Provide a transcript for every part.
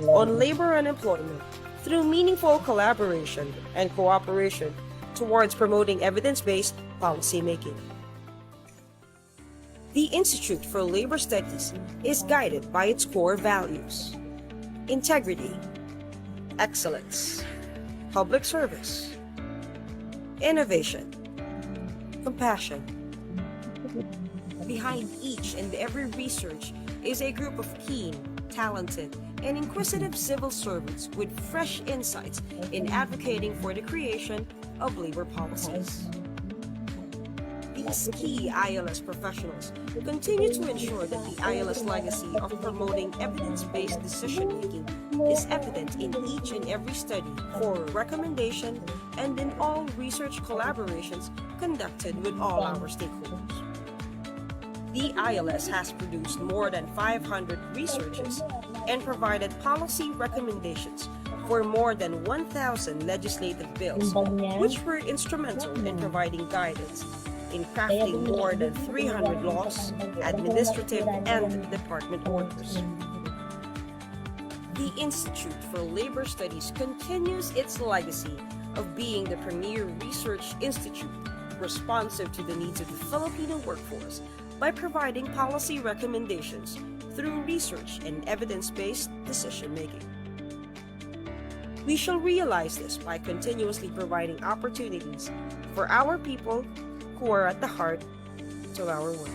on labor and employment through meaningful collaboration and cooperation towards promoting evidence-based policymaking. The Institute for Labor Studies is guided by its core values: integrity, excellence, public service, innovation, compassion. Behind each and every research is a group of keen, talented, and inquisitive civil servants with fresh insights in advocating for the creation of labor policies. These key ILS professionals continue to ensure that the ILS legacy of promoting evidence-based decision-making is evident in each and every study for recommendation and in all research collaborations conducted with all our stakeholders. The ILS has produced more than 500 researches and provided policy recommendations for more than 1,000 legislative bills, which were instrumental in providing guidance in crafting more than 300 laws, administrative, and department orders. The Institute for Labor Studies continues its legacy of being the premier research institute responsive to the needs of the Filipino workforce by providing policy recommendations through research and evidence-based decision-making. We shall realize this by continuously providing opportunities for our people who are at the heart of our work.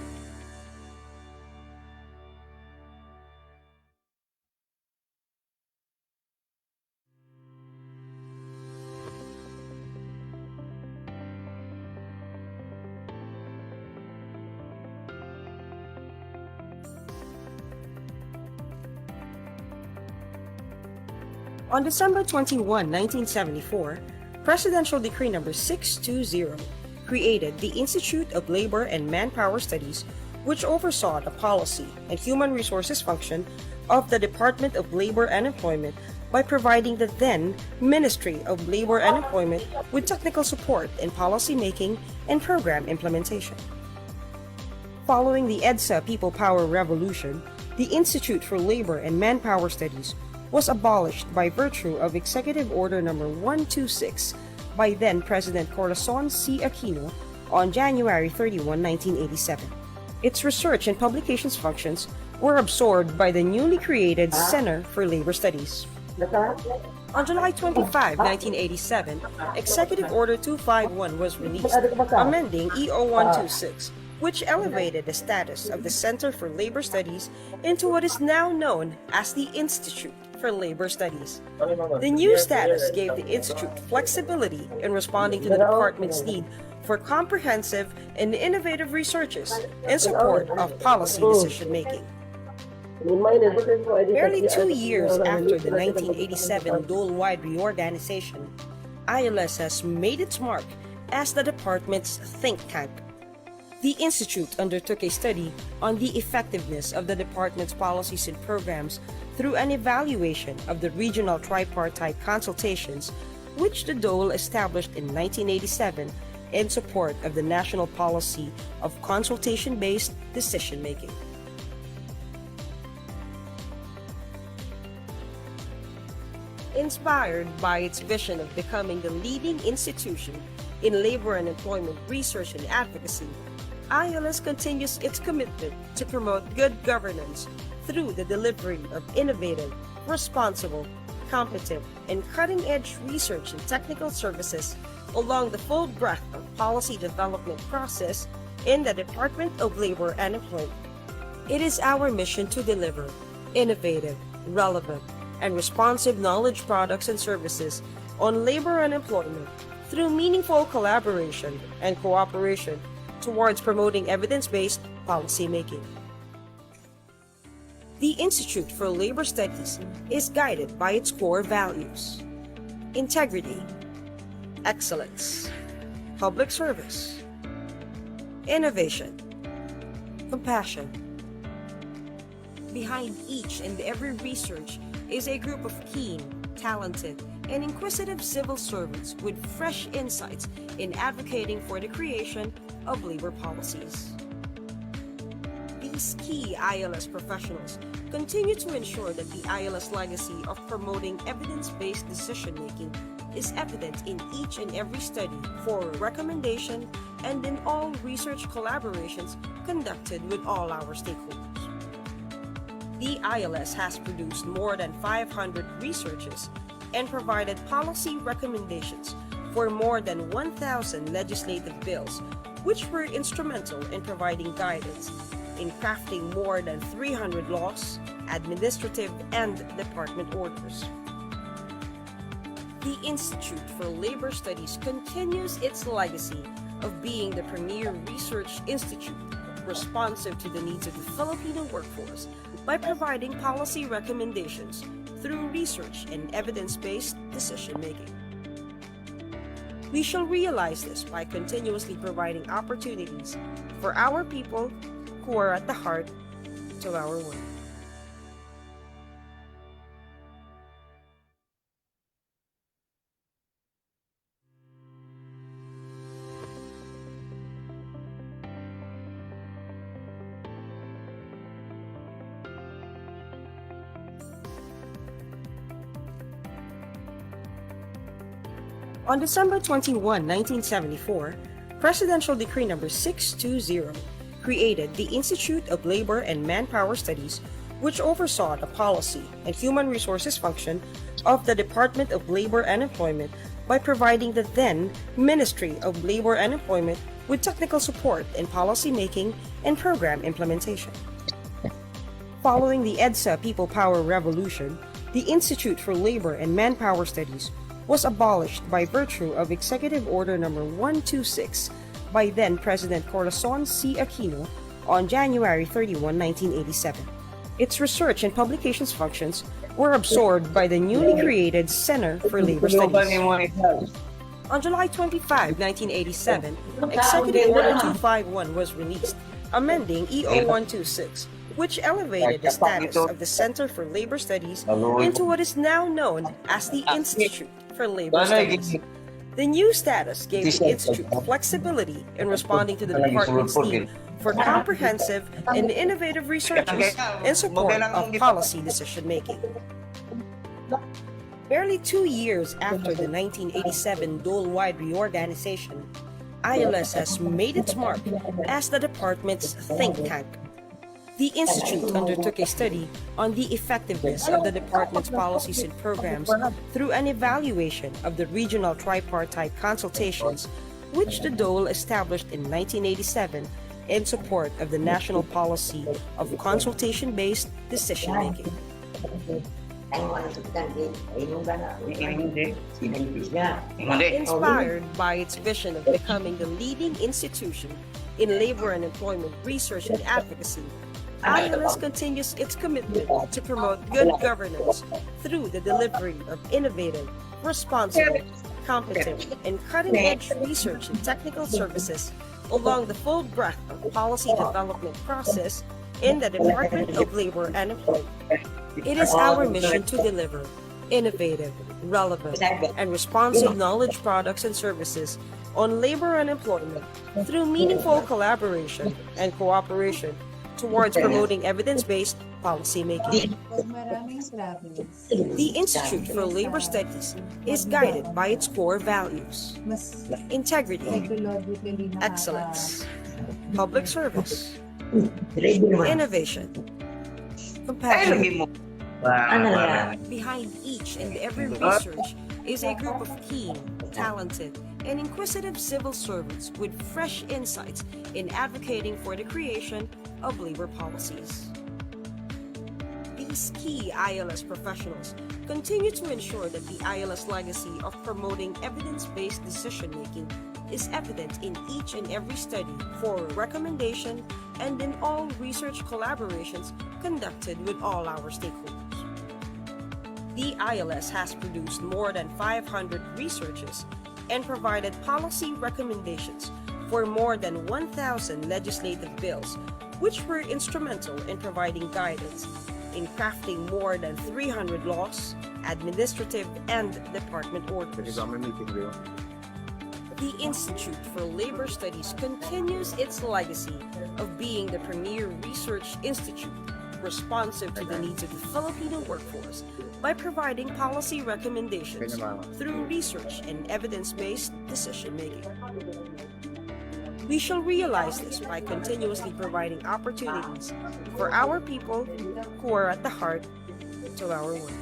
On December 21, 1974, Presidential Decree No. 620 created the Institute of Labor and Manpower Studies, which oversaw the policy and human resources function of the Department of Labor and Employment by providing the then Ministry of Labor and Employment with technical support in policy making and program implementation. Following the EDSA People Power Revolution, the Institute for Labor and Manpower Studies was abolished by virtue of Executive Order No. 126 by then-President Corazon C. Aquino on January 31, 1987. Its research and publications functions were absorbed by the newly created Center for Labor Studies. On July 25, 1987, Executive Order 251 was released, amending EO 126, which elevated the status of the Center for Labor Studies into what is now known as the Institute for Labor Studies. The new status gave the Institute flexibility in responding to the department's need for comprehensive and innovative researches in support of policy decision-making. Barely 2 years after the 1987 Dole-wide reorganization, ILS has made its mark as the department's think tank. The Institute undertook a study on the effectiveness of the department's policies and programs through an evaluation of the regional tripartite consultations, which the DOLE established in 1987 in support of the national policy of consultation-based decision-making. Inspired by its vision of becoming the leading institution in labor and employment research and advocacy, ILS continues its commitment to promote good governance through the delivery of innovative, responsible, competent, and cutting-edge research and technical services along the full breadth of policy development process in the Department of Labor and Employment. It is our mission to deliver innovative, relevant, and responsive knowledge products and services on labor and employment through meaningful collaboration and cooperation towards promoting evidence-based policymaking. The Institute for Labor Studies is guided by its core values: integrity, excellence, public service, innovation, compassion. Behind each and every research is a group of keen, talented, and inquisitive civil servants with fresh insights in advocating for the creation of labor policies. These key ILS professionals continue to ensure that the ILS legacy of promoting evidence-based decision-making is evident in each and every study for recommendation and in all research collaborations conducted with all our stakeholders. The ILS has produced more than 500 researches and provided policy recommendations for more than 1,000 legislative bills, which were instrumental in providing guidance in crafting more than 300 laws, administrative, and department orders. The Institute for Labor Studies continues its legacy of being the premier research institute responsive to the needs of the Filipino workforce by providing policy recommendations through research and evidence-based decision-making. We shall realize this by continuously providing opportunities for our people who are at the heart of our work. On December 21, 1974, Presidential Decree Number 620 created the Institute of Labor and Manpower Studies, which oversaw the policy and human resources function of the Department of Labor and Employment by providing the then Ministry of Labor and Employment with technical support in policy making and program implementation. Following the EDSA People Power Revolution, the Institute for Labor and Manpower Studies was abolished by virtue of Executive Order Number 126 by then President Corazon C. Aquino on January 31, 1987. Its research and publications functions were absorbed by the newly created Center for Labor Studies. On July 25, 1987, Executive Order 251 was released, amending EO 126, which elevated the status of the Center for Labor Studies into what is now known as the Institute for Labor Studies. The new status gave the Institute flexibility in responding to the department's need for comprehensive and innovative researches in support of policy decision-making. Barely 2 years after the 1987 Dole-wide reorganization, ILS has made its mark as the department's think tank. The Institute undertook a study on the effectiveness of the department's policies and programs through an evaluation of the regional tripartite consultations, which the Dole established in 1987 in support of the national policy of consultation-based decision-making. Inspired by its vision of becoming the leading institution in labor and employment research and advocacy, ILS continues its commitment to promote good governance through the delivery of innovative, responsible, competent, and cutting-edge research and technical services along the full breadth of policy development process in the Department of Labor and Employment. It is our mission to deliver innovative, relevant, and responsive knowledge products and services on labor and employment through meaningful collaboration and cooperation towards promoting evidence-based policymaking. The Institute for Labor Studies is guided by its core values: integrity, excellence, public service, innovation, compassion. Behind each and every research is a group of keen, talented, and inquisitive civil servants with fresh insights in advocating for the creation of labor policies. These key ILS professionals continue to ensure that the ILS legacy of promoting evidence-based decision-making is evident in each and every study for recommendation and in all research collaborations conducted with all our stakeholders. The ILS has produced more than 500 researches and provided policy recommendations for more than 1,000 legislative bills, which were instrumental in providing guidance in crafting more than 300 laws, administrative, and department orders. The Institute for Labor Studies continues its legacy of being the premier research institute responsive to the needs of the Filipino workforce by providing policy recommendations through research and evidence-based decision-making. We shall realize this by continuously providing opportunities for our people who are at the heart of our work.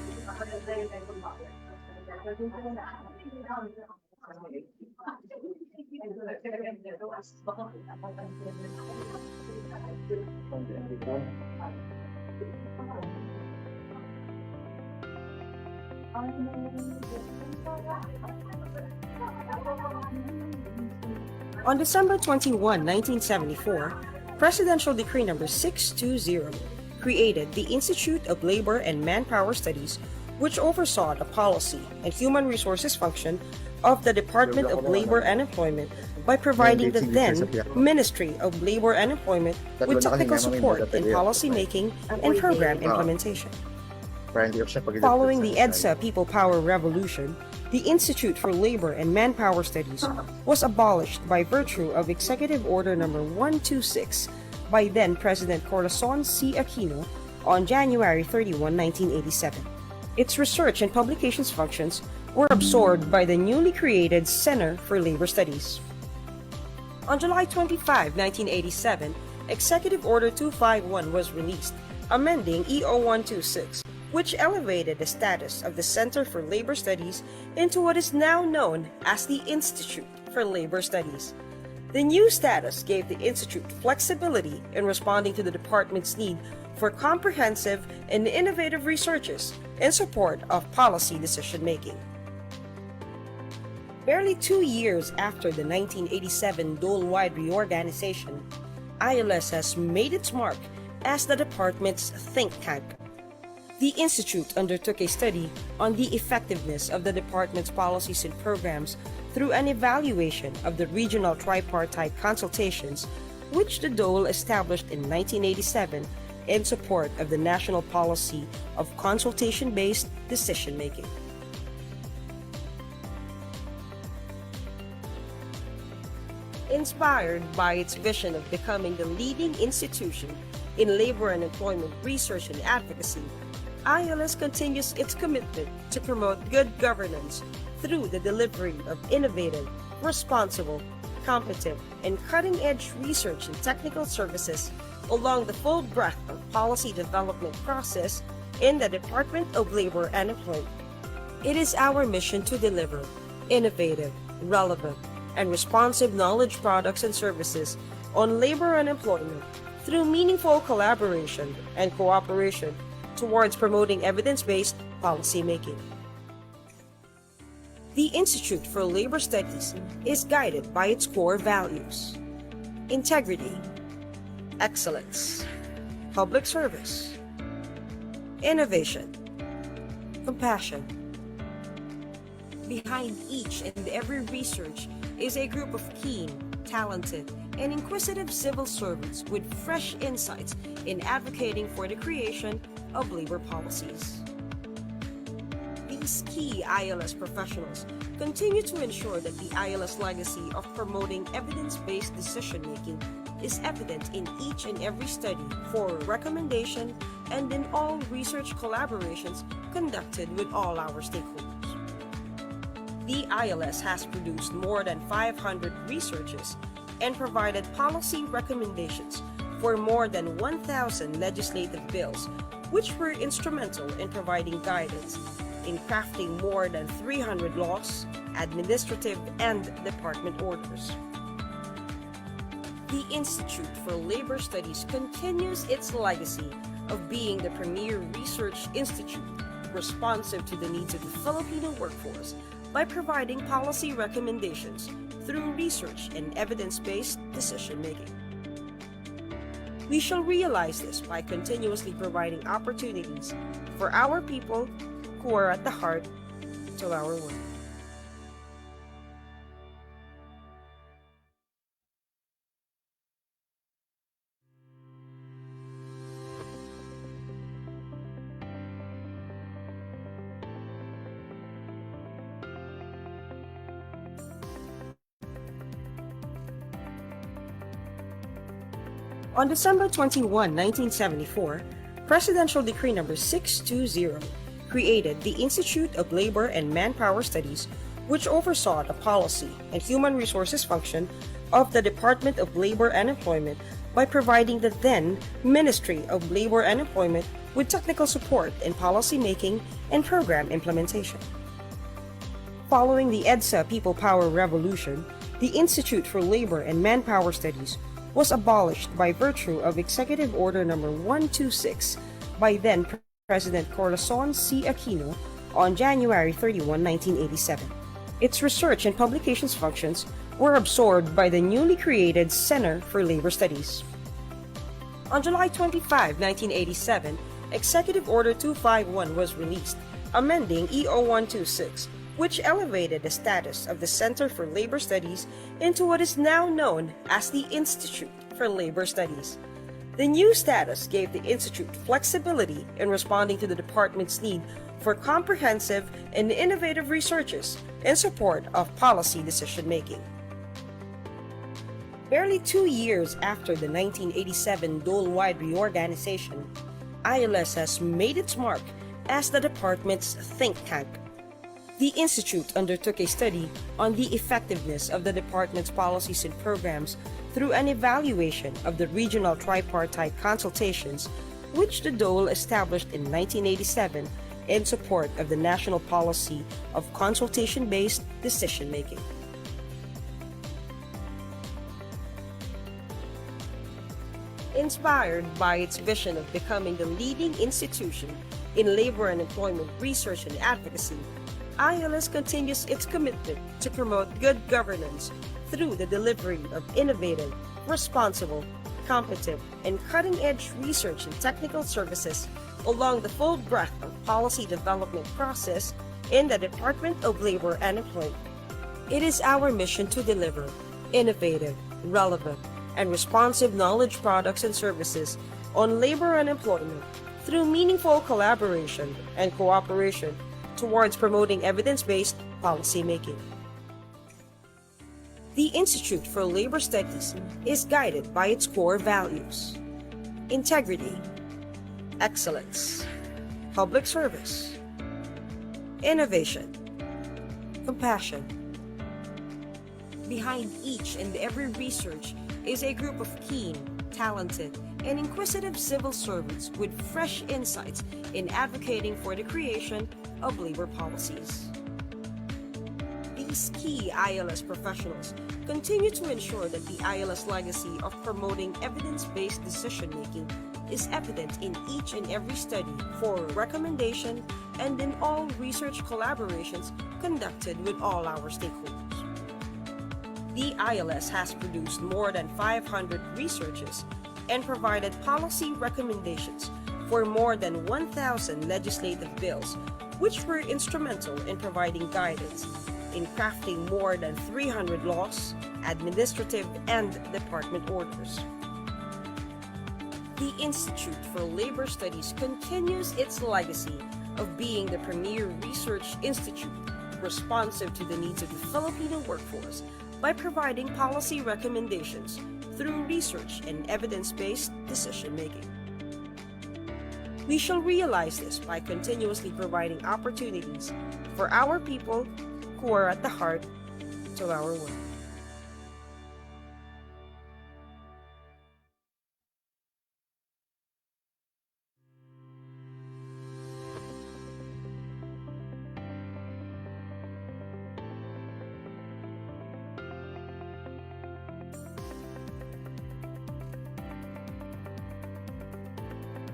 On December 21, 1974, Presidential Decree Number 620 created the Institute of Labor and Manpower Studies, which oversaw the policy and human resources function of the Department of Labor and Employment by providing the then Ministry of Labor and Employment with technical support in policy making and program implementation. Following the EDSA People Power Revolution, the Institute for Labor and Manpower Studies was abolished by virtue of Executive Order Number 126 by then President Corazon C. Aquino on January 31, 1987. Its research and publications functions were absorbed by the newly created Center for Labor Studies. On July 25, 1987, Executive Order 251 was released, amending EO 126, which elevated the status of the Center for Labor Studies into what is now known as the Institute for Labor Studies. The new status gave the Institute flexibility in responding to the department's need for comprehensive and innovative researches in support of policy decision-making. Barely 2 years after the 1987 Dole-wide reorganization, ILS has made its mark as the department's think tank. The Institute undertook a study on the effectiveness of the department's policies and programs through an evaluation of the regional tripartite consultations, which the Dole established in 1987 in support of the national policy of consultation-based decision-making. Inspired by its vision of becoming the leading institution in labor and employment research and advocacy, ILS continues its commitment to promote good governance through the delivery of innovative, responsible, competent, and cutting-edge research and technical services along the full breadth of policy development process in the Department of Labor and Employment. It is our mission to deliver innovative, relevant, and responsive knowledge products and services on labor and employment through meaningful collaboration and cooperation towards promoting evidence-based policymaking. The Institute for Labor Studies is guided by its core values: integrity, excellence, public service, innovation, compassion. Behind each and every research is a group of keen, talented, and inquisitive civil servants with fresh insights in advocating for the creation of labor policies. These key ILS professionals continue to ensure that the ILS legacy of promoting evidence-based decision-making is evident in each and every study for recommendation and in all research collaborations conducted with all our stakeholders. The ILS has produced more than 500 researches and provided policy recommendations for more than 1,000 legislative bills, which were instrumental in providing guidance in crafting more than 300 laws, administrative, and department orders. The Institute for Labor Studies continues its legacy of being the premier research institute responsive to the needs of the Filipino workforce by providing policy recommendations through research and evidence-based decision-making. We shall realize this by continuously providing opportunities for our people who are at the heart of our work. On December 21, 1974, Presidential Decree Number 620 created the Institute of Labor and Manpower Studies, which oversaw the policy and human resources function of the Department of Labor and Employment by providing the then Ministry of Labor and Employment with technical support in policy making and program implementation. Following the EDSA People Power Revolution, the Institute for Labor and Manpower Studies was abolished by virtue of Executive Order Number 126 by then President Corazon C. Aquino on January 31, 1987. Its research and publications functions were absorbed by the newly created Center for Labor Studies. On July 25, 1987, Executive Order 251 was released, amending EO 126, which elevated the status of the Center for Labor Studies into what is now known as the Institute for Labor Studies. The new status gave the Institute flexibility in responding to the department's need for comprehensive and innovative researches in support of policy decision-making. Barely 2 years after the 1987 dole-wide reorganization, ILS has made its mark as the department's think tank. The Institute undertook a study on the effectiveness of the department's policies and programs through an evaluation of the regional tripartite consultations, which the DOLE established in 1987 in support of the national policy of consultation-based decision-making. Inspired by its vision of becoming the leading institution in labor and employment research and advocacy, ILS continues its commitment to promote good governance through the delivery of innovative, responsible, competent, and cutting-edge research and technical services along the full breadth of policy development process in the Department of Labor and Employment. It is our mission to deliver innovative, relevant, and responsive knowledge products and services on labor and employment through meaningful collaboration and cooperation towards promoting evidence-based policymaking. The Institute for Labor Studies is guided by its core values: integrity, excellence, public service, innovation, compassion. Behind each and every research is a group of keen, talented, and inquisitive civil servants with fresh insights in advocating for the creation of labor policies. These key ILS professionals continue to ensure that the ILS legacy of promoting evidence-based decision-making is evident in each and every study for recommendation and in all research collaborations conducted with all our stakeholders. The ILS has produced more than 500 researches and provided policy recommendations for more than 1,000 legislative bills, which were instrumental in providing guidance in crafting more than 300 laws, administrative, and department orders. The Institute for Labor Studies continues its legacy of being the premier research institute responsive to the needs of the Filipino workforce by providing policy recommendations through research and evidence-based decision-making. We shall realize this by continuously providing opportunities for our people who are at the heart of our work.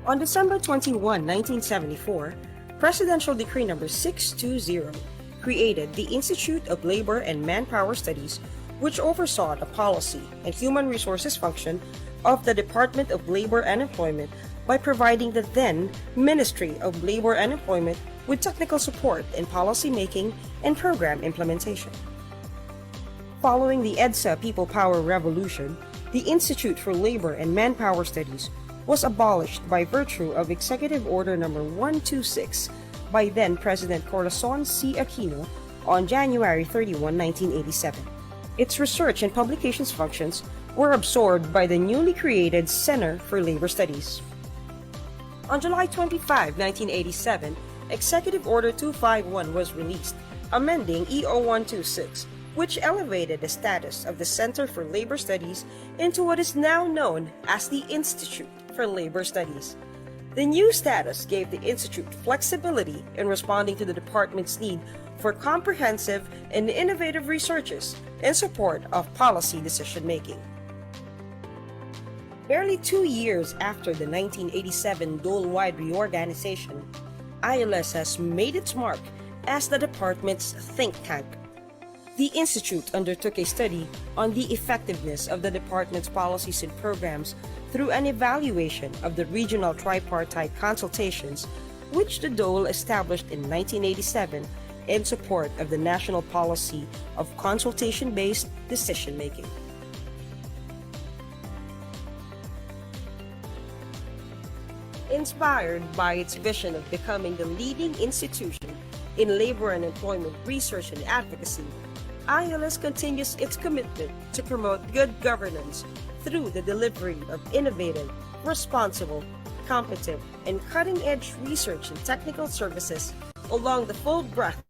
On December 21, 1974, Presidential Decree Number 620 created the Institute of Labor and Manpower Studies, which oversaw the policy and human resources function of the Department of Labor and Employment by providing the then Ministry of Labor and Employment with technical support in policy making and program implementation. Following the EDSA People Power Revolution, the Institute for Labor and Manpower Studies was abolished by virtue of Executive Order Number 126 by then President Corazon C. Aquino on January 31, 1987. Its research and publications functions were absorbed by the newly created Center for Labor Studies. On July 25, 1987, Executive Order 251 was released, amending EO 126, which elevated the status of the Center for Labor Studies into what is now known as the Institute for Labor Studies. The new status gave the Institute flexibility in responding to the department's need for comprehensive and innovative researches in support of policy decision-making. Barely 2 years after the 1987 Dole-wide reorganization, ILS has made its mark as the department's think tank. The Institute undertook a study on the effectiveness of the department's policies and programs through an evaluation of the regional tripartite consultations, which the Dole established in 1987 in support of the national policy of consultation-based decision-making. Inspired by its vision of becoming the leading institution in labor and employment research and advocacy, ILS continues its commitment to promote good governance through the delivery of innovative, responsible, competent, and cutting-edge research and technical services along the full breadth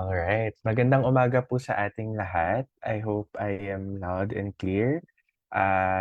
All right. Magandang umaga po sa ating lahat. I hope I am loud and clear.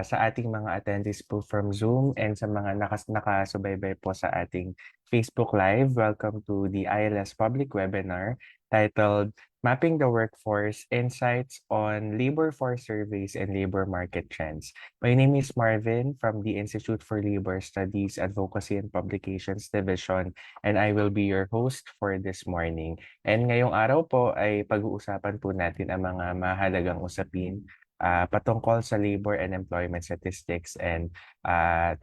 Sa ating mga attendees po from Zoom and sa mga nakasubaybay po sa ating Facebook Live, welcome to the ILS public webinar titled Mapping the Workforce Insights on Labor Force Surveys and Labor Market Trends. My name is Marvin from the Institute for Labor Studies Advocacy and Publications Division, and I will be your host for this morning. And ngayong araw po ay pag-uusapan po natin ang mga mahalagang usapin patungkol sa labor and employment statistics and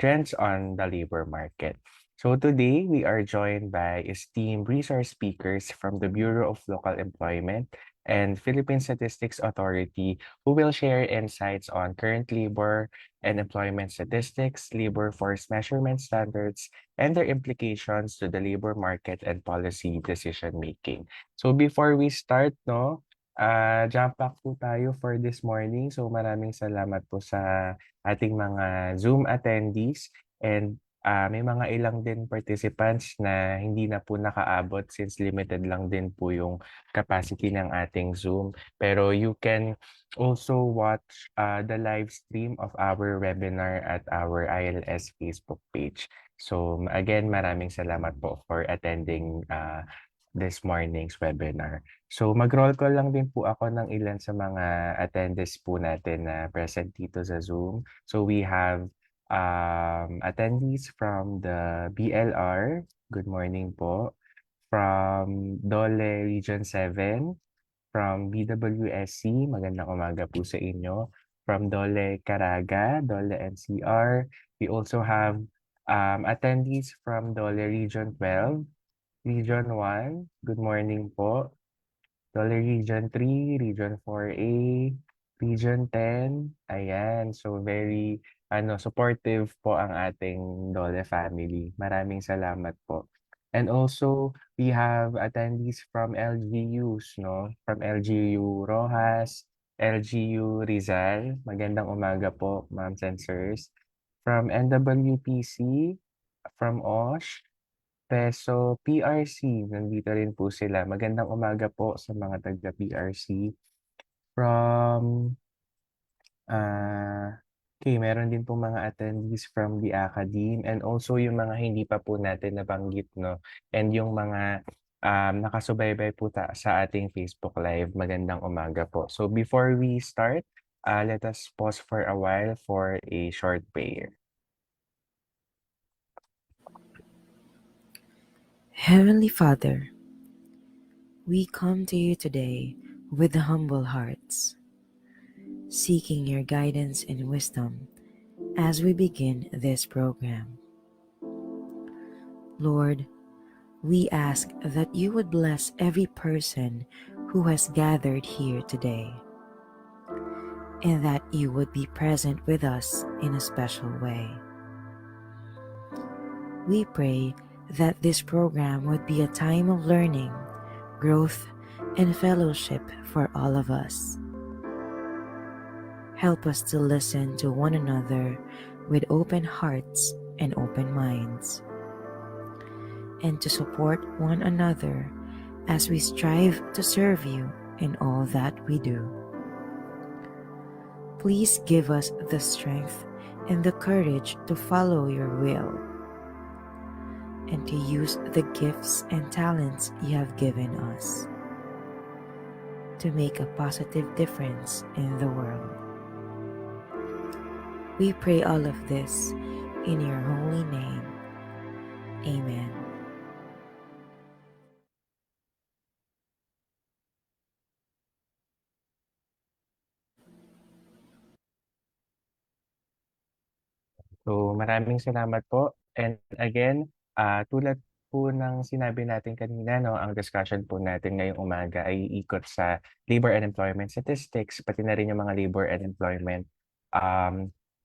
trends on the labor market. So today, we are joined by esteemed resource speakers from the Bureau of Local Employment and Philippine Statistics Authority who will share insights on current labor and employment statistics, labor force measurement standards, and their implications to the labor market and policy decision making. So before we start, no, jump pack po tayo for this morning. So maraming salamat po sa ating mga Zoom attendees and may mga ilang din participants na hindi na po nakaabot since limited lang din po yung capacity ng ating Zoom. Pero you can also watch the live stream of our webinar at our ILS Facebook page. So again, maraming salamat po for attending this morning's webinar. So mag-roll call lang din po ako ng ilan sa mga attendees po natin na present dito sa Zoom. So we have attendees from the BLR. Good morning po. From Dole Region 7. From BWSC. Magandang umaga po sa inyo. From Dole Caraga, Dole NCR. We also have attendees from Dole Region 12. Region 1, good morning po. Dole Region 3, Region 4A, Region 10. Ayan, so very supportive po ang ating Dole family. Maraming salamat po. And also, we have attendees from LGUs, no? From LGU Rojas, LGU Rizal. Magandang umaga po, ma'am and sirs. From NWPC, from OSH, Peso PRC, nandito rin po sila. Magandang umaga po sa mga taga-PRC. From, okay, meron din po mga attendees from the academe and also yung mga hindi pa po natin nabanggit, no? And yung mga nakasubaybay po sa ating Facebook Live. Magandang umaga po. So before we start, let us pause for a while for a short prayer. Heavenly Father, we come to you today with humble hearts, seeking your guidance and wisdom as we begin this program. Lord, we ask that you would bless every person who has gathered here today, and that you would be present with us in a special way. We pray that this program would be a time of learning, growth, and fellowship for all of us. Help us to listen to one another with open hearts and open minds, and to support one another as we strive to serve you in all that we do. Please give us the strength and the courage to follow your will and to use the gifts and talents you have given us to make a positive difference in the world. We pray all of this in your holy name. Amen. So maraming salamat po. And again, tulad po ng sinabi natin kanina, no, ang discussion po natin ngayong umaga ay iikot sa labor and employment statistics, pati na rin yung mga labor and employment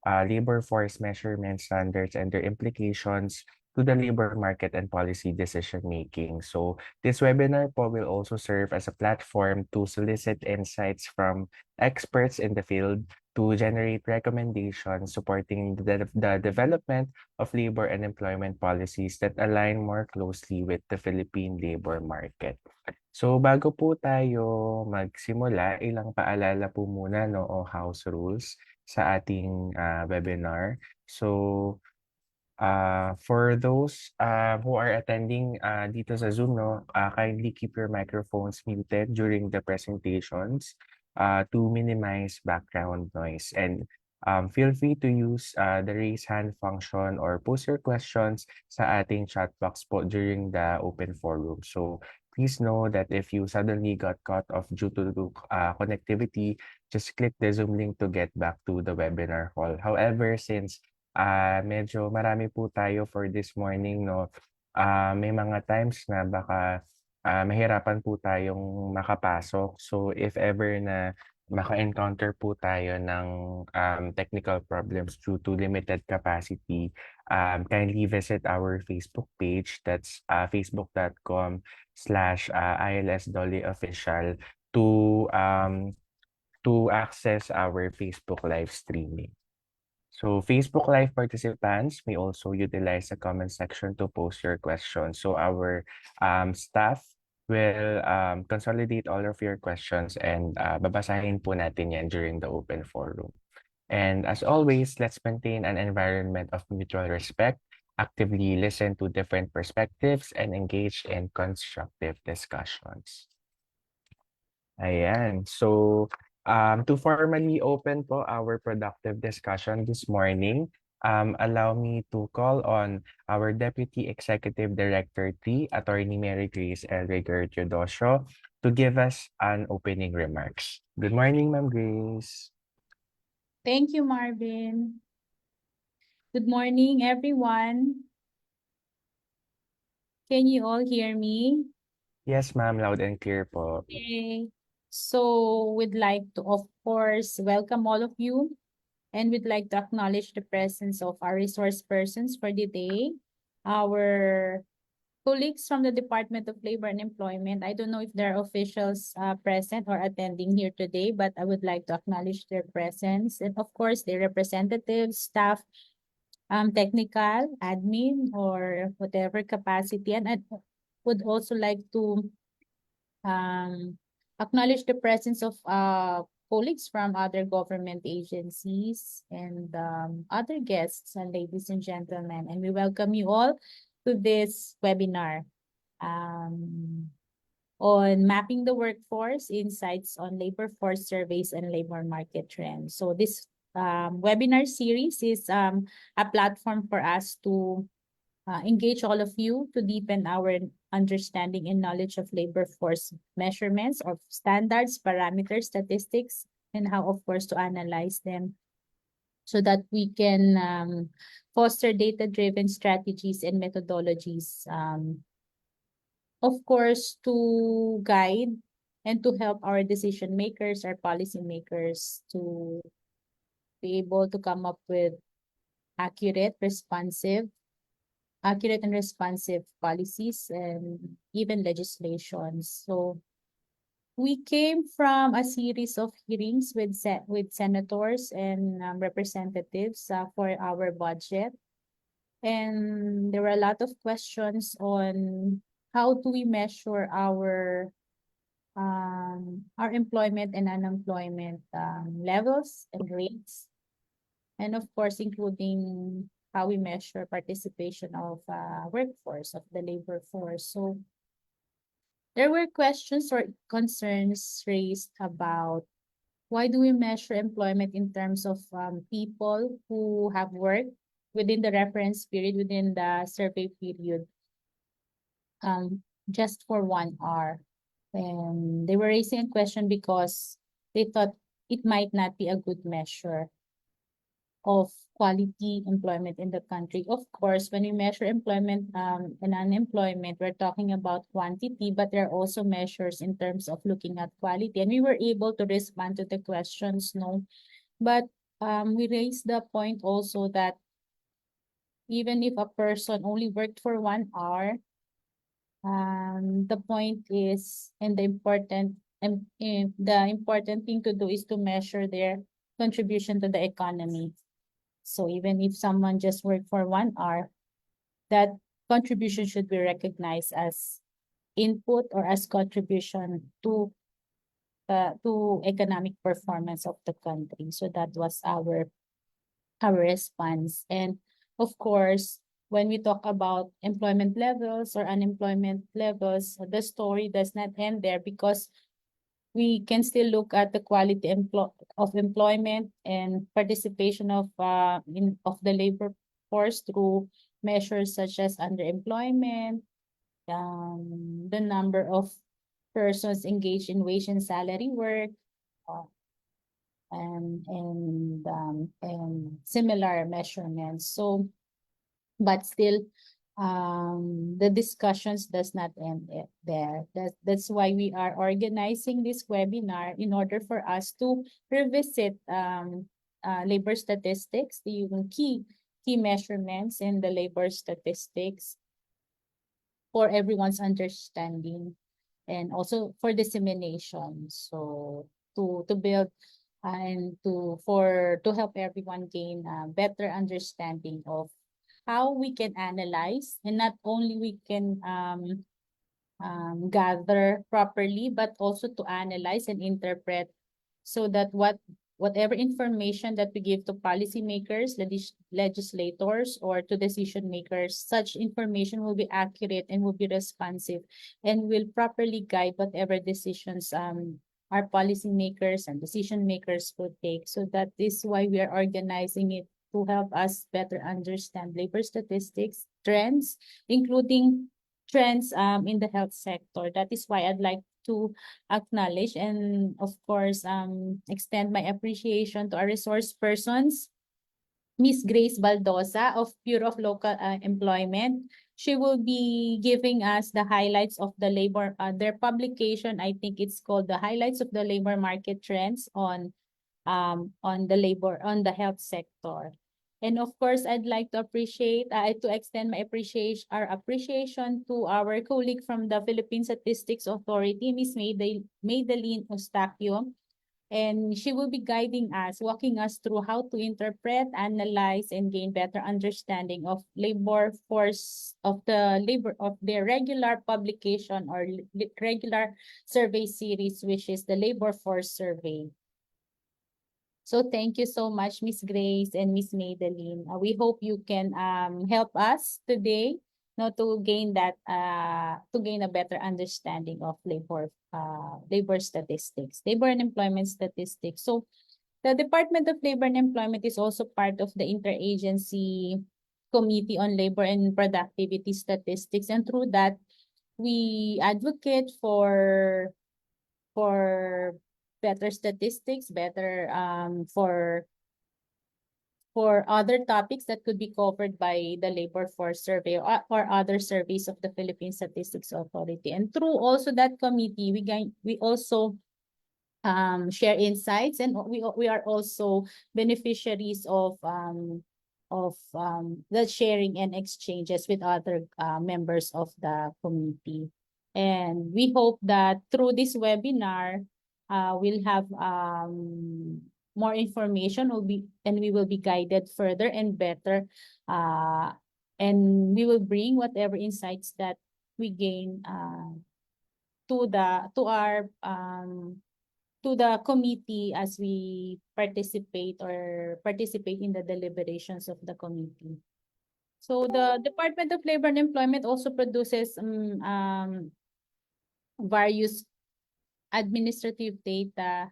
labor force measurement standards and their implications to the labor market and policy decision making. So this webinar po will also serve as a platform to solicit insights from experts in the field to generate recommendations supporting the development of labor and employment policies that align more closely with the Philippine labor market. So bago po tayo magsimula, ilang paalala po muna no o house rules sa ating webinar. So for those who are attending dito sa Zoom, no, kindly keep your microphones muted during the presentations to minimize background noise. And feel free to use the raise hand function or post your questions sa ating chat box po during the open forum. So please know that if you suddenly got cut off due to connectivity, just click the Zoom link to get back to the webinar hall. However, since medyo marami po tayo for this morning, no? May mga times na baka mahirapan po tayong makapasok. So if ever na maka-encounter po tayo ng technical problems due to limited capacity, kindly visit our Facebook page. That's facebook.com/ILS Dolly Official to access our Facebook live streaming. So Facebook Live participants may also utilize the comment section to post your questions. So our staff will consolidate all of your questions and babasahin po natin yan during the open forum. And as always, let's maintain an environment of mutual respect, actively listen to different perspectives, and engage in constructive discussions. Ayan. So, to formally open po our productive discussion this morning, allow me to call on our Deputy Executive Director 3, Attorney Mary Grace L. Rigueur Teodosio, to give us an opening remarks. Good morning, Ma'am Grace. Thank you, Marvin. Good morning, everyone. Can you all hear me? Yes, ma'am, loud and clear po. Okay. So we'd like to, of course, welcome all of you, and we'd like to acknowledge the presence of our resource persons for the day, our colleagues from the Department of Labor and Employment. I don't know if there are officials present or attending here today, but I would like to acknowledge their presence. And of course, their representatives, staff, technical, admin, or whatever capacity. And I would also like to acknowledge the presence of colleagues from other government agencies and other guests and ladies and gentlemen. And we welcome you all to this webinar on mapping the workforce, insights on labor force surveys and labor market trends. So this webinar series is a platform for us to engage all of you to deepen our understanding and knowledge of labor force measurements, of standards, parameters, statistics, and how, of course, to analyze them so that we can foster data-driven strategies and methodologies, of course, to guide and to help our decision makers, our policy makers to be able to come up with accurate and responsive policies and even legislations. So we came from a series of hearings with senators and representatives for our budget. And there were a lot of questions on how do we measure our employment and unemployment levels and rates. And of course, including how we measure participation of workforce, of the labor force. So there were questions or concerns raised about why do we measure employment in terms of people who have worked within the reference period, within the survey period, just for 1 hour. And they were raising a question because they thought it might not be a good measure of quality employment in the country. Of course, when we measure employment and unemployment, we're talking about quantity, but there are also measures in terms of looking at quality. And we were able to respond to the questions, no. But we raised the point also that even if a person only worked for 1 hour, the point is, and the important thing to do is to measure their contribution to the economy. So even if someone just worked for 1 hour, that contribution should be recognized as input or as contribution to economic performance of the country. So that was our response. And of course, when we talk about employment levels or unemployment levels, the story does not end there, because we can still look at the quality of employment and participation of the labor force through measures such as underemployment, the number of persons engaged in wage and salary work, uh, and similar measurements. So, but still, the discussions does not end there. That's why we are organizing this webinar, in order for us to revisit labor statistics, the key measurements in the labor statistics for everyone's understanding, and also for dissemination. So to build and to help everyone gain a better understanding of how we can analyze, and not only we can gather properly, but also to analyze and interpret, so that whatever information that we give to policymakers, legislators, or to decision makers, such information will be accurate and will be responsive, and will properly guide whatever decisions our policymakers and decision makers will take. So that is why we are organizing it, to help us better understand labor statistics, trends, including trends in the health sector. That is why I'd like to acknowledge and, of course, extend my appreciation to our resource persons, Miss Grace Baldosa of Bureau of Local Employment. She will be giving us the highlights of the labor, their publication. I think it's called the Highlights of the Labor Market Trends on the health sector. And of course, I'd like to extend my appreciation to our colleague from the Philippine Statistics Authority, Ms. Madeline Eustaquio. And she will be guiding us, walking us through how to interpret, analyze, and gain better understanding of labor force of their regular publication or regular survey series, which is the Labor Force Survey. So thank you so much, Miss Grace and Miss Madeline. We hope you can help us today, to gain a better understanding of labor statistics, labor and employment statistics. So the Department of Labor and Employment is also part of the Interagency Committee on Labor and Productivity Statistics, and through that, we advocate for better statistics, better for other topics that could be covered by the Labor Force Survey, or other surveys of the Philippine Statistics Authority. And through also that committee, we also share insights, and we are also beneficiaries of the sharing and exchanges with other members of the committee. And we hope that through this webinar, we'll have more information, and we will be guided further and better, and we will bring whatever insights that we gain to the committee as we participate in the deliberations of the committee. So the Department of Labor and Employment also produces various administrative data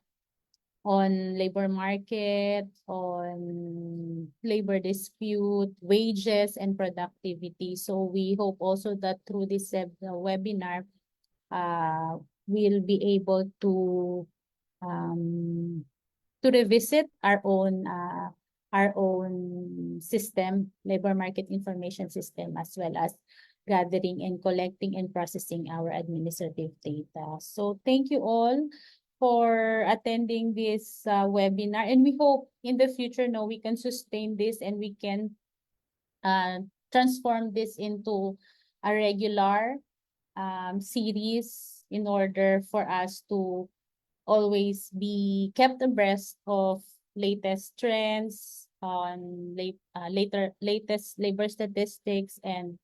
on labor market, on labor dispute, wages, and productivity. So we hope also that through this webinar, we'll be able to revisit our own system, labor market information system, as well as gathering and collecting and processing our administrative data. So thank you all for attending this webinar, and we hope in the future we can sustain this, and we can transform this into a regular series, in order for us to always be kept abreast of latest trends on latest labor statistics, and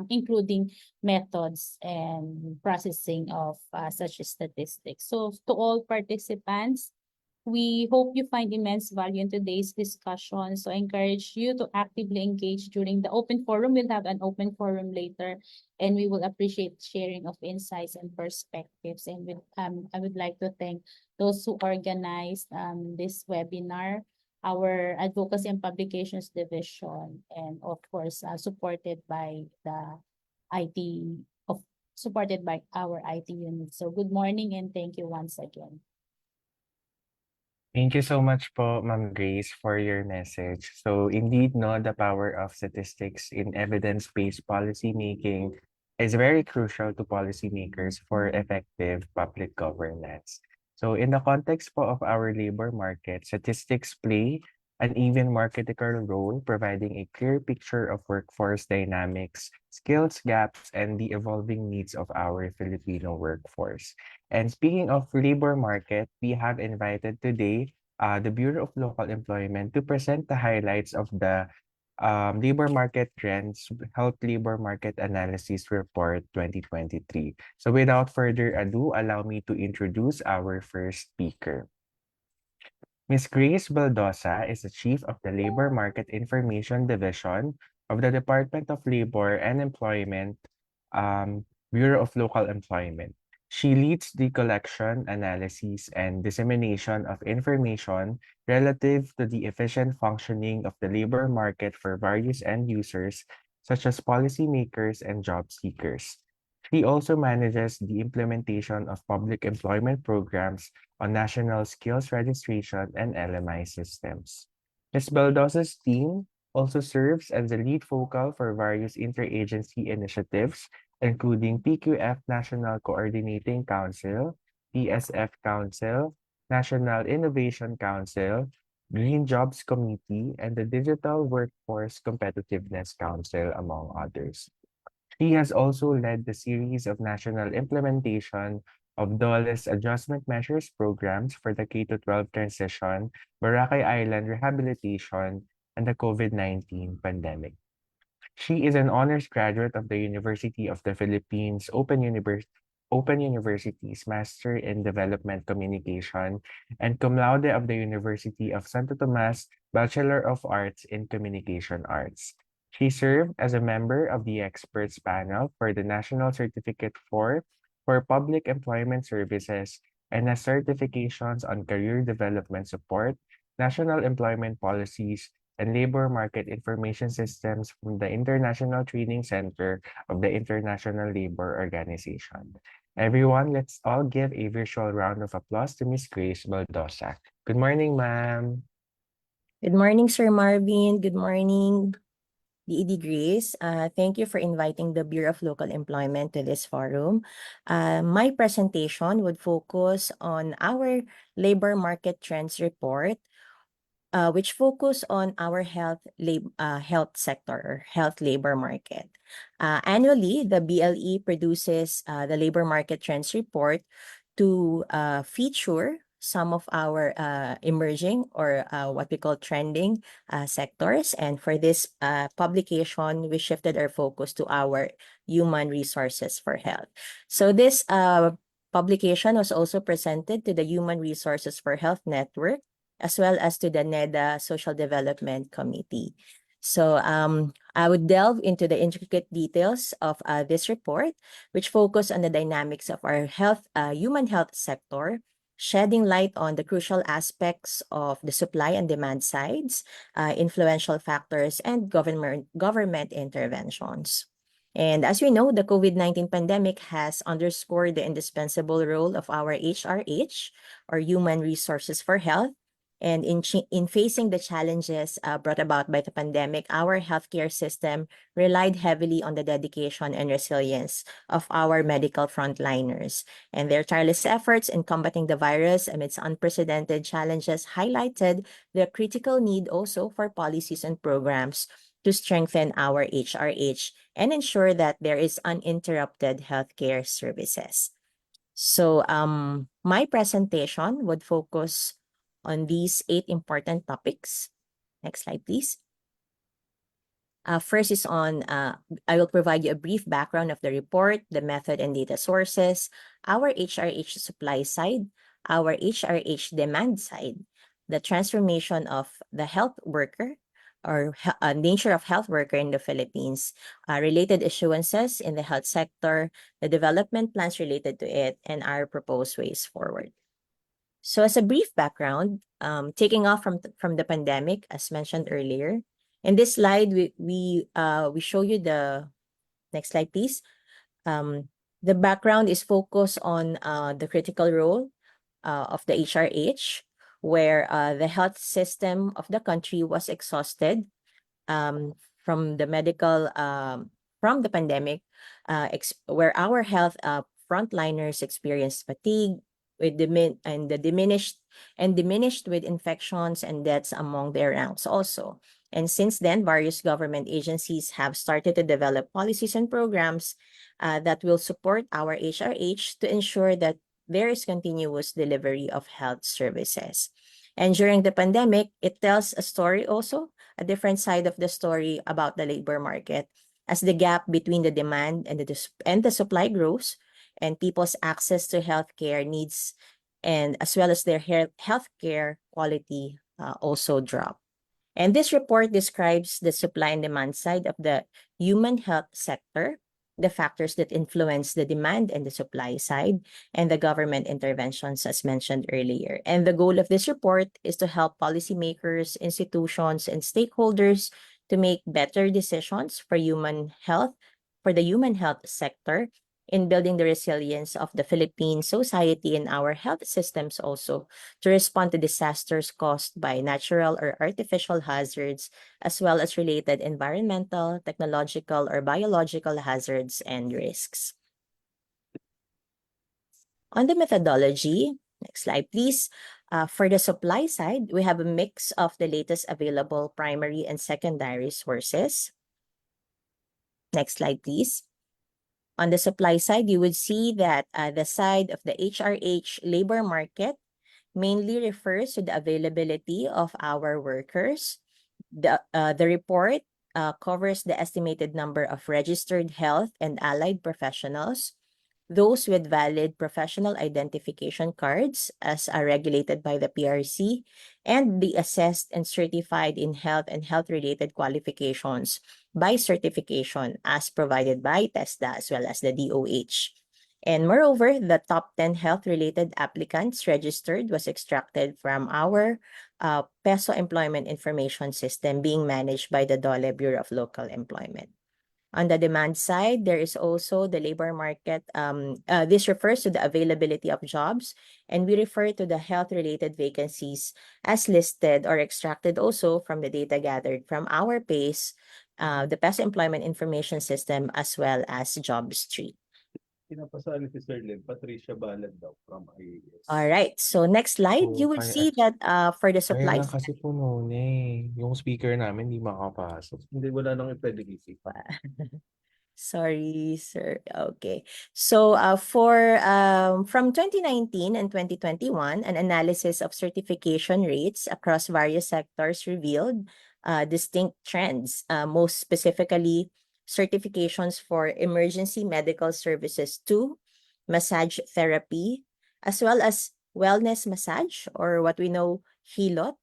including methods and processing of such statistics. So to all participants, we hope you find immense value in today's discussion. So I encourage you to actively engage during the open forum. We'll have an open forum later, and we will appreciate sharing of insights and perspectives. And I would like to thank those who organized this webinar, our Advocacy and Publications Division, and of course, supported by the IT, supported by our IT unit. So good morning and thank you once again. Thank you so much po, Ma'am Grace, for your message. So indeed, no, the power of statistics in evidence-based policy making is very crucial to policymakers for effective public governance. So in the context po of our labor market, statistics play an even more critical role, providing a clear picture of workforce dynamics, skills gaps, and the evolving needs of our Filipino workforce. And speaking of labor market, we have invited today the Bureau of Local Employment to present the highlights of the Labor Market Trends Health Labor Market Analysis Report 2023. So without further ado, allow me to introduce our first speaker. Ms. Grace Baldosa is the Chief of the Labor Market Information Division of the Department of Labor and Employment, Bureau of Local Employment. She leads the collection, analysis, and dissemination of information relative to the efficient functioning of the labor market for various end users, such as policymakers and job seekers. She also manages the implementation of public employment programs on national skills registration and LMI systems. Ms. Baldosa's team also serves as the lead focal for various interagency initiatives, including PQF National Coordinating Council, PSF Council, National Innovation Council, Green Jobs Committee, and the Digital Workforce Competitiveness Council, among others. She has also led the series of national implementation of DOLE's adjustment measures programs for the K-12 transition, Boracay Island rehabilitation, and the COVID-19 pandemic. She is an honors graduate of the University of the Philippines Open University's Master in Development Communication and cum laude of the University of Santo Tomas Bachelor of Arts in Communication Arts. She served as a member of the experts panel for the National Certificate for Public Employment Services and has certifications on career development support, national employment policies, and labor market information systems from the International Training Center of the International Labor Organization. Everyone, let's all give a virtual round of applause to Ms. Grace Baldosa. Good morning, ma'am. Good morning, Sir Marvin. Good morning, DED Grace. Thank you for inviting the Bureau of Local Employment to this forum. My presentation would focus on our labor market trends report, which focus on our health sector or health labor market. Annually, the BLE produces the labor market trends report to feature some of our emerging or what we call trending sectors. And for this publication, we shifted our focus to our human resources for health. So this publication was also presented to the Human Resources for Health Network, as well as to the NEDA Social Development Committee. So I would delve into the intricate details of this report, which focus on the dynamics of our human health sector, shedding light on the crucial aspects of the supply and demand sides, influential factors, and government interventions. And as we know, the COVID-19 pandemic has underscored the indispensable role of our HRH, or Human Resources for Health. And in facing the challenges brought about by the pandemic, our healthcare system relied heavily on the dedication and resilience of our medical frontliners. And their tireless efforts in combating the virus amidst unprecedented challenges highlighted the critical need also for policies and programs to strengthen our HRH and ensure that there is uninterrupted healthcare services. So my presentation would focus on these 8 important topics. Next slide, please. First is on, I will provide you a brief background of the report, the method and data sources, our HRH supply side, our HRH demand side, the transformation of the health worker or nature of health worker in the Philippines, related issuances in the health sector, the development plans related to it, and our proposed ways forward. So as a brief background, taking off from the pandemic, as mentioned earlier, in this slide, we show you the next slide, please. The background is focused on the critical role of the HRH, where the health system of the country was exhausted from the medical from the pandemic, where our health frontliners experienced fatigue with diminished with infections and deaths among their ranks also. And since then, various government agencies have started to develop policies and programs that will support our HRH to ensure that there is continuous delivery of health services. And during the pandemic, it tells a story also, a different side of the story about the labor market, as the gap between the demand and the supply grows, and people's access to healthcare needs and as well as their healthcare quality also drop. And this report describes the supply and demand side of the human health sector, the factors that influence the demand and the supply side, and the government interventions as mentioned earlier. And the goal of this report is to help policymakers, institutions, and stakeholders to make better decisions for the human health sector, in building the resilience of the Philippine society and our health systems also to respond to disasters caused by natural or artificial hazards, as well as related environmental, technological, or biological hazards and risks. On the methodology, next slide, please. For the supply side, we have a mix of the latest available primary and secondary sources. Next slide, please. On the supply side, you would see that the side of the HRH labor market mainly refers to the availability of our workers. The report covers the estimated number of registered health and allied professionals, those with valid professional identification cards as are regulated by the PRC, and the assessed and certified in health and health-related qualifications by certification as provided by TESDA as well as the DOH. And moreover, the top 10 health-related applicants registered was extracted from our PESO Employment Information System being managed by the DOLE Bureau of Local Employment. On the demand side, there is also the labor market. This refers to the availability of jobs, and we refer to the health-related vacancies as listed or extracted also from the data gathered from our PACE, the PESO Employment Information System, as well as JobStreet. Pinapasali si Sir Lim, Patricia Balad daw from IAS. All right, so next slide, you will see that for the Kaya supply nga kasi puno na eh. Yung speaker namin hindi makapasok. Hindi, wala nang pwede isip. Sorry, sir. Okay. So from 2019 and 2021, an analysis of certification rates across various sectors revealed distinct trends, most specifically certifications for emergency medical services 2, massage therapy, as well as wellness massage, or what we know HELOT,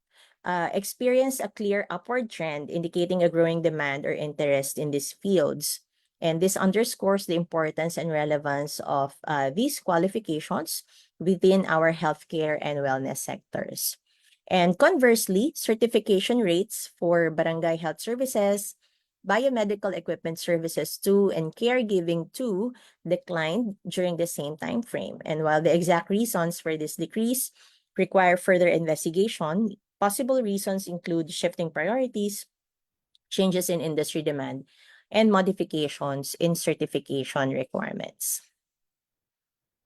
experienced a clear upward trend indicating a growing demand or interest in these fields. And this underscores the importance and relevance of these qualifications within our healthcare and wellness sectors. And conversely, certification rates for barangay health services, biomedical equipment services 2, and caregiving 2 declined during the same time frame. And while the exact reasons for this decrease require further investigation, possible reasons include shifting priorities, changes in industry demand, and modifications in certification requirements.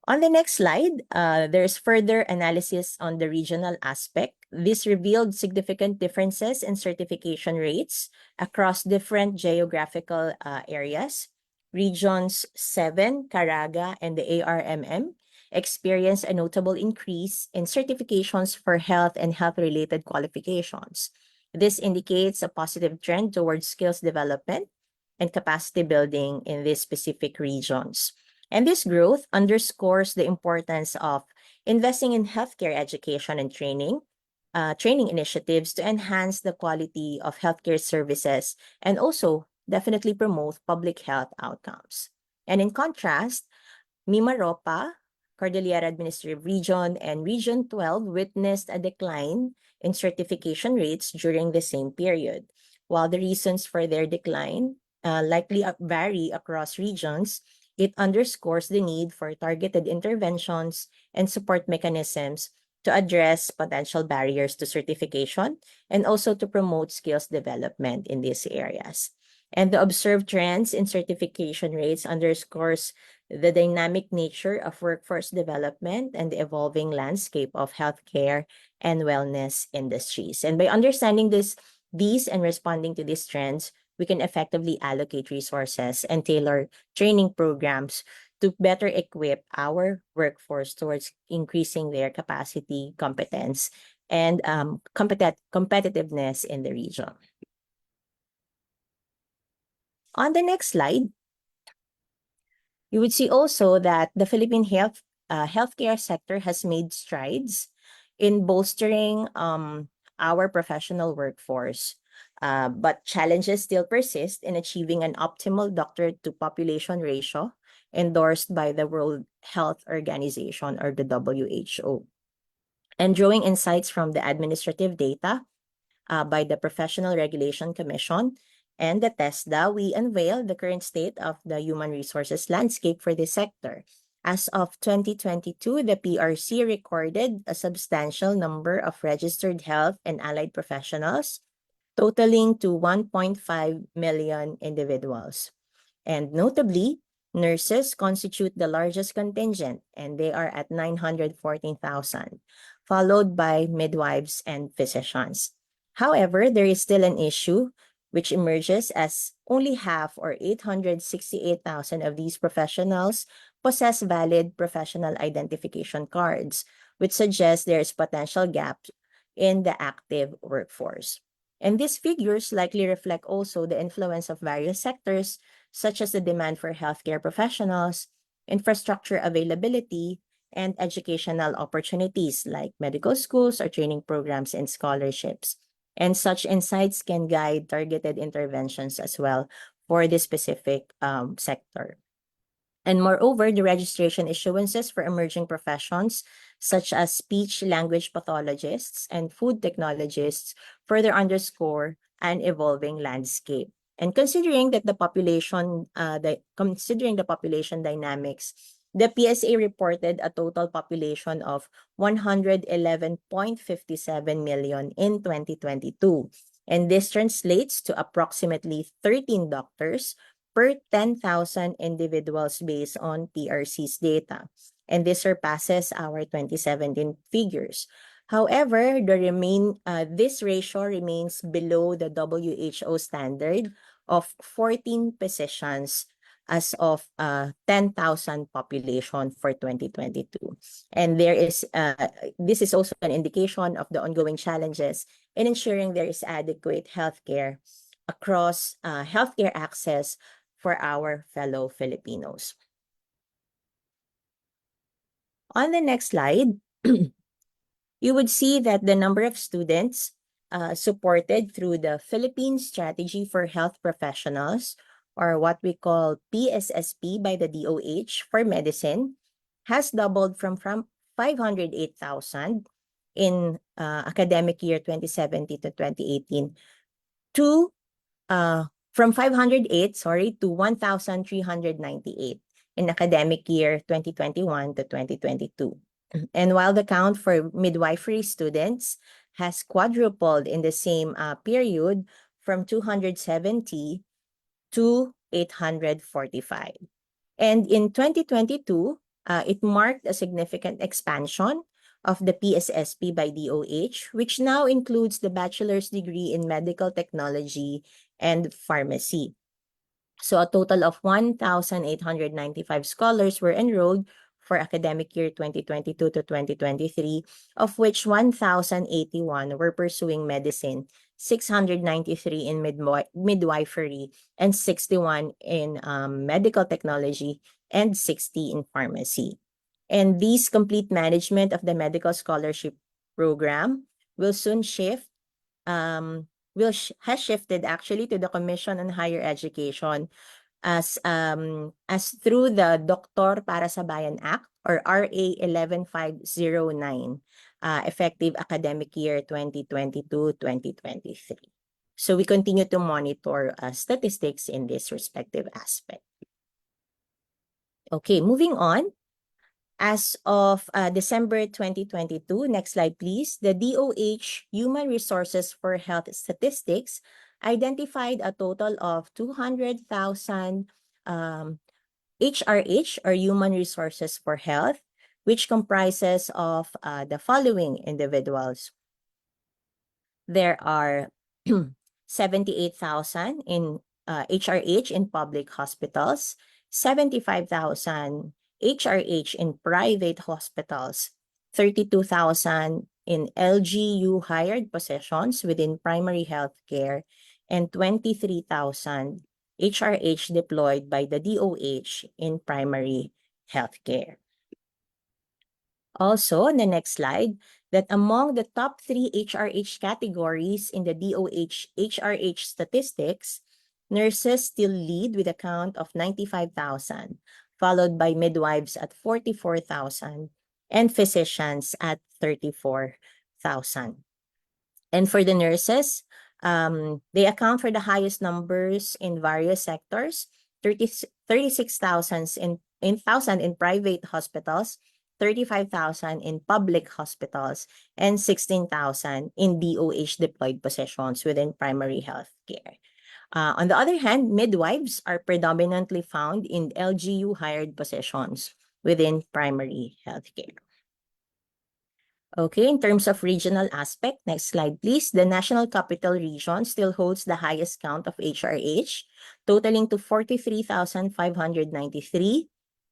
On the next slide, there's further analysis on the regional aspect. This revealed significant differences in certification rates across different geographical areas. Regions 7, Caraga, and the ARMM experienced a notable increase in certifications for health and health-related qualifications, This indicates a positive trend towards skills development and capacity building in these specific regions. And this growth underscores the importance of investing in healthcare education and training initiatives to enhance the quality of healthcare services and also definitely promote public health outcomes. And in contrast, Mimaropa, Cordillera Administrative Region, and Region 12 witnessed a decline in certification rates during the same period. While the reasons for their decline likely vary across regions, it underscores the need for targeted interventions and support mechanisms to address potential barriers to certification and also to promote skills development in these areas. And the observed trends in certification rates underscores the dynamic nature of workforce development and the evolving landscape of healthcare and wellness industries. And by understanding these and responding to these trends, we can effectively allocate resources and tailor training programs to better equip our workforce towards increasing their capacity, competence, and competitiveness in the region. On the next slide, you would see also that the Philippine healthcare sector has made strides in bolstering our professional workforce, but challenges still persist in achieving an optimal doctor-to-population ratio endorsed by the World Health Organization or the WHO. And drawing insights from the administrative data by the Professional Regulation Commission and the TESDA, we unveil the current state of the human resources landscape for this sector. As of 2022, the PRC recorded a substantial number of registered health and allied professionals, totaling to 1.5 million individuals. And notably, nurses constitute the largest contingent, and they are at 914,000, followed by midwives and physicians. However, there is still an issue which emerges as only half or 868,000 of these professionals possess valid professional identification cards, which suggests there is potential gap in the active workforce. And these figures likely reflect also the influence of various sectors, such as the demand for healthcare professionals, infrastructure availability, and educational opportunities like medical schools or training programs and scholarships. And such insights can guide targeted interventions as well for this specific sector. And moreover, the registration issuances for emerging professions such as speech language pathologists and food technologists further underscore an evolving landscape. And considering the population dynamics, the PSA reported a total population of 111.57 million in 2022. And this translates to approximately 13 doctors per 10,000 individuals based on PRC's data. And this surpasses our 2017 figures. However, this ratio remains below the WHO standard of 14 physicians as of 10,000 population for 2022. And this is also an indication of the ongoing challenges in ensuring there is adequate healthcare across healthcare access for our fellow Filipinos. On the next slide, you would see that the number of students supported through the Philippine Strategy for Health Professionals, or what we call PSSP by the DOH for medicine, has doubled from 508,000 in academic year 2017 to 2018 to from 508, to 1,398 in academic year 2021 to 2022. And while the count for midwifery students has quadrupled in the same period from 270 to 845. And in 2022, it marked a significant expansion of the PSSP by DOH, which now includes the bachelor's degree in medical technology and pharmacy. So a total of 1,895 scholars were enrolled for academic year 2022 to 2023, of which 1,081 were pursuing medicine, 693 in midwifery, and 61 in medical technology, and 60 in pharmacy. And this complete management of the medical scholarship program will soon shift, has shifted actually to the Commission on Higher Education as through the Doktor Para sa Bayan Act, or RA 11509, effective academic year 2022-2023. So we continue to monitor statistics in this respective aspect. Okay, moving on. As of December 2022, next slide please, the DOH Human Resources for Health Statistics identified a total of 200,000 HRH, or Human Resources for Health, which comprises of the following individuals. There are 78,000 in HRH in public hospitals, 75,000 HRH in private hospitals, 32,000 in LGU hired positions within primary health care, and 23,000 HRH deployed by the DOH in primary health care. Also, on the next slide, that among the top 3 HRH categories in the DOH HRH statistics, nurses still lead with a count of 95,000, followed by midwives at 44,000, and physicians at 34,000. And for the nurses, they account for the highest numbers in various sectors, 36,000 in private hospitals, 35,000 in public hospitals, and 16,000 in DOH deployed positions within primary health care. On the other hand, midwives are predominantly found in LGU hired positions within primary healthcare. Okay, in terms of regional aspect, next slide please. The National Capital Region still holds the highest count of HRH, totaling to 43,593,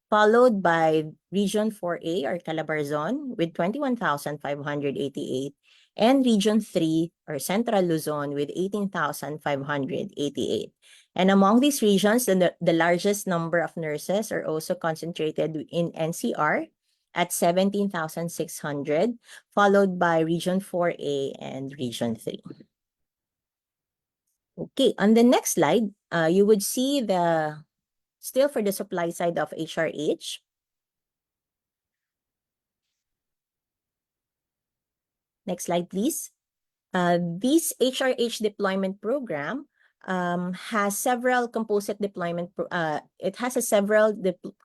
followed by Region 4A or Calabarzon with 21,588, and Region 3 or Central Luzon with 18,588. And among these regions, the largest number of nurses are also concentrated in NCR at 17,600, followed by Region 4A and Region 3. Okay, on the next slide, you would see still for the supply side of HRH. Next slide, please. This HRH deployment program has several composite deployment.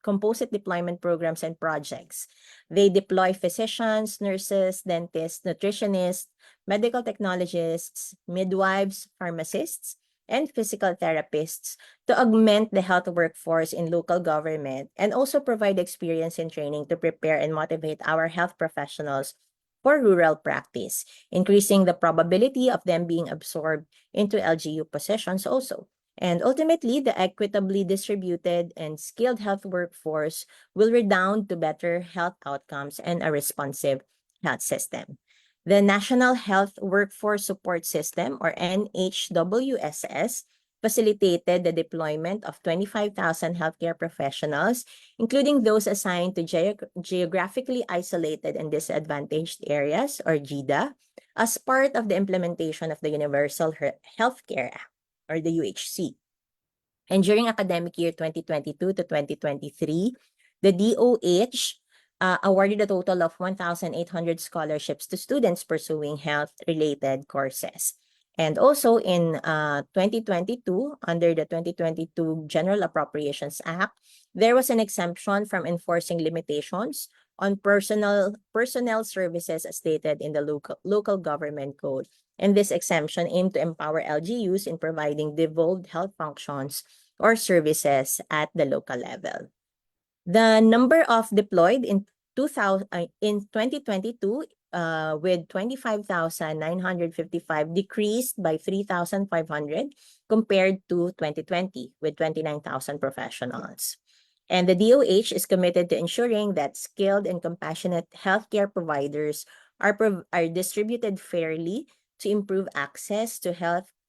Composite deployment programs and projects. They deploy physicians, nurses, dentists, nutritionists, medical technologists, midwives, pharmacists, and physical therapists to augment the health workforce in local government, and also provide experience and training to prepare and motivate our health professionals for rural practice, increasing the probability of them being absorbed into LGU positions also. And ultimately, the equitably distributed and skilled health workforce will redound to better health outcomes and a responsive health system. The National Health Workforce Support System, or NHWSS, facilitated the deployment of 25,000 healthcare professionals, including those assigned to geographically isolated and disadvantaged areas, or GIDA, as part of the implementation of the Universal Healthcare Act, or the UHC. And during academic year 2022 to 2023, the DOH awarded a total of 1,800 scholarships to students pursuing health-related courses. And also in 2022, under the 2022 General Appropriations Act, there was an exemption from enforcing limitations on personnel services as stated in the local government code. And this exemption aimed to empower LGUs in providing devolved health functions or services at the local level. The number of deployed in 2022 with 25,955 decreased by 3,500 compared to 2020 with 29,000 professionals. And the DOH is committed to ensuring that skilled and compassionate healthcare providers are distributed fairly to improve access to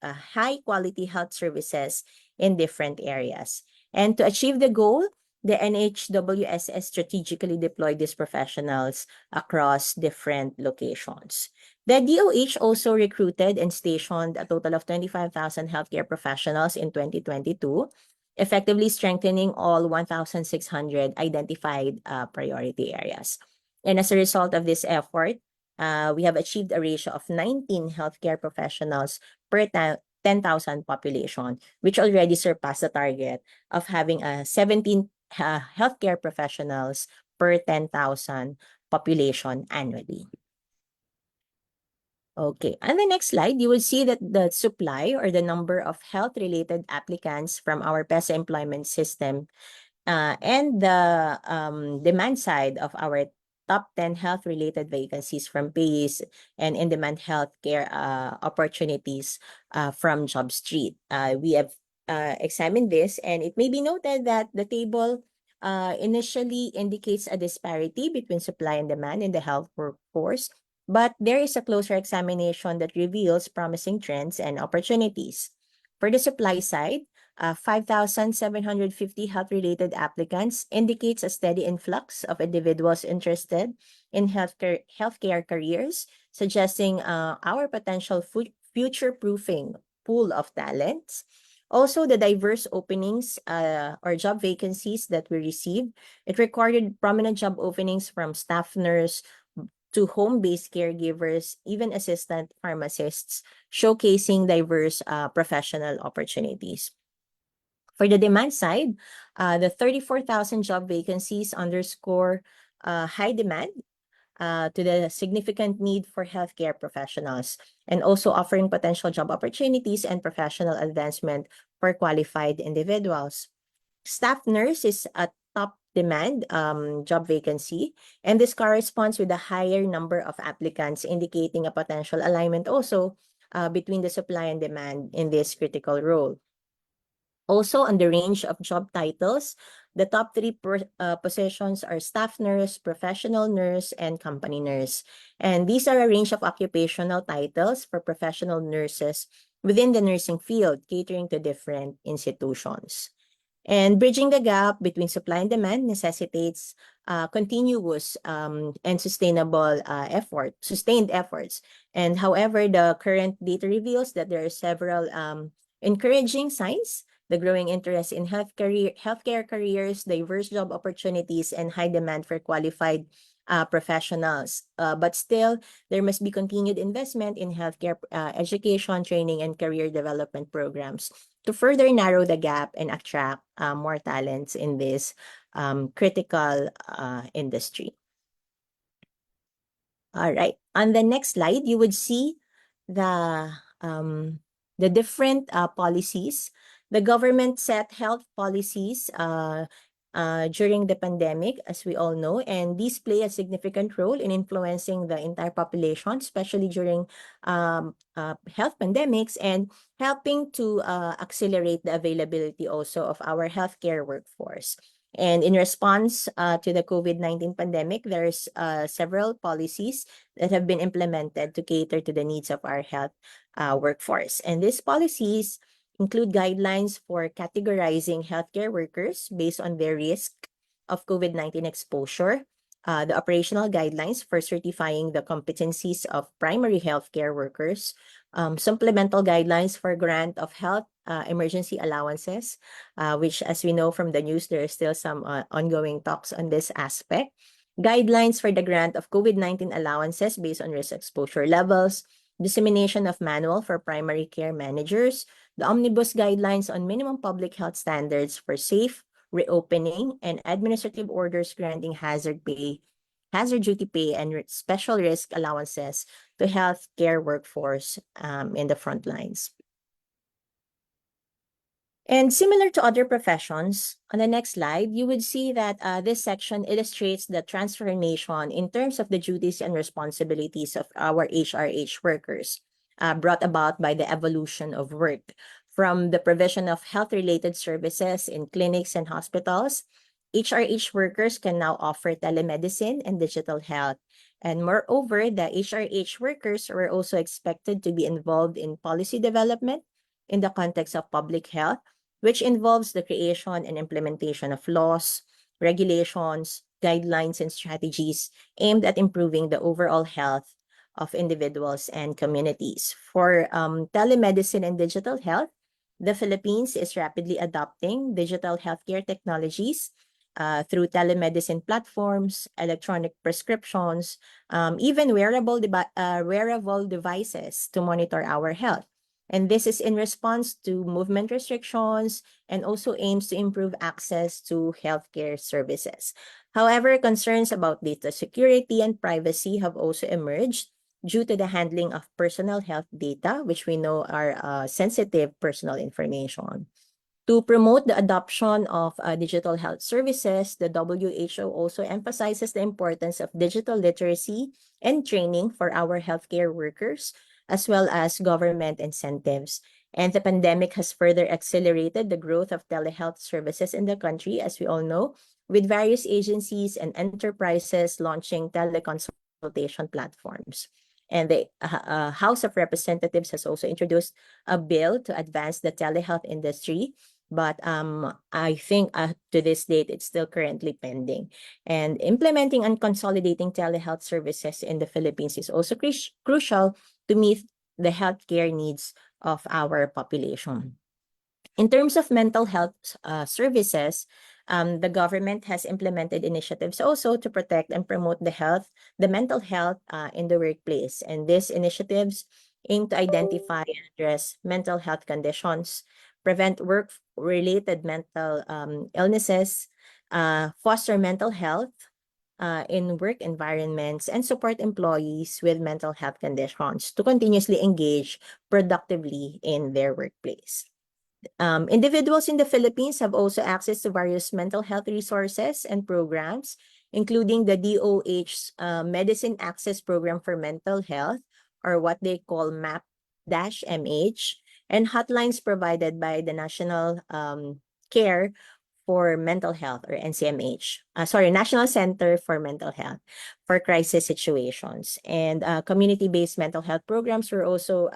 high quality health services in different areas. And to achieve the goal, the NHWSS strategically deployed these professionals across different locations. The DOH also recruited and stationed a total of 25,000 healthcare professionals in 2022, effectively strengthening all 1,600 identified priority areas. And as a result of this effort, we have achieved a ratio of 19 healthcare professionals per 10,000 population, which already surpassed the target of having 17 healthcare professionals per 10,000 population annually. Okay, on the next slide, you will see that the supply or the number of health-related applicants from our PESA employment system and the demand side of our top 10 health-related vacancies from PAYS and in-demand healthcare opportunities from JobStreet. We have examined this, and it may be noted that the table initially indicates a disparity between supply and demand in the health workforce, but there is a closer examination that reveals promising trends and opportunities. For the supply side, 5,750 health-related applicants indicates a steady influx of individuals interested in healthcare careers, suggesting our potential future-proofing pool of talents. Also, the diverse openings or job vacancies that we received, it recorded prominent job openings from staff nurse to home-based caregivers, even assistant pharmacists, showcasing diverse professional opportunities. For the demand side, the 34,000 job vacancies underscore high demand to the significant need for healthcare professionals, and also offering potential job opportunities and professional advancement for qualified individuals. Staff nurse is a top demand job vacancy, and this corresponds with a higher number of applicants, indicating a potential alignment also between the supply and demand in this critical role. Also, on the range of job titles, the top three positions are staff nurse, professional nurse, and company nurse. And these are a range of occupational titles for professional nurses within the nursing field, catering to different institutions. And bridging the gap between supply and demand necessitates continuous and sustained efforts. And however, the current data reveals that there are several encouraging signs: the growing interest in healthcare careers, diverse job opportunities, and high demand for qualified professionals. But still, there must be continued investment in healthcare education, training, and career development programs to further narrow the gap and attract more talents in this critical industry. All right. On the next slide, you would see the different policies. The government set health policies during the pandemic, as we all know, and these play a significant role in influencing the entire population, especially during health pandemics, and helping to accelerate the availability also of our healthcare workforce. And in response to the COVID-19 pandemic, there's several policies that have been implemented to cater to the needs of our health workforce. And these policies include guidelines for categorizing healthcare workers based on their risk of COVID-19 exposure, the operational guidelines for certifying the competencies of primary healthcare workers, supplemental guidelines for grant of health emergency allowances, which, as we know from the news, there is still some ongoing talks on this aspect, guidelines for the grant of COVID-19 allowances based on risk exposure levels, dissemination of manual for primary care managers, the omnibus guidelines on minimum public health standards for safe reopening, and administrative orders granting hazard duty pay, and special risk allowances to healthcare workforce in the front lines. And similar to other professions, on the next slide, you would see that this section illustrates the transformation in terms of the duties and responsibilities of our HRH workers, brought about by the evolution of work. From the provision of health-related services in clinics and hospitals, HRH workers can now offer telemedicine and digital health. And moreover, the HRH workers were also expected to be involved in policy development in the context of public health, which involves the creation and implementation of laws, regulations, guidelines, and strategies aimed at improving the overall health of individuals and communities. For telemedicine and digital health, the Philippines is rapidly adopting digital healthcare technologies through telemedicine platforms, electronic prescriptions, even wearable devices to monitor our health. And this is in response to movement restrictions and also aims to improve access to healthcare services. However, concerns about data security and privacy have also emerged due to the handling of personal health data, which we know are sensitive personal information. To promote the adoption of digital health services, the WHO also emphasizes the importance of digital literacy and training for our healthcare workers, as well as government incentives. And the pandemic has further accelerated the growth of telehealth services in the country, as we all know, with various agencies and enterprises launching teleconsultation platforms. And the House of Representatives has also introduced a bill to advance the telehealth industry. But I think to this date, it's still currently pending. And implementing and consolidating telehealth services in the Philippines is also crucial to meet the healthcare needs of our population. In terms of mental health services, the government has implemented initiatives also to protect and promote the mental health in the workplace. And these initiatives aim to identify and address mental health conditions, prevent work-related mental illnesses, foster mental health in work environments, and support employees with mental health conditions to continuously engage productively in their workplace. Individuals in the Philippines have also access to various mental health resources and programs, including the DOH's Medicine Access Program for Mental Health, or what they call MAP-MH, and hotlines provided by the National Care for Mental Health, or National Center for Mental Health for crisis situations. And community-based mental health programs were also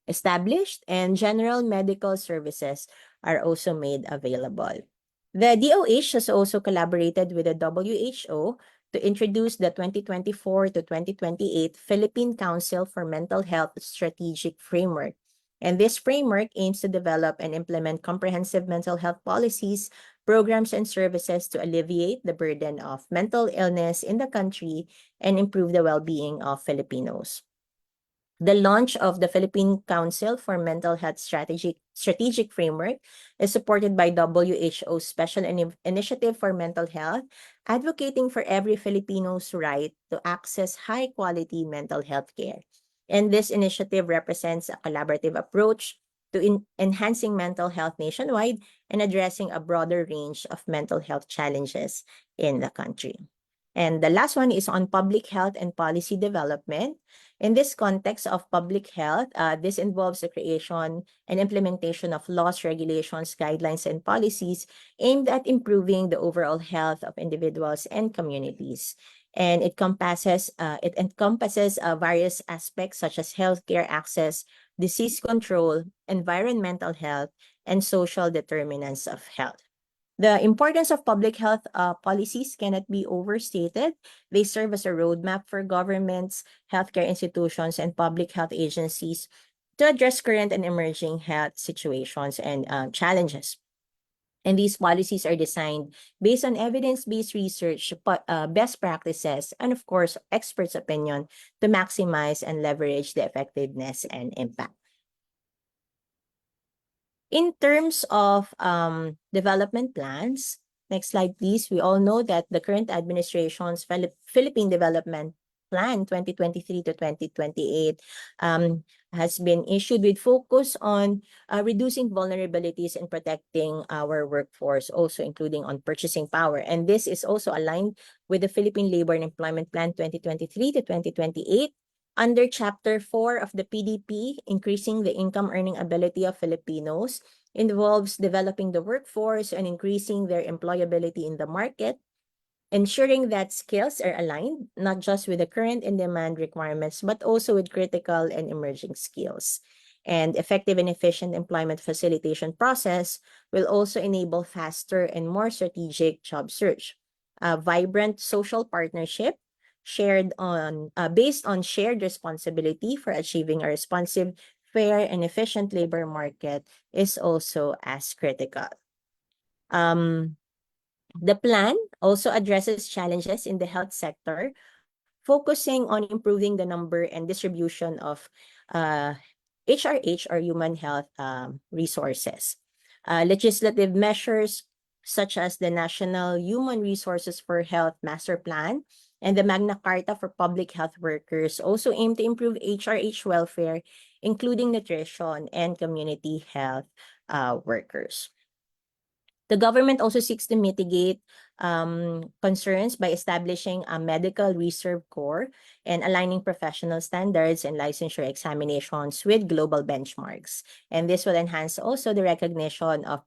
established, and general medical services are also made available. The DOH has also collaborated with the WHO to introduce the 2024 to 2028 Philippine Council for Mental Health Strategic Framework. And this framework aims to develop and implement comprehensive mental health policies, programs, and services to alleviate the burden of mental illness in the country and improve the well-being of Filipinos. The launch of the Philippine Council for Mental Health Strategic Framework is supported by WHO's Special Initiative for Mental Health, advocating for every Filipino's right to access high-quality mental health care. And this initiative represents a collaborative approach to enhancing mental health nationwide and addressing a broader range of mental health challenges in the country. And the last one is on public health and policy development. In this context of public health, this involves the creation and implementation of laws, regulations, guidelines, and policies aimed at improving the overall health of individuals and communities. And it encompasses various aspects such as healthcare access, disease control, environmental health, and social determinants of health. The importance of public health policies cannot be overstated. They serve as a roadmap for governments, healthcare institutions, and public health agencies to address current and emerging health situations and challenges. And these policies are designed based on evidence-based research, best practices, and of course, experts' opinion to maximize and leverage the effectiveness and impact. In terms of development plans, next slide, please. We all know that the current administration's Philippine Development Plan 2023 to 2028 has been issued with focus on reducing vulnerabilities and protecting our workforce, also including on purchasing power. And this is also aligned with the Philippine Labor and Employment Plan 2023 to 2028, Under Chapter 4 of the PDP, increasing the income earning ability of Filipinos involves developing the workforce and increasing their employability in the market, ensuring that skills are aligned not just with the current and demand requirements, but also with critical and emerging skills. And effective and efficient employment facilitation process will also enable faster and more strategic job search. A vibrant social partnership based on shared responsibility for achieving a responsive, fair, and efficient labor market is also as critical. The plan also addresses challenges in the health sector, focusing on improving the number and distribution of HRH or human health resources. Legislative measures such as the National Human Resources for Health Master Plan and the Magna Carta for Public Health Workers also aim to improve HRH welfare, including nutrition and community health workers. The government also seeks to mitigate concerns by establishing a medical reserve corps and aligning professional standards and licensure examinations with global benchmarks. And this will enhance also the recognition of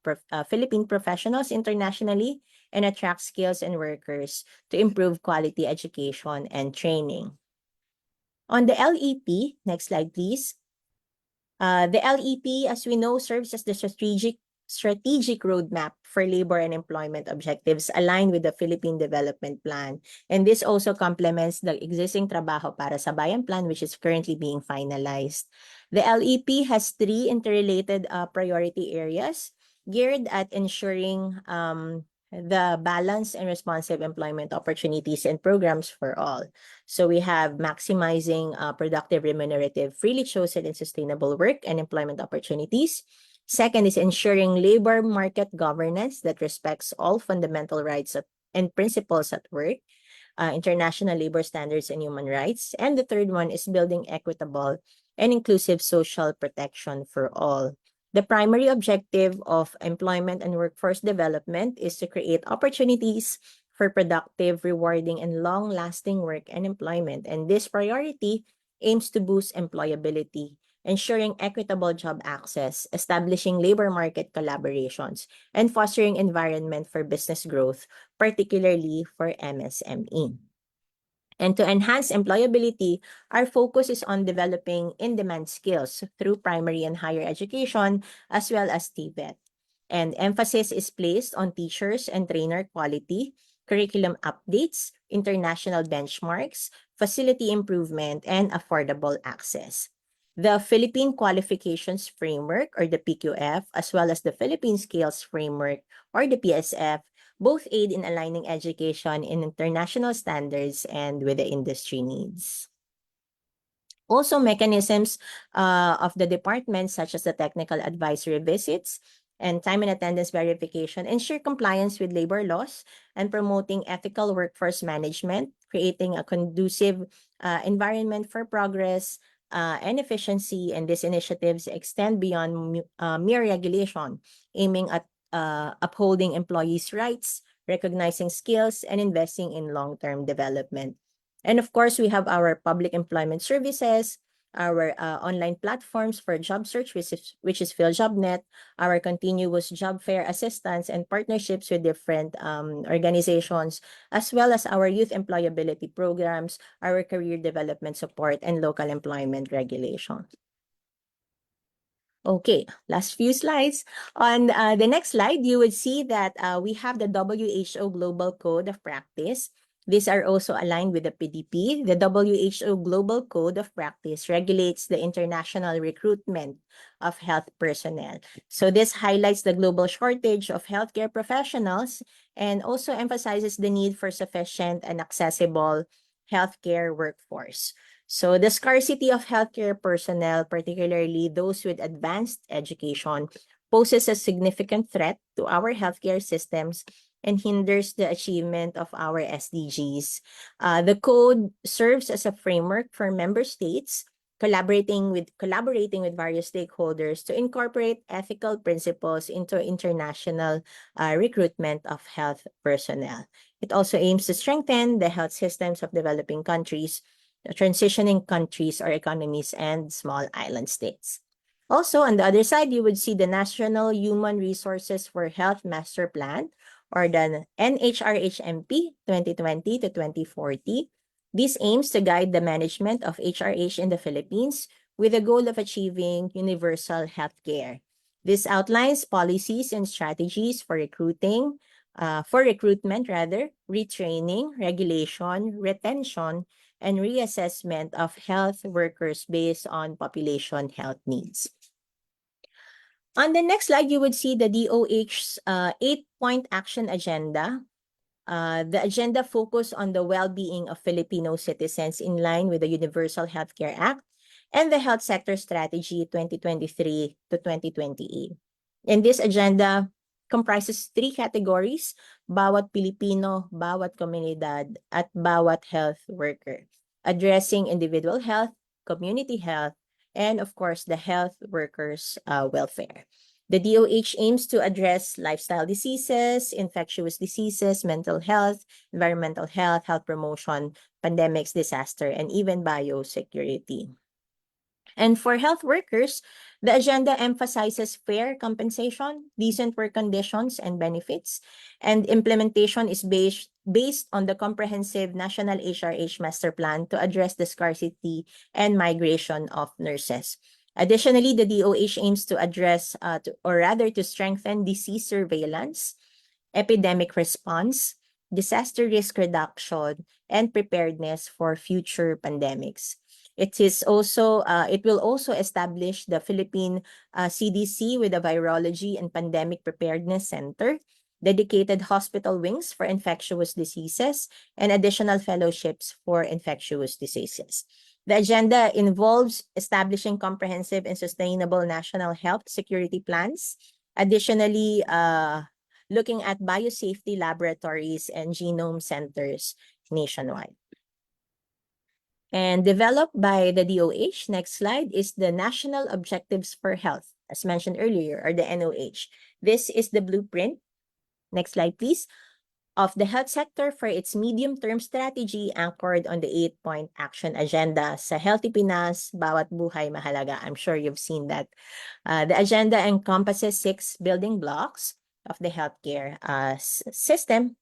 Philippine professionals internationally and attract skills and workers to improve quality education and training. On the LEP, next slide, please. The LEP, as we know, serves as the strategic roadmap for labor and employment objectives aligned with the Philippine Development Plan. And this also complements the existing Trabaho para sa Bayan Plan, which is currently being finalized. The LEP has 3 interrelated priority areas geared at ensuring the balanced and responsive employment opportunities and programs for all. So we have maximizing productive, remunerative, freely chosen and sustainable work and employment opportunities. Second is ensuring labor market governance that respects all fundamental rights and principles at work, international labor standards and human rights. And the third one is building equitable and inclusive social protection for all. The primary objective of employment and workforce development is to create opportunities for productive, rewarding, and long-lasting work and employment. And this priority aims to boost employability, ensuring equitable job access, establishing labor market collaborations, and fostering environment for business growth, particularly for MSME. And to enhance employability, our focus is on developing in-demand skills through primary and higher education, as well as TVET. And emphasis is placed on teachers and trainer quality, curriculum updates, international benchmarks, facility improvement, and affordable access. The Philippine Qualifications Framework, or the PQF, as well as the Philippine Skills Framework, or the PSF, both aid in aligning education in international standards and with the industry needs. Also, mechanisms of the department, such as the technical advisory visits and time and attendance verification, ensure compliance with labor laws and promoting ethical workforce management, creating a conducive environment for progress and efficiency. And these initiatives extend beyond mere regulation, aiming at upholding employees' rights, recognizing skills, and investing in long-term development. And of course, we have our public employment services, our online platforms for job search, which is PhilJobNet, our continuous job fair assistance and partnerships with different organizations, as well as our youth employability programs, our career development support, and local employment regulations. Okay, last few slides. On the next slide, you would see that we have the WHO Global Code of Practice. These are also aligned with the PDP. The WHO Global Code of Practice regulates the international recruitment of health personnel. So this highlights the global shortage of healthcare professionals and also emphasizes the need for sufficient and accessible healthcare workforce. So the scarcity of healthcare personnel, particularly those with advanced education, poses a significant threat to our healthcare systems and hinders the achievement of our SDGs. The code serves as a framework for member states collaborating with various stakeholders to incorporate ethical principles into international recruitment of health personnel. It also aims to strengthen the health systems of developing countries transitioning countries or economies, and small island states. Also, on the other side, you would see the National Human Resources for Health Master Plan, or the NHRHMP 2020 to 2040. This aims to guide the management of HRH in the Philippines with the goal of achieving universal health care. This outlines policies and strategies for recruitment, retraining, regulation, retention, and reassessment of health workers based on population health needs. On the next slide, you would see the DOH's 8-point action agenda. The agenda focused on the well-being of Filipino citizens in line with the Universal Healthcare Act and the Health Sector Strategy 2023 to 2028. And this agenda comprises 3 categories: bawat Pilipino, bawat komunidad, at bawat health worker, addressing individual health, community health, and of course, the health workers' welfare. The DOH aims to address lifestyle diseases, infectious diseases, mental health, environmental health, health promotion, pandemics, disaster, and even biosecurity. And for health workers, the agenda emphasizes fair compensation, decent work conditions, and benefits. And implementation is based on the comprehensive National HRH Master Plan to address the scarcity and migration of nurses. Additionally, the DOH aims to address, to strengthen disease surveillance, epidemic response, disaster risk reduction, and preparedness for future pandemics. It will also establish the Philippine CDC with a Virology and Pandemic Preparedness Center, dedicated hospital wings for infectious diseases, and additional fellowships for infectious diseases. The agenda involves establishing comprehensive and sustainable national health security plans. Additionally, looking at biosafety laboratories and genome centers nationwide. And developed by the DOH, next slide, is the National Objectives for Health, as mentioned earlier, or the NOH. This is the blueprint, next slide please, of the health sector for its medium-term strategy anchored on the 8-point action agenda. Sa Healthy Pinas, bawat buhay mahalaga. I'm sure you've seen that. The agenda encompasses 6 building blocks of the healthcare system.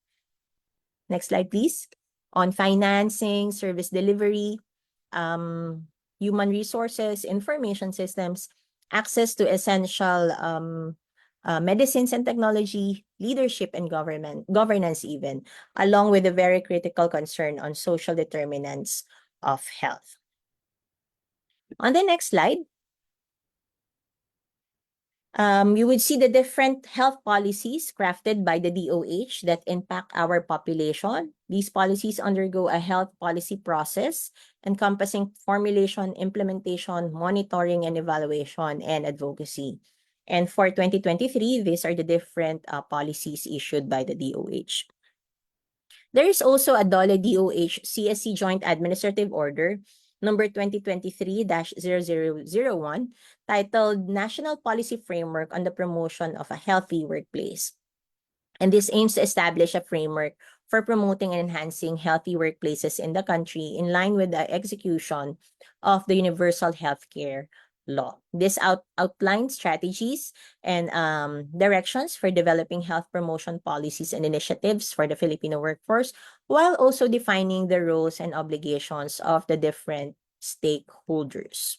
Next slide, please. On financing, service delivery, human resources, information systems, access to essential medicines and technology, leadership and governance even, along with a very critical concern on social determinants of health. On the next slide, you would see the different health policies crafted by the DOH that impact our population. These policies undergo a health policy process encompassing formulation, implementation, monitoring and evaluation, and advocacy. And for 2023, these are the different policies issued by the DOH. There is also a DOLE DOH CSC Joint Administrative Order number 2023-0001, titled National Policy Framework on the Promotion of a Healthy Workplace. And this aims to establish a framework for promoting and enhancing healthy workplaces in the country in line with the execution of the Universal Healthcare Law. This outlines strategies and directions for developing health promotion policies and initiatives for the Filipino workforce, while also defining the roles and obligations of the different stakeholders.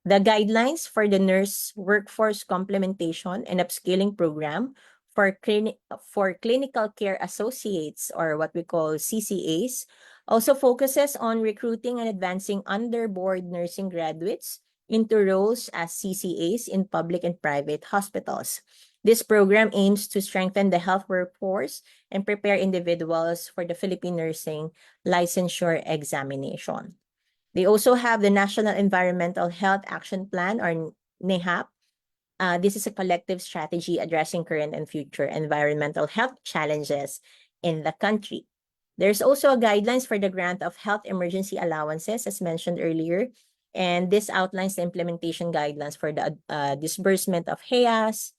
The guidelines for the nurse workforce complementation and upskilling program for clinical care associates, or what we call CCAs, also focuses on recruiting and advancing underboard nursing graduates into roles as CCAs in public and private hospitals. This program aims to strengthen the health workforce and prepare individuals for the Philippine Nursing Licensure Examination. They also have the National Environmental Health Action Plan, or NEHAP. This is a collective strategy addressing current and future environmental health challenges in the country. There's also a guidelines for the grant of health emergency allowances, as mentioned earlier, and this outlines the implementation guidelines for the disbursement of HEAs,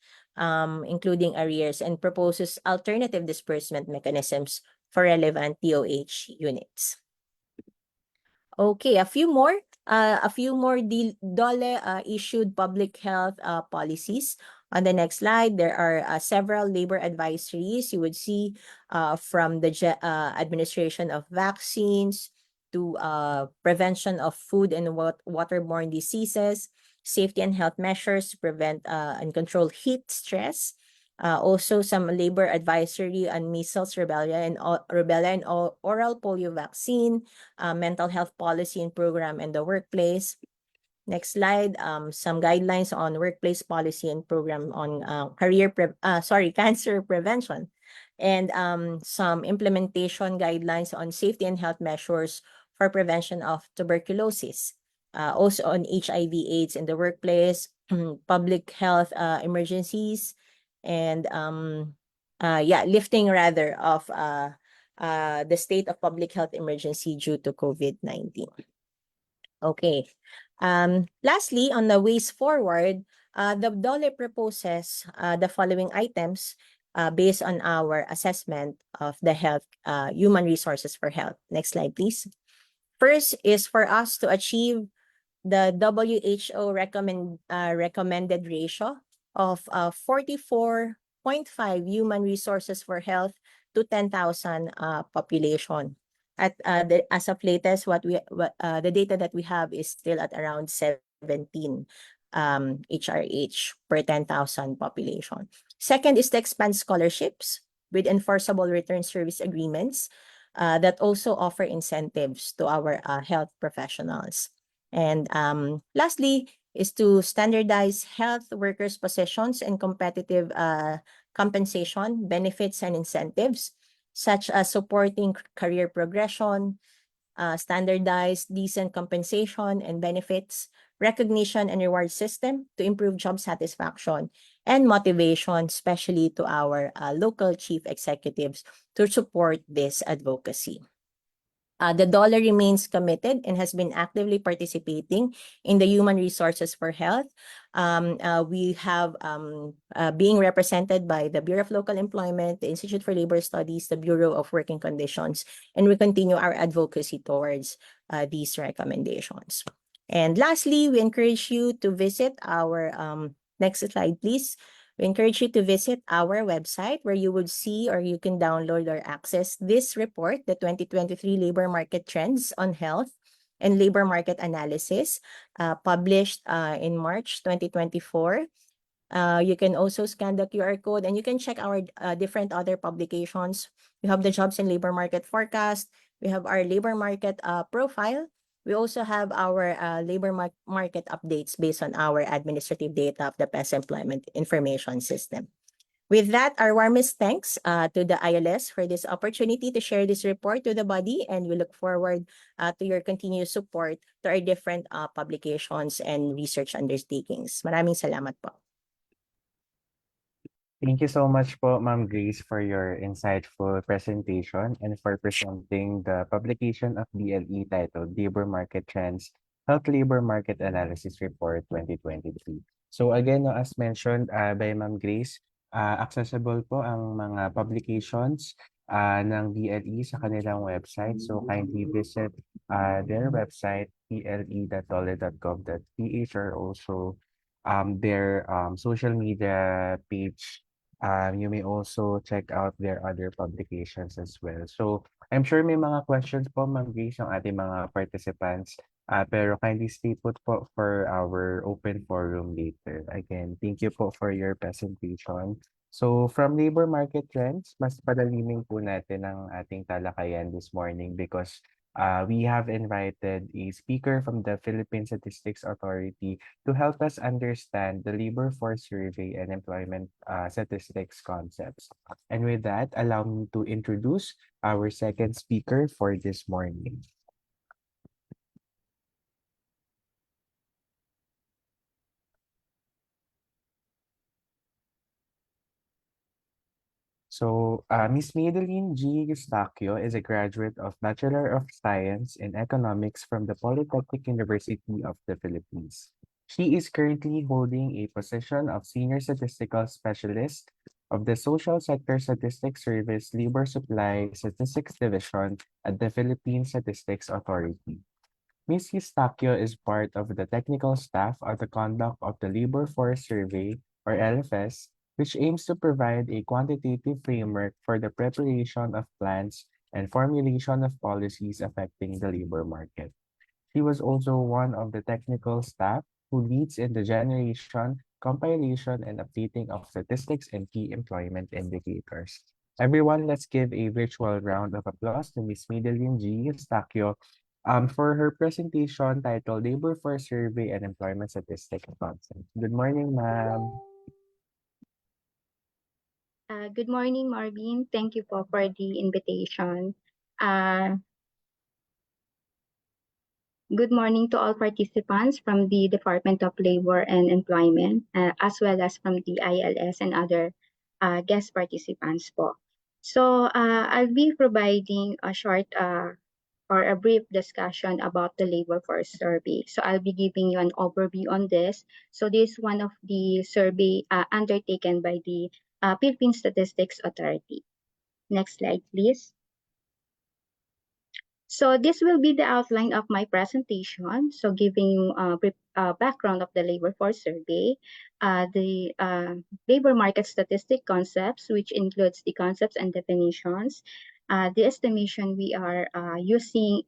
including arrears, and proposes alternative disbursement mechanisms for relevant DOH units. Okay, a few more DOLE issued public health policies. On the next slide, there are several labor advisories you would see from the administration of vaccines to prevention of food and waterborne diseases, safety and health measures to prevent and control heat stress. Also, some labor advisory on measles, rubella, and oral polio vaccine, mental health policy and program in the workplace. Next slide, some guidelines on workplace policy and program on cancer prevention, and some implementation guidelines on safety and health measures for prevention of tuberculosis. Also on HIV/AIDS in the workplace, public health emergencies, and lifting rather of the state of public health emergency due to COVID-19. Okay. Lastly, on the ways forward, the DOLE proposes the following items based on our assessment of the health, human resources for health. Next slide, please. First is for us to achieve the WHO recommended ratio of 44.5 human resources for health to 10,000 population. As of latest, the data that we have is still at around 17 HRH per 10,000 population. Second is to expand scholarships with enforceable return service agreements that also offer incentives to our health professionals. And lastly is to standardize health workers' positions and competitive compensation, benefits, and incentives, such as supporting career progression, standardized decent compensation and benefits, recognition and reward system to improve job satisfaction and motivation, especially to our local chief executives to support this advocacy. The DOLE remains committed and has been actively participating in the human resources for health. We have being represented by the Bureau of Local Employment, the Institute for Labor Studies, the Bureau of Working Conditions, and we continue our advocacy towards these recommendations. And lastly, we encourage you to visit our, next slide, please. We encourage you to visit our website where you would see or you can download or access this report, the 2023 Labor Market Trends on Health and Labor Market Analysis, published in March 2024. You can also scan the QR code and you can check our different other publications. We have the Jobs and Labor Market Forecast. We have our labor market profile. We also have our labor market updates based on our administrative data of the PES Employment Information System. With that, our warmest thanks to the ILS for this opportunity to share this report to the body, and we look forward to your continued support to our different publications and research undertakings. Maraming salamat po. Thank you so much po, Ma'am Grace, for your insightful presentation and for presenting the publication of DLE titled Labor Market Trends, Health Labor Market Analysis Report 2023. So again, no, as mentioned by Ma'am Grace, accessible po ang mga publications ng DLE sa kanilang website. So kindly visit their website, ple.dole.gov.ph, or also their social media page. You may also check out their other publications as well. So I'm sure may mga questions po, Ma'am Grace, ang ating mga participants. Pero kindly stay put po for our open forum later. Again, thank you po for your presentation. So from labor market trends, mas padalimin po natin ang ating talakayan this morning because we have invited a speaker from the Philippine Statistics Authority to help us understand the labor force survey and employment statistics concepts. And with that, allow me to introduce our second speaker for this morning. So, Ms. Madeline G. Eustachio is a graduate of Bachelor of Science in Economics from the Polytechnic University of the Philippines. She is currently holding a position of Senior Statistical Specialist of the Social Sector Statistics Service Labor Supply Statistics Division at the Philippine Statistics Authority. Ms. Eustaquio is part of the technical staff of the conduct of the Labor Force Survey, or LFS, which aims to provide a quantitative framework for the preparation of plans and formulation of policies affecting the labor market. She was also one of the technical staff who leads in the generation, compilation, and updating of statistics and key employment indicators. Everyone, let's give a virtual round of applause to Ms. Midalyn G. Eustaquio for her presentation titled Labor Force Survey and Employment Statistics Concept. Good morning, ma'am. Good morning, Marvin. Thank you for the invitation. Uh, Good morning to all participants from the Department of Labor and Employment, as well as from the ILS and other guest participants po. So I'll be providing a short or a brief discussion about the labor force survey. So I'll be giving you an overview on this. So this is one of the survey undertaken by the Philippine Statistics Authority. Next slide, please. So this will be the outline of my presentation. So giving you a brief background of the labor force survey, the labor market statistic concepts, which includes the concepts and definitions, the estimation we are using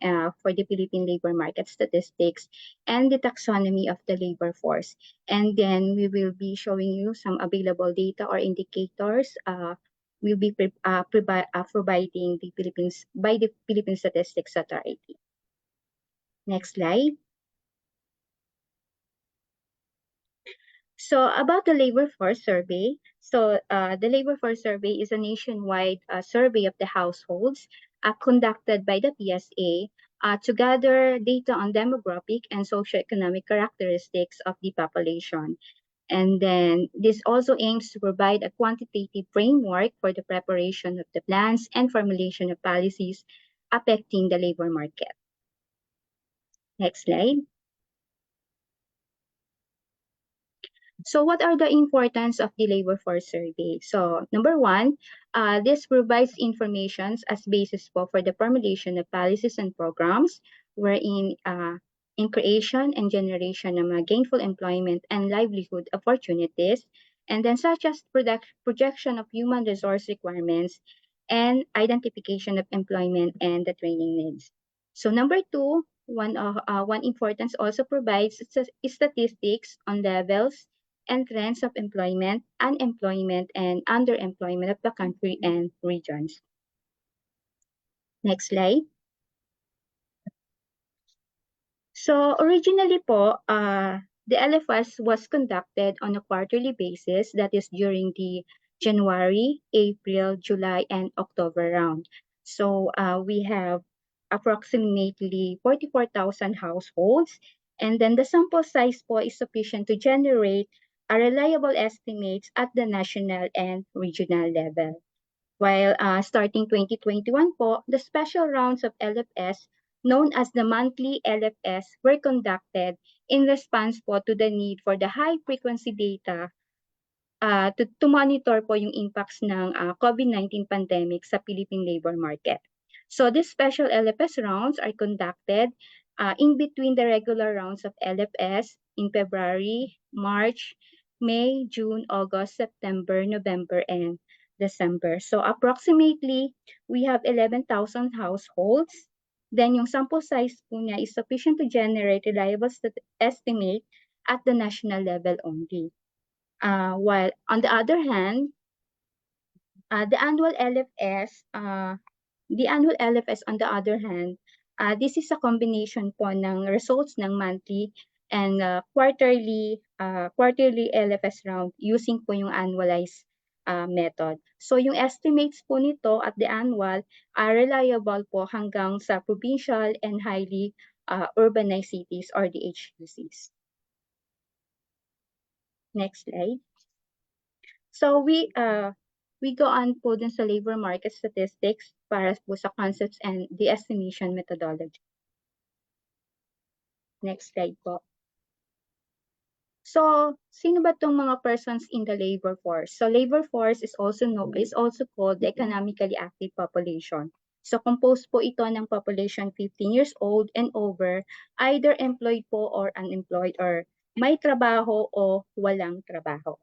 for the Philippine labor market statistics, and the taxonomy of the labor force. And then we will be showing you some available data or indicators will be providing the Philippines by the Philippine Statistics Authority. Next slide. So about the labor force survey. So the labor force survey is a nationwide survey of the households conducted by the PSA to gather data on demographic and socioeconomic characteristics of the population. And then this also aims to provide a quantitative framework for the preparation of the plans and formulation of policies affecting the labor market. Next slide. So what are the importance of the labor force survey? So number one, this provides information as basis for the formulation of policies and programs wherein in creation and generation of gainful employment and livelihood opportunities, and then such as projection of human resource requirements and identification of employment and the training needs. So number two, one importance also provides statistics on levels and trends of employment, unemployment, and underemployment of the country and regions. Next slide. So originally po, the LFS was conducted on a quarterly basis, that is during the January, April, July, and October round. So we have approximately 44,000 households, and then the sample size po is sufficient to generate a reliable estimates at the national and regional level. While starting 2021 po, the special rounds of LFS known as the monthly LFS were conducted in response po to the need for the high-frequency data to monitor po yung impacts ng COVID-19 pandemic sa Philippine labor market. So these special LFS rounds are conducted in between the regular rounds of LFS in February, March, May, June, August, September, November, and December. So approximately, we have 11,000 households. Then yung sample size po niya is sufficient to generate reliable estimate at the national level only. While on the other hand, the annual LFS on the other hand, this is a combination po ng results ng monthly and quarterly LFS round using po yung annualized method. So yung estimates po nito at the annual are reliable po hanggang sa provincial and highly urbanized cities or the HUCs. Next slide. So we go on po dun sa labor market statistics para po sa concepts and the estimation methodology. Next slide po. So, sino ba itong mga persons in the labor force? So, labor force is also called the economically active population. So composed po ito ng population 15 years old and over, either employed po or unemployed or may trabaho o walang trabaho.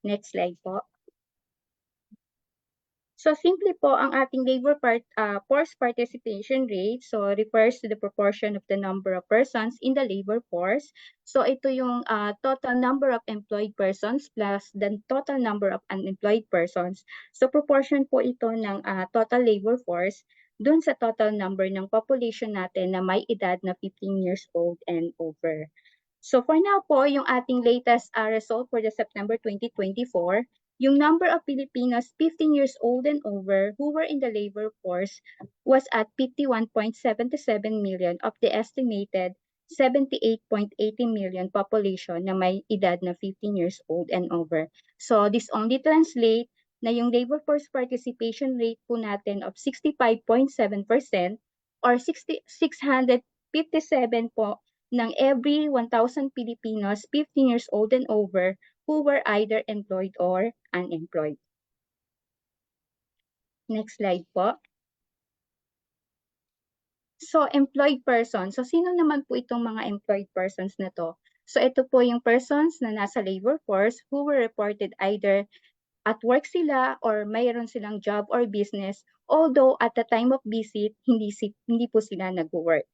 Next slide po. So simply po, ang ating force participation rate, so refers to the proportion of the number of persons in the labor force. So ito yung total number of employed persons plus the total number of unemployed persons. So proportion po ito ng total labor force dun sa total number ng population natin na may edad na 15 years old and over. So for now po, yung ating latest result for the September 2024, yung number of Filipinos 15 years old and over who were in the labor force was at 51.77 million of the estimated 78.80 million population na may edad na 15 years old and over. So this only translate na yung labor force participation rate po natin of 65.7% or 657 po ng every 1,000 Filipinos 15 years old and over who were either employed or unemployed. Next slide po. So, employed persons. So, sino naman po itong mga employed persons na to? So, ito po yung persons na nasa labor force who were reported either at work sila or mayroon silang job or business, although at the time of visit, hindi po sila nag-work.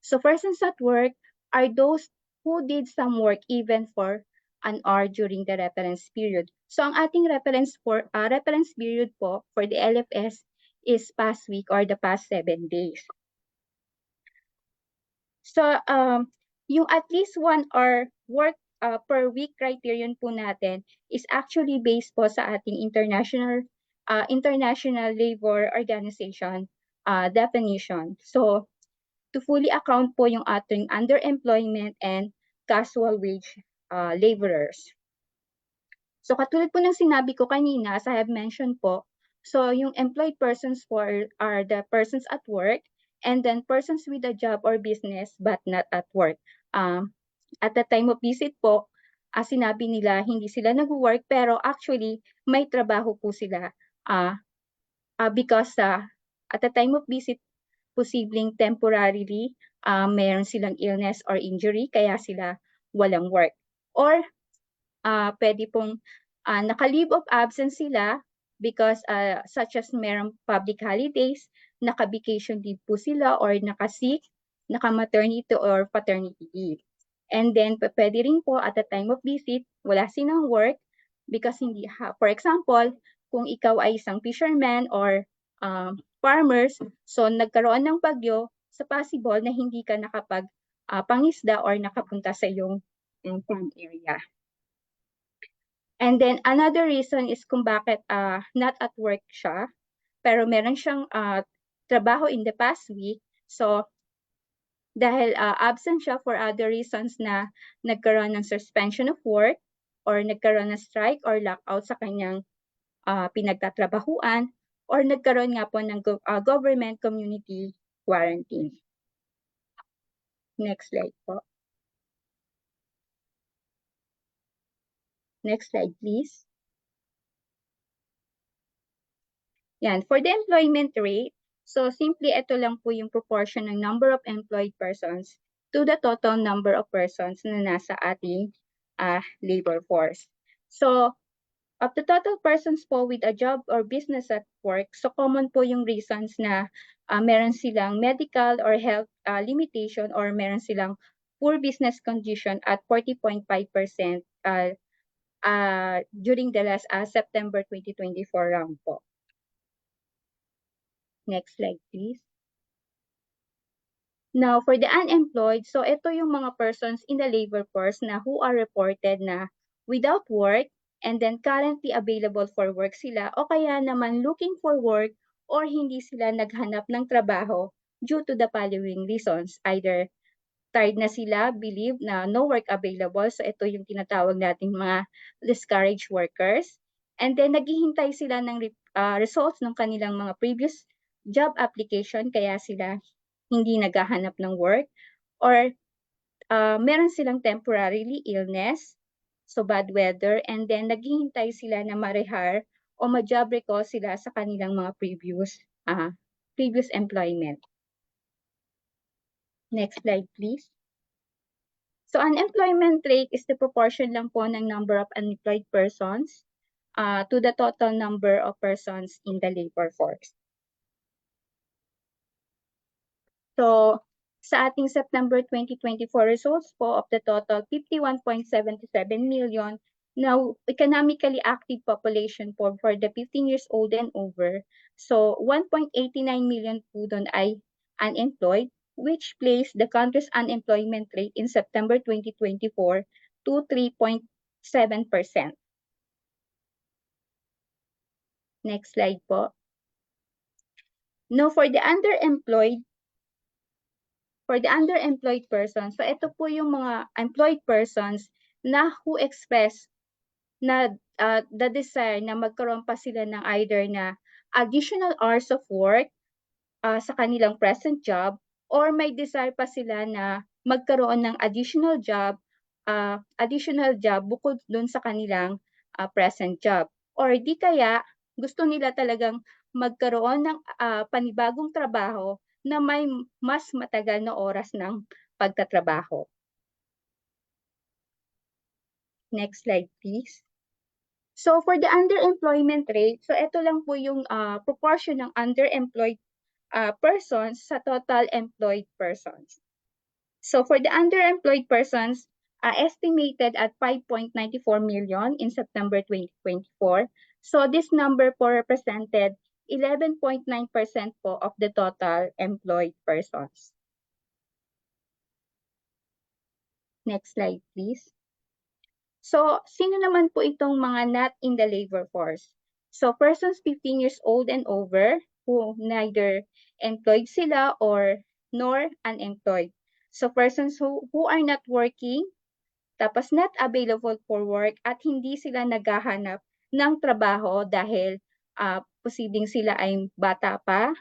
So, persons at work are those who did some work even for an hour during the reference period. So, ang ating reference period po for the LFS is past week or the past 7 days. So, yung at least 1 hour work per week criterion po natin is actually based po sa ating International Labor Organization definition. So, to fully account po yung ating underemployment and casual wage laborers. So katulad po ng sinabi ko kanina, as I have mentioned po, so yung employed persons are the persons at work and then persons with a job or business but not at work. At the time of visit po, sinabi nila hindi sila nag-work pero actually may trabaho po sila because at the time of visit, posibleng temporarily meron silang illness or injury kaya sila walang work. Or pwede pong naka-leave of absence sila because such as merong public holidays, naka-vacation leave po sila or naka-sick, naka-maternity or paternity leave. And then pwede rin po at the time of visit, wala silang work because hindi, for example, kung ikaw ay isang fisherman or farmers, so nagkaroon ng bagyo, sa possible na hindi ka pangisda or nakapunta sa iyong farm area. And then another reason is kung bakit not at work siya, pero meron siyang trabaho in the past week. So dahil absent siya for other reasons na nagkaroon ng suspension of work or nagkaroon ng strike or lockout sa kanyang pinagtatrabahuan or nagkaroon nga po ng government community quarantine. Next slide po. Next slide, please. Yan. For the employment rate, so simply ito lang po yung proportion ng number of employed persons to the total number of persons na nasa ating labor force. So, of the total persons po with a job or business at work, so common po yung reasons na meron silang medical or health limitation or meron silang poor business condition at 40.5% during the last September 2024 round po. Next slide, please. Now, for the unemployed, so ito yung mga persons in the labor force na who are reported na without work and then currently available for work sila o kaya naman looking for work or hindi sila naghanap ng trabaho due to the following reasons. Either tired na sila, believe na no work available, so ito yung tinatawag nating mga discouraged workers. And then naghihintay sila ng results ng kanilang mga previous job application kaya sila hindi naghahanap ng work or meron silang temporarily illness So bad weather, and then naghihintay sila na ma-rehire o ma-job recall sila sa kanilang mga previous employment. Next slide, please. So unemployment rate is the proportion lang po ng number of unemployed persons to the total number of persons in the labor force. So sa ating September 2024 results po, of the total 51.77 million now economically active population po for the 15 years old and over. So 1.89 million po doon ay unemployed, which placed the country's unemployment rate in September 2024 to 3.7%. Next slide po. Now for the underemployed persons, so ito po yung mga employed persons na who express na the desire na magkaroon pa sila ng either na additional hours of work sa kanilang present job, or may desire pa sila na magkaroon ng additional job bukod dun sa kanilang present job. Or di kaya gusto nila talagang magkaroon ng panibagong trabaho na may mas matagal na oras ng pagtatrabaho. Next slide, please. So for the underemployment rate, so ito lang po yung proportion ng underemployed persons sa total employed persons. So for the underemployed persons, estimated at 5.94 million in September 2024. So this number po represented 11.9% po of the total employed persons. Next slide, please. So, sino naman po itong mga not in the labor force? So, persons 15 years old and over who neither employed sila or nor unemployed. So, persons who are not working, tapos not available for work, at hindi sila naghahanap ng trabaho dahil posibleng sila ay bata pa,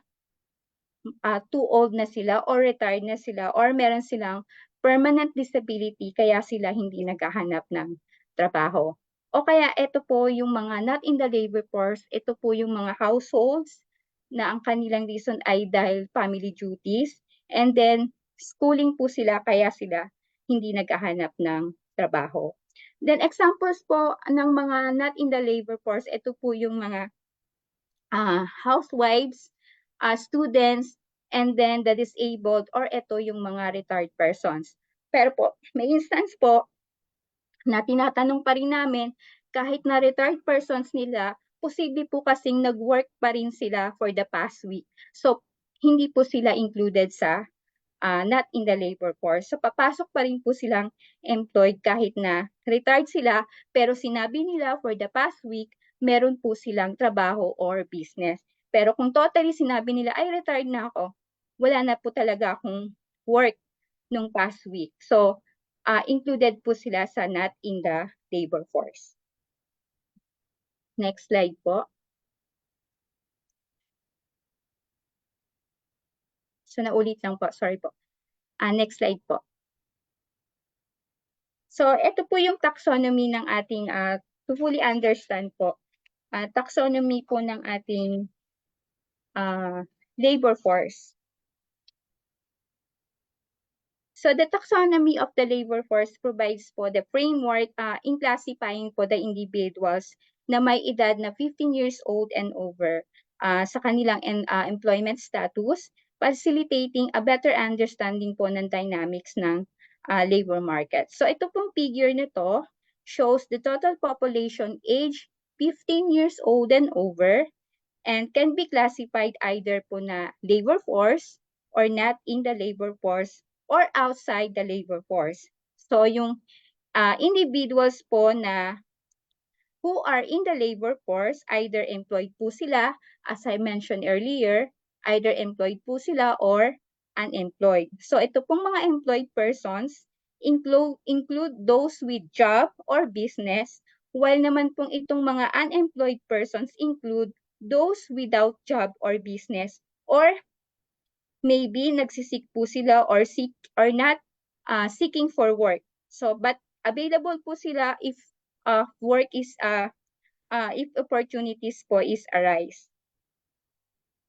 too old na sila, or retired na sila, or meron silang permanent disability kaya sila hindi naghahanap ng trabaho. O kaya ito po yung mga not in the labor force, ito po yung mga households na ang kanilang reason ay dahil family duties, and then schooling po sila kaya sila hindi naghahanap ng trabaho. Then examples po ng mga not in the labor force, ito po yung mga housewives, students, and then the disabled, or ito yung mga retired persons. Pero po, may instance po na tinatanong pa rin namin, kahit na retired persons nila, posible po kasing nag-work pa rin sila for the past week. So, hindi po sila included sa not in the labor force. So, papasok pa rin po silang employed kahit na retired sila, pero sinabi nila for the past week, meron po silang trabaho or business. Pero kung totally sinabi nila, ay retired na ako, wala na po talaga akong work nung past week. So, included po sila sa not in the labor force. Next slide po. So, naulit lang po. Sorry po. Next slide po. So, ito po yung taxonomy ng ating, to fully understand po, taxonomy po ng ating labor force. So, the taxonomy of the labor force provides po the framework in classifying po the individuals na may edad na 15 years old and over sa kanilang employment status, facilitating a better understanding po ng dynamics ng labor market. So, ito pong figure nito shows the total population age 15 years old and over, and can be classified either po na labor force or not in the labor force or outside the labor force. So, yung individuals po na who are in the labor force, either employed po sila, as I mentioned earlier, either employed po sila or unemployed. So, ito pong mga employed persons include those with job or business, while naman pong itong mga unemployed persons include those without job or business, or maybe nagsisik po sila or not seeking for work. So, but available po sila if of work is if opportunities po is arise.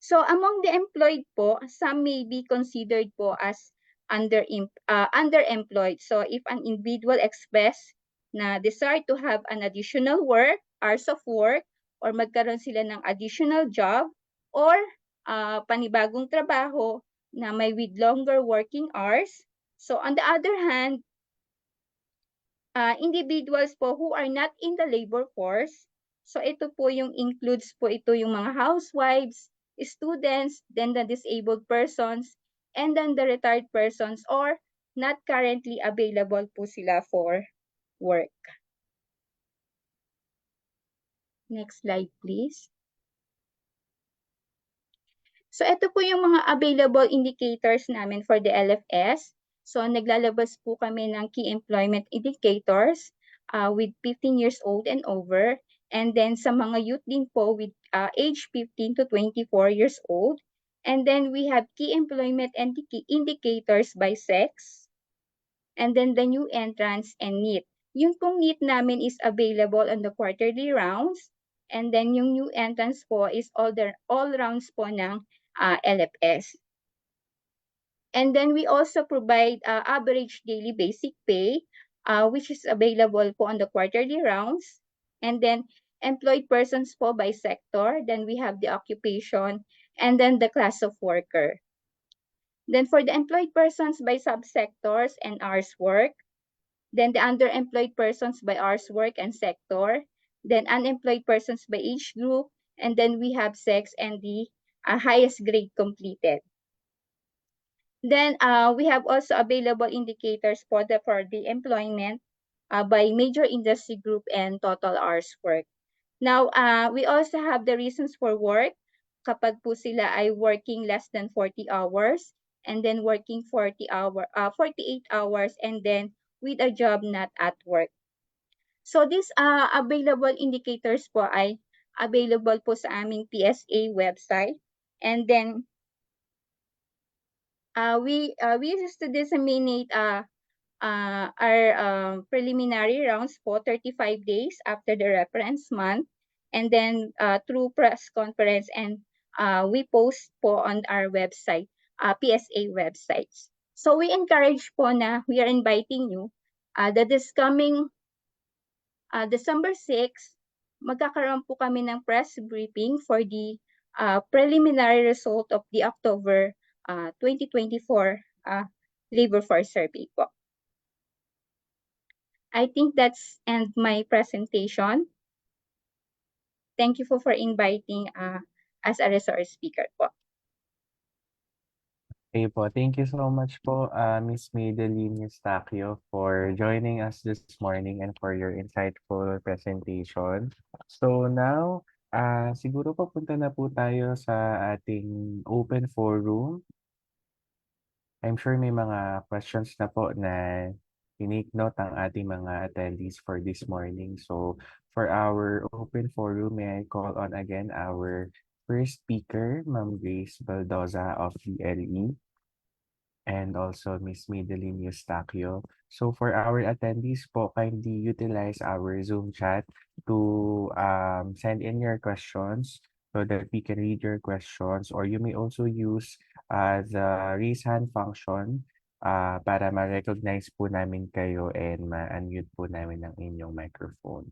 So among the employed po, some may be considered po as underemployed. So if an individual express na desire to have an additional work, hours of work, or magkaroon sila ng additional job, or panibagong trabaho na may with longer working hours. So on the other hand, individuals po who are not in the labor force, so ito po yung includes po ito yung mga housewives, students, then the disabled persons, and then the retired persons or not currently available po sila for work. Next slide, please. So ito po yung mga available indicators namin for the LFS. So naglalabas po kami ng key employment indicators with 15 years old and over. And then sa mga youth din po with age 15 to 24 years old. And then we have key employment indicators by sex. And then the new entrants and NEET. Yung pong NEET namin is available on the quarterly rounds. And then yung new entrants po is all rounds po ng LFS. And then we also provide average daily basic pay, which is available po on the quarterly rounds. And then employed persons po by sector. Then we have the occupation and then the class of worker. Then for the employed persons by subsectors and hours work, then the underemployed persons by hours work and sector, then unemployed persons by age group, and then we have sex and the highest grade completed. Then we have also available indicators for the employment by major industry group and total hours work. Now, we also have the reasons for work kapag po sila ay working less than 40 hours and then working 48 hours and then with a job not at work. So these available indicators po ay available po sa aming PSA website. And then we used to disseminate our preliminary rounds for 35 days after the reference month, and then through press conference, and we post po on our website, PSA websites. So we encourage po na we are inviting you that this coming December 6, magkakaroon po kami ng press briefing for the preliminary result of the October 2024 labor force survey po. I think that's end my presentation. Thank you for inviting as a resource speaker po. Okay po. Thank you so much po, Ms. Madeline Eustaquio, for joining us this morning and for your insightful presentation. So now, siguro papunta na po tayo sa ating open forum. I'm sure may mga questions na po na tinake note ang ating mga attendees for this morning. So for our open forum, may I call on again our first speaker, Ma'am Grace Baldoza of DLE, and also Ms. Madeline Eustaquio. So for our attendees po, kindly utilize our Zoom chat to send in your questions so that we can read your questions, or you may also use the raise hand function para ma-recognize po namin kayo and ma-unmute po namin ang inyong microphone.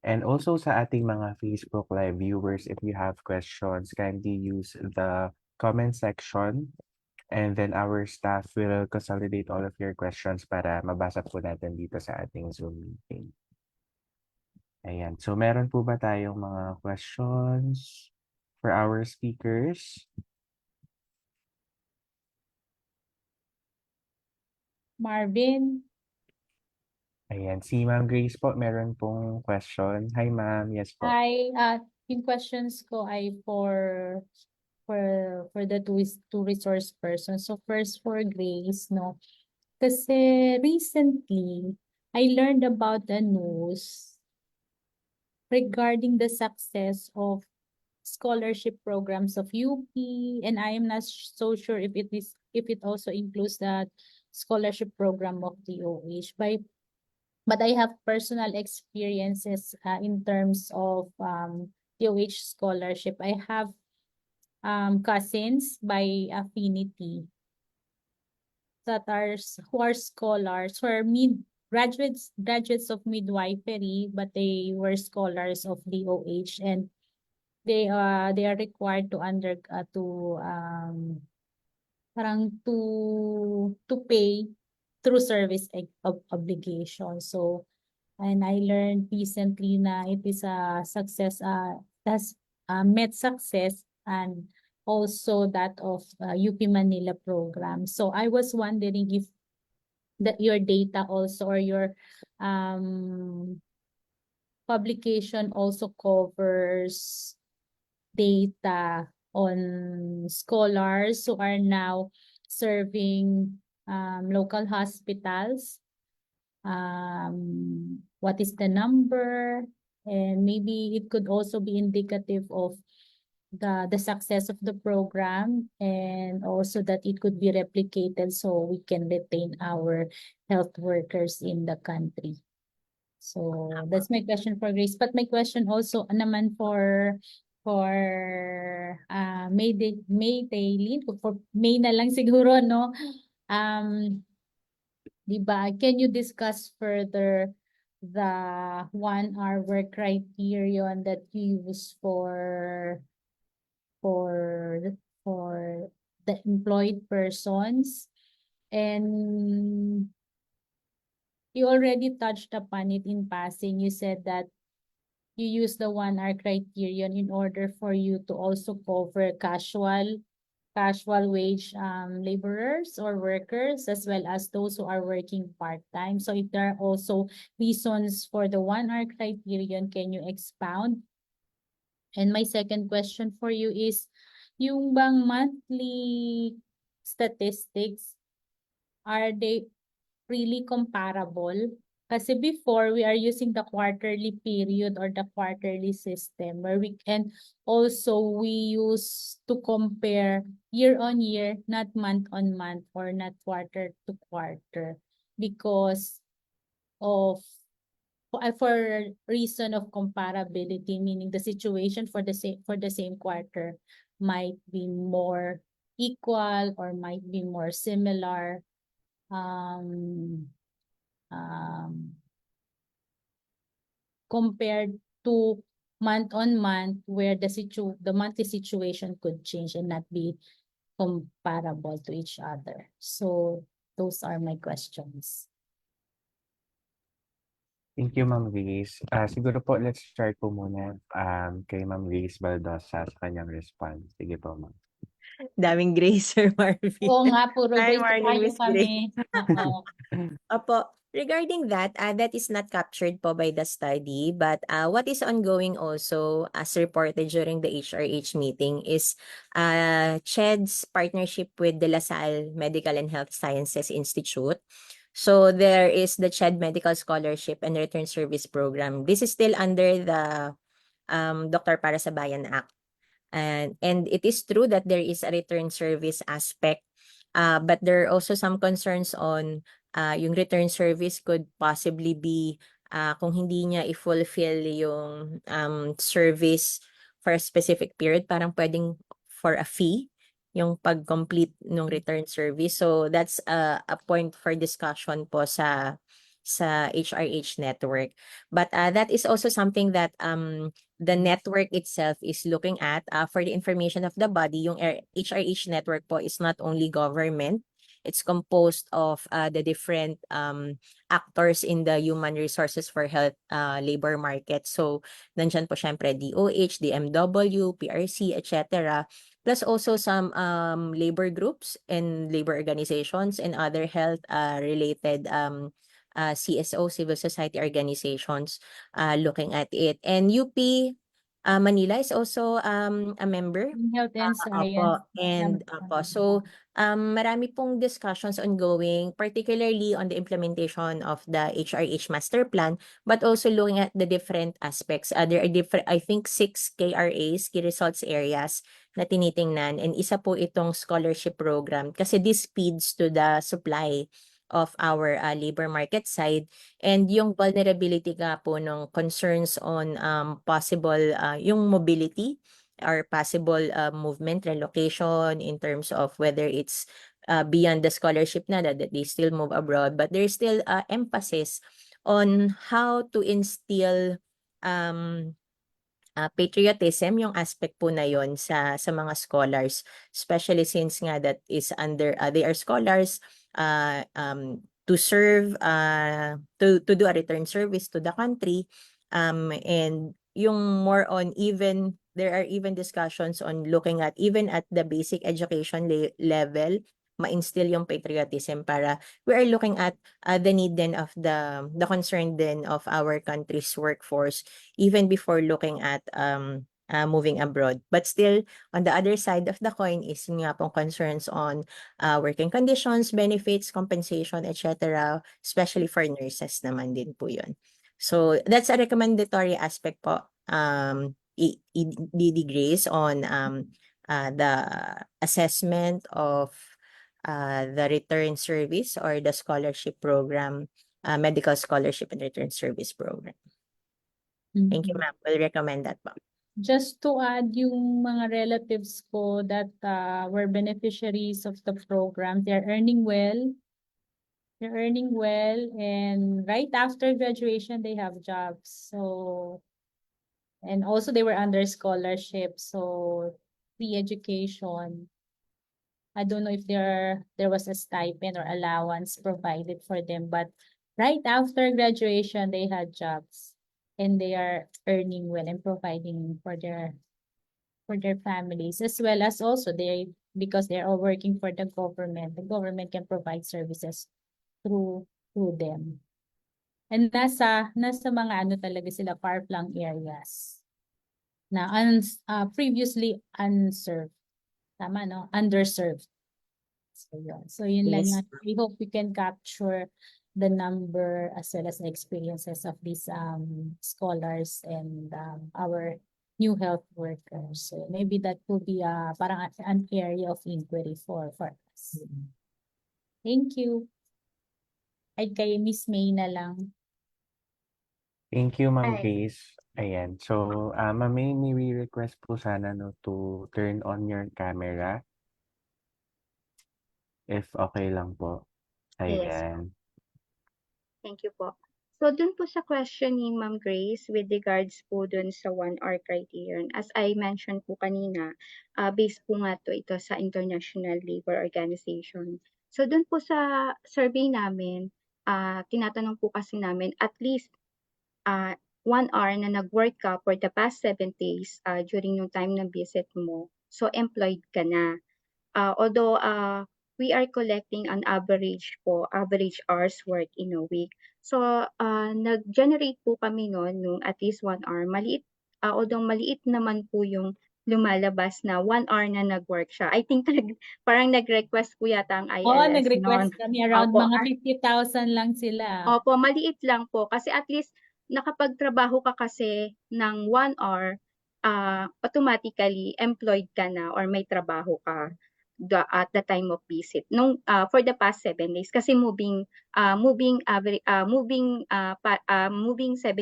And also sa ating mga Facebook Live viewers, if you have questions, kindly use the comment section, and then our staff will consolidate all of your questions para mabasa po natin dito sa ating Zoom meeting. Ayan. So meron po ba tayong mga questions for our speakers? Marvin, Ayan. Si Ma'am Grace po, meron pong question. Hi, Ma'am. Yes po. hi, yung questions ko ay for the two resource persons. So first for Grace, no? Kasi recently, I learned about the news regarding the success of scholarship programs of UP, and I am not so sure if it also includes that scholarship program of DOH by but I have personal experiences in terms of DOH scholarship. I have cousins by affinity that are who are scholars, who are graduates of midwifery, but they were scholars of DOH, and they are required to parang to pay through service obligation. So, and I learned recently na it is a success, has met success, and also that of UP Manila program. So I was wondering if that your data also, or your publication also covers data on scholars who are now serving local hospitals. What is the number? And maybe it could also be indicative of the success of the program, and also that it could be replicated so we can retain our health workers in the country. So that's my question for Grace. But my question also naman for May Daylin, for May na lang siguro, no? Diba, can you discuss further the 1 hour work criterion that you use for the employed persons? And you already touched upon it in passing. You said that you use the 1 hour criterion in order for you to also cover casual wage laborers or workers, as well as those who are working part-time. So if there are also reasons for the 1 hour criterion, can you expound? And my second question for you is, yung bang monthly statistics, are they really comparable? Kasi before, we are using the quarterly period or the quarterly system, where we can also we use to compare year on year, not month on month or not quarter to quarter, because of for reason of comparability, meaning the situation for the same quarter might be more equal or might be more similar. Compared to month on month, where the monthly situation could change and not be comparable to each other. So those are my questions. Thank you, Ma'am Liz. Siguro po, let's start po muna kay Ma'am Liz Baldosa sa kanyang response. Sige po, Ma'am. Daming Grace, Sir Marvin. Oo nga, puro Hi, Grace morning, tayo Miss kami. Oo. Opo, regarding that, that is not captured po by the study, but what is ongoing also, as reported during the HRH meeting, is CHED's partnership with De La Salle Medical and Health Sciences Institute. So there is the CHED Medical Scholarship and Return Service Program. This is still under the Dr. Para sa Bayan Act. And it is true that there is a return service aspect, but there are also some concerns on yung return service could possibly be kung hindi niya i-fulfill yung service for a specific period, parang pwedeng for a fee yung pag-complete ng return service. So that's a point for discussion po sa HRH network. But that is also something that the network itself is looking at. For the information of the body, yung HRH network po is not only government. It's composed of the different actors in the human resources for health labor market. So, nandyan po syempre DOH, DMW, PRC, etc. Plus also some labor groups and labor organizations and other health related CSO, civil society organizations looking at it. And UP Manila is also a member. Health and science. So marami pong discussions ongoing, particularly on the implementation of the HRH master plan, but also looking at the different aspects. There are different, I think 6 KRAs, key results areas, na tinitingnan, and isa po itong scholarship program kasi this feeds to the supply of our labor market side, and yung vulnerability nga po ng concerns on possible yung mobility or possible movement, relocation in terms of whether it's beyond the scholarship na that they still move abroad, but there's still emphasis on how to instill patriotism, yung aspect po na yon sa mga scholars, especially since nga that is under they are scholars to serve to do a return service to the country, and yung more on, even there are even discussions on looking at even at the basic education level, ma-instill yung patriotism, para we are looking at the need then of the concern then of our country's workforce even before looking at moving abroad. But still, on the other side of the coin is yung nga pong concerns on working conditions, benefits, compensation, etc., especially for nurses naman din po yun. So that's a recommendatory aspect po, DD Grace, on the assessment of the return service or the scholarship program, medical scholarship and return service program. Thank you, ma'am. We'll recommend that po. Just to add, yung mga relatives ko that were beneficiaries of the program, they're earning well. They're earning well, and right after graduation, they have jobs. So, and also they were under scholarship, so free education. I don't know if there was a stipend or allowance provided for them, but right after graduation, they had jobs and they are earning well and providing for their families, as well as also because they are working for the government. The government can provide services through them. And nasa mga ano talaga sila, far-flung areas na previously unserved. Tama, no? Underserved. So yun lang Yes. yan. We hope we can capture the number as well as the experiences of these scholars and our new health workers. So maybe that could be parang an area of inquiry for us. Thank you. Ay kay Miss May na lang. Thank you, Ma'am Hi. Grace. Ayan. So, Ma'am May, may we request po sana to turn on your camera. If okay lang po. Yes. Ayan. Thank you po. So dun po sa question ni Ma'am Grace with regards po dun sa 1R criterion, as I mentioned po kanina, based po nga ito sa International Labour Organization. So dun po sa survey namin, tinatanong po kasi namin at least 1R na nag-work ka for the past 7 days during yung time ng visit mo. So employed ka na. Although we are collecting an average hours work in a week. So nag-generate po kami nung at least 1 hour. Although maliit naman po yung lumalabas na 1 hour na nag-work siya. I think parang nag-request po yata ang ILS Oo, nag-request kami around Opo, mga 50,000 lang sila. Opo, maliit lang po kasi at least nakapagtrabaho ka kasi ng 1 hour, automatically employed ka na or may trabaho ka at the time of visit for the past 7 days kasi moving 7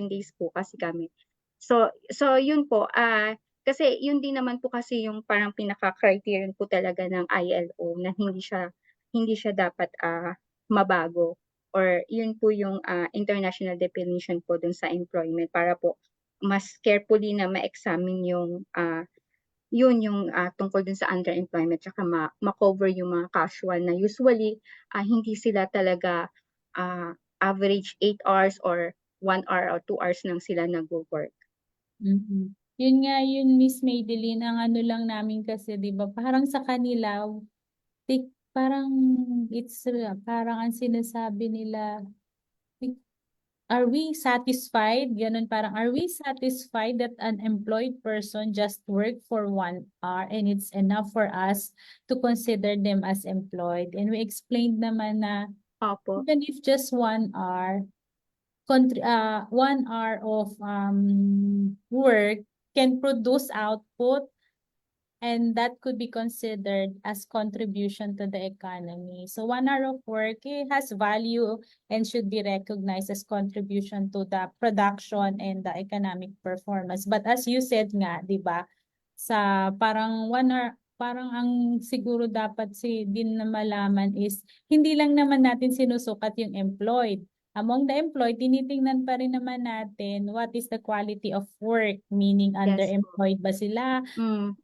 days po kasi kami. So yun po, kasi yun din naman po kasi yung parang pinaka-criterion po talaga ng ILO na hindi siya dapat mabago, or yun po yung international definition po dun sa employment, para po mas carefully na ma-examine yung tungkol dun sa underemployment, tsaka ma-cover yung mga casual na usually hindi sila talaga average 8 hours or 1 hour or 2 hours lang sila nag-work. Yun nga yun, Miss Madeline, ang ano lang namin kasi, di ba, parang sa kanila, parang ang sinasabi nila, are we satisfied? Ganun, parang, are we satisfied that an employed person just work for 1 hour and it's enough for us to consider them as employed? And we explained naman na Opo. even if just 1 hour, 1 hour of work can produce output and that could be considered as contribution to the economy. So 1 hour of work has value and should be recognized as contribution to the production and the economic performance. But as you said nga, 'di ba, sa parang 1 hour, parang ang siguro dapat din na malaman is hindi lang naman natin sinusukat yung employed. Among the employed, tinitingnan pa rin naman natin what is the quality of work, meaning Yes po. underemployed ba sila,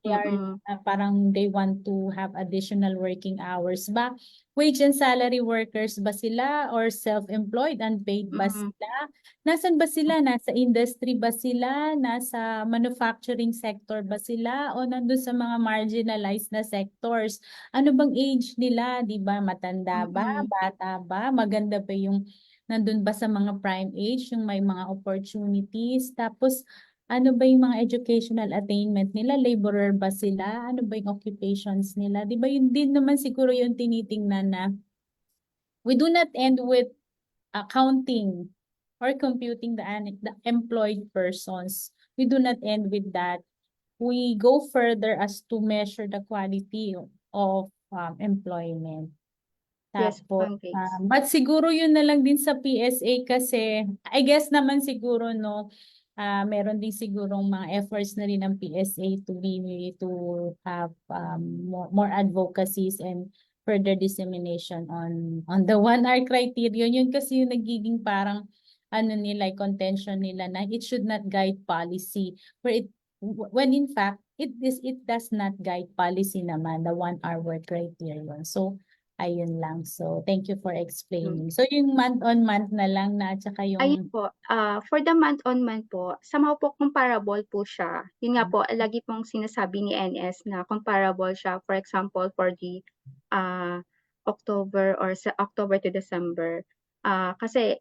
they are parang they want to have additional working hours ba? Wage and salary workers ba sila or self-employed, unpaid ba sila? Nasaan ba sila? Nasa industry ba sila? Nasa manufacturing sector ba sila? O nandun sa mga marginalized na sectors? Ano bang age nila? Di ba? Matanda ba? Bata ba? Maganda ba yung nandun ba sa mga prime age, yung may mga opportunities? Tapos, ano ba yung mga educational attainment nila? Laborer ba sila? Ano ba yung occupations nila? Di ba yun din naman siguro yung tinitingnan na we do not end with counting or computing the employed persons. We do not end with that. We go further as to measure the quality of employment. Yes, Tapos, Ma'am Grace. but siguro yun na lang din sa PSA kasi I guess naman siguro no, meron din sigurong mga efforts na rin ng PSA to have more advocacies and further dissemination on the 1 hour criterion. Yun kasi yung nagiging parang ano nila, contention nila na it should not guide policy. When in fact, it does not guide policy naman, the 1 hour work criterion. So, ayun lang. So, thank you for explaining. So, yung month-on-month na lang na at saka Ayun yung po, for the month-on-month po, somehow po comparable po siya. Yun nga po, lagi pong sinasabi ni NS na comparable siya. For example, for the October or sa October to December. Kasi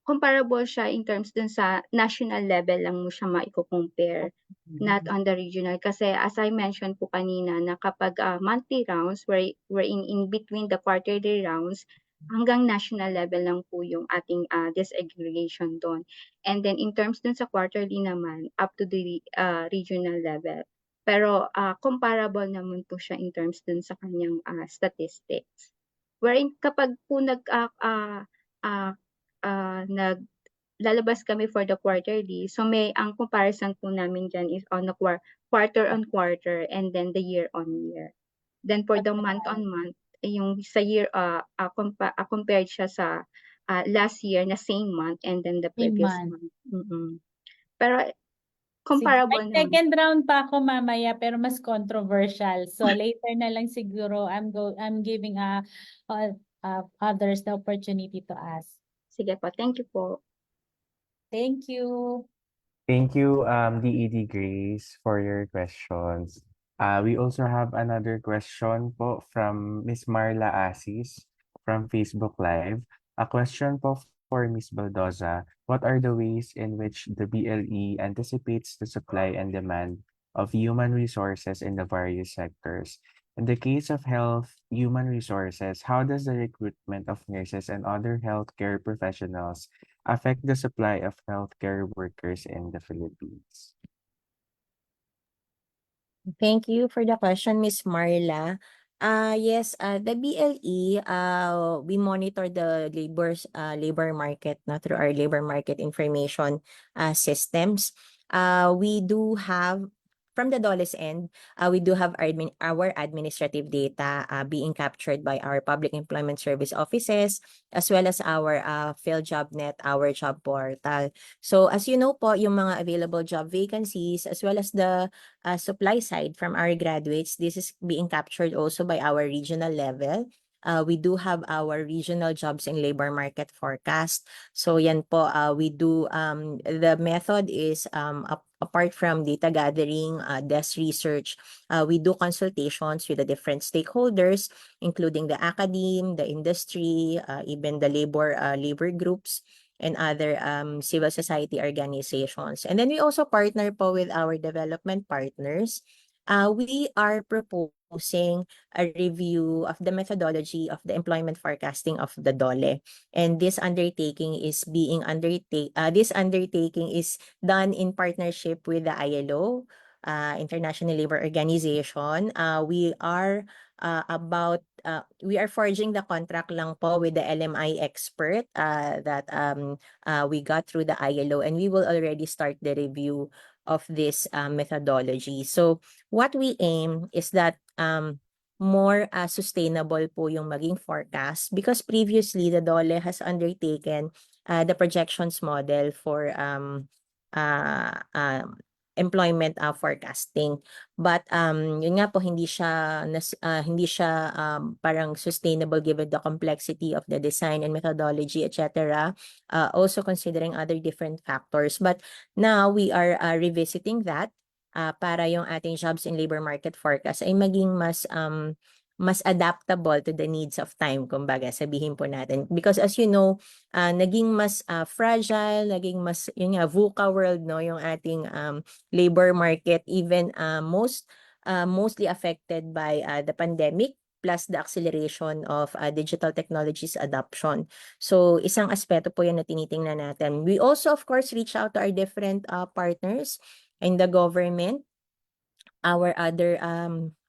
comparable siya in terms dun sa national level lang mo siya maiko-compare, not on the regional. Kasi as I mentioned po kanina na kapag monthly rounds, we're in between the quarterly rounds, hanggang national level lang po yung ating disaggregation doon. And then in terms dun sa quarterly naman, up to the regional level. Pero comparable naman po siya in terms dun sa kanyang statistics. Wherein kapag po naglalabas kami for the quarterly, so ang comparison po namin dyan is on the quarter on quarter and then the year on year. Then for the month on month, yung sa year, compared siya sa last year na same month and then the Same previous month. month. Pero Sige, comparable may naman. second round pa ako mamaya pero mas controversial. So later na lang siguro I'm giving others the opportunity to ask. Sige po, thank you po. Thank you. Thank you, DED Grace, for your questions. We also have another question po from Miss Marla Asis from Facebook Live. A question po for Miss Baldoza. What are the ways in which the BLE anticipates the supply and demand of human resources in the various sectors? In the case of health, human resources, how does the recruitment of nurses and other healthcare professionals affect the supply of healthcare workers in the Philippines? Thank you for the question, Miss Marla. Yes, the BLE, we monitor the labor market through our labor market information systems. We do have, from the DOLE's end, we do have our administrative data being captured by our public employment service offices, as well as our PhilJobNet, our job portal. So as you know po, yung mga available job vacancies, as well as the supply side from our graduates, this is being captured also by our regional level. We do have our regional jobs and labor market forecast. So yan po, we do, the method is apart from data gathering, desk research, we do consultations with the different stakeholders, including the academe, the industry, even the labor groups, and other civil society organizations. And then we also partner po with our development partners. We are proposing a review of the methodology of the employment forecasting of the DOLE. And this undertaking is done in partnership with the ILO, International Labor Organization. We are forging the contract lang po with the LMI expert that we got through the ILO, and we will already start the review of this methodology. So what we aim is that more sustainable po yung maging forecast, because previously the DOLE has undertaken the projections model for employment forecasting. But yun nga po, hindi siya parang sustainable given the complexity of the design and methodology, etc. Also considering other different factors. But now we are revisiting that para yung ating jobs and labor market forecast ay maging mas adaptable to the needs of time, kumbaga, sabihin po natin. Because as you know, naging mas fragile, naging mas, yun nga, VUCA world, no, yung ating labor market, even mostly affected by the pandemic, plus the acceleration of digital technologies adoption. So, isang aspeto po yan na tinitingnan natin. We also, of course, reach out to our different partners in the government. Our other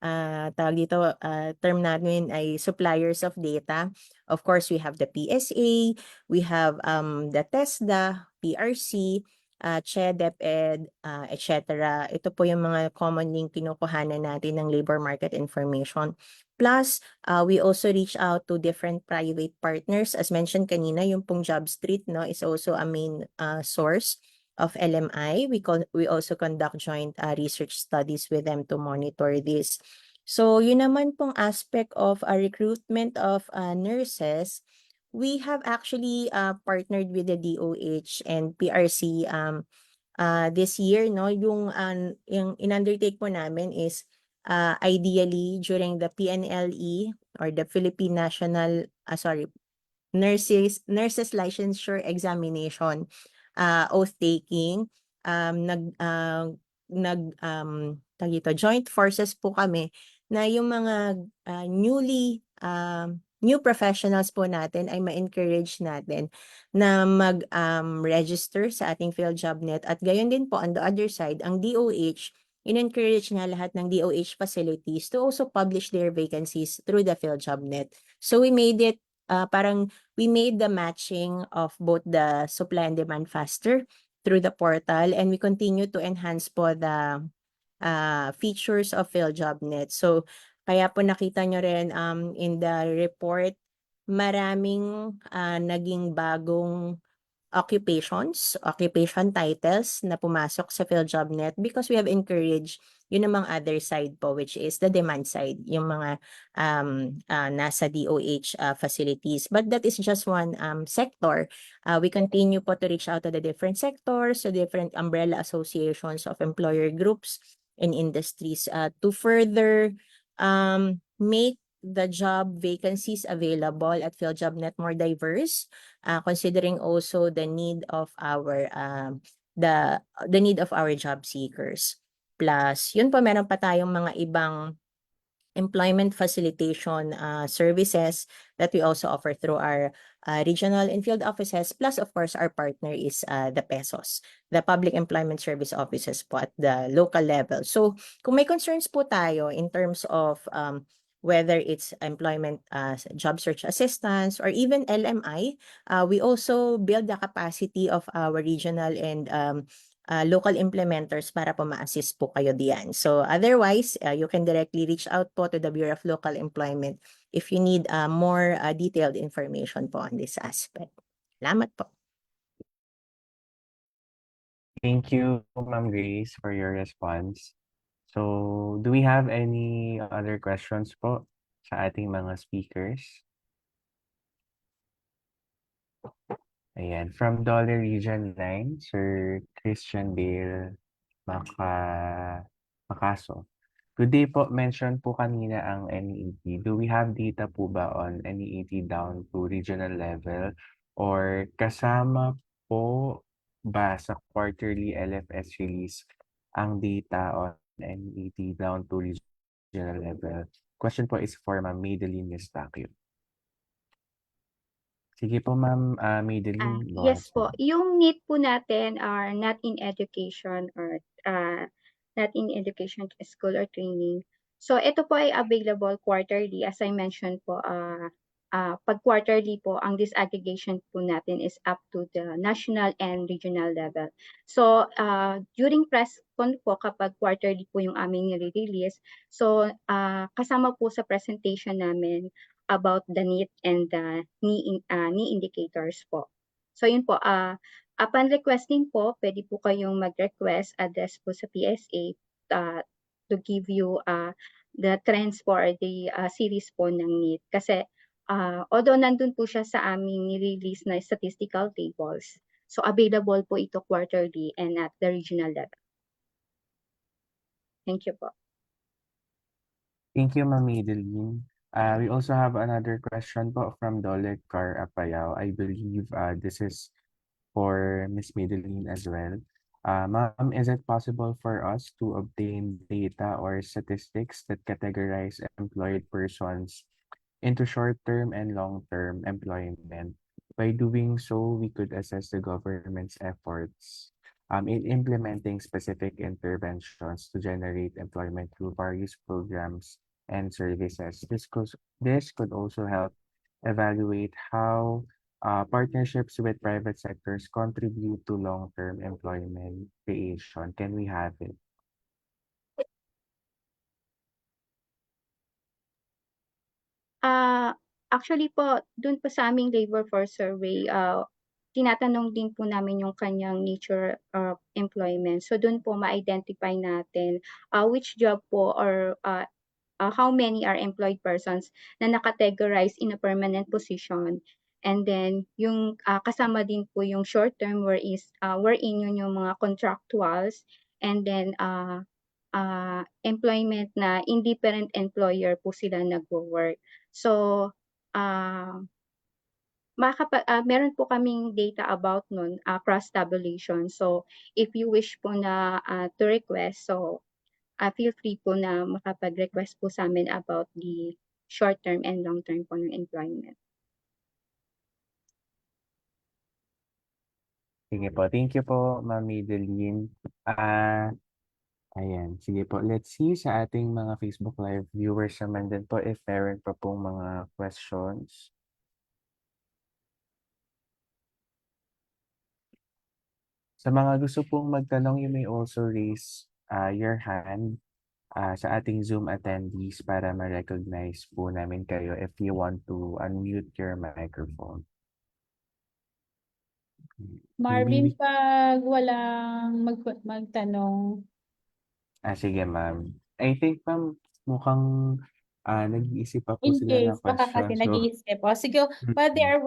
tawag dito, term namin ay suppliers of data. Of course, we have the PSA, we have the TESDA, PRC, CHEDEP-ED, etc. Ito po yung mga commonly kinukuhanan natin ng labor market information. Plus, we also reach out to different private partners. As mentioned kanina, yung pong JobStreet, no, is also a main source of LMI. We also conduct joint research studies with them to monitor this. So yun naman pong aspect of recruitment of nurses, we have actually partnered with the DOH and PRC this year, no. Yung in-undertake po namin is ideally during the PNLE or the Philippine National Nurses Licensure Examination, oath taking, joint forces po kami na yung mga new professionals po natin ay ma-encourage natin na mag-register sa ating PhilJobNet, at gayon din po on the other side, ang DOH, in-encourage nga lahat ng DOH facilities to also publish their vacancies through the PhilJobNet. So we made it we made the matching of both the supply and demand faster through the portal, and we continue to enhance po the features of PhilJobNet. So kaya po nakita nyo rin in the report, maraming naging bagong occupation titles na pumasok sa PhilJobNet because we have encouraged yun namang other side po, which is the demand side, yung mga nasa DOH facilities. But that is just one sector. We continue po to reach out to the different sectors, to different umbrella associations of employer groups and industries to further make the job vacancies available at PhilJobNet more diverse, considering also the need of our the need of our job seekers. Plus, yun po, meron pa tayong mga ibang employment facilitation services that we also offer through our regional and field offices. Plus, of course, our partner is the PESOS, the Public Employment Service Offices po at the local level. So, kung may concerns po tayo in terms of whether it's employment job search assistance or even LMI, we also build the capacity of our regional and local implementers para po ma-assist po kayo diyan. So otherwise, you can directly reach out po to the Bureau of Local Employment if you need more detailed information po on this aspect. Salamat po. Thank you, Ma'am Grace, for your response. So, do we have any other questions po sa ating mga speakers? Ayan, from Dollar Region 9, Sir Christian Bale Macaso. Good day po, mention po kanina ang NEET. Do we have data po ba on NEET down to regional level? Or kasama po ba sa quarterly LFS release ang data on NEET down to regional level? Question po is for Ma'am Madeline Eustaquio. Sige po, Ma'am Madeline. Yes po, yung need po natin are not in education or not in education, school, or training. So ito po ay available quarterly. As I mentioned po, pag quarterly po, ang disaggregation po natin is up to the national and regional level. So during press con po, kapag quarterly po yung aming nire-release, so kasama po sa presentation namin about the NEET and the knee indicators po. So yun po, upon requesting po, pwede po kayong mag-request address po sa PSA to give you the trends for the series po ng NEET. Kasi although nandun po siya sa aming ni-release na statistical tables, so available po ito quarterly and at the regional level. Thank you po. Thank you, Ma'am Madeline. We also have another question po from Dole Car Apayao. I believe this is for Miss Madeline as well. Ma'am, is it possible for us to obtain data or statistics that categorize employed persons into short-term and long-term employment? By doing so, we could assess the government's efforts in implementing specific interventions to generate employment through various programs and services. This could also help evaluate how partnerships with private sectors contribute to long-term employment creation. Can we have it? Actually po, dun po sa aming labor force survey, tinatanong din po namin yung kanyang nature of employment. So dun po ma-identify natin which job po or how many are employed persons na nakategorize in a permanent position. And then yung kasama din po yung short term wherein yun yung mga contractuals, and then employment na independent employer po sila nagwo-work. So meron po kaming data about nun, cross tabulation. So if you wish po na to request, so feel free po na makapag-request po sa amin about the short-term and long-term po ng employment. Sige po. Thank you po, Ma'am Madeline. Ayan. Sige po. Let's see sa ating mga Facebook Live viewers naman din po if meron pa pong mga questions. Sa mga gusto pong magtanong, you may also raise your hand sa ating Zoom attendees para ma-recognize po namin kayo if you want to unmute your microphone. Marvin, pag walang magtanong, Sige, ma'am. I think, ma'am, mukhang nag-iisip pa po in sila ng case baka kasi question. So, nag-iisip. O, sige, while they are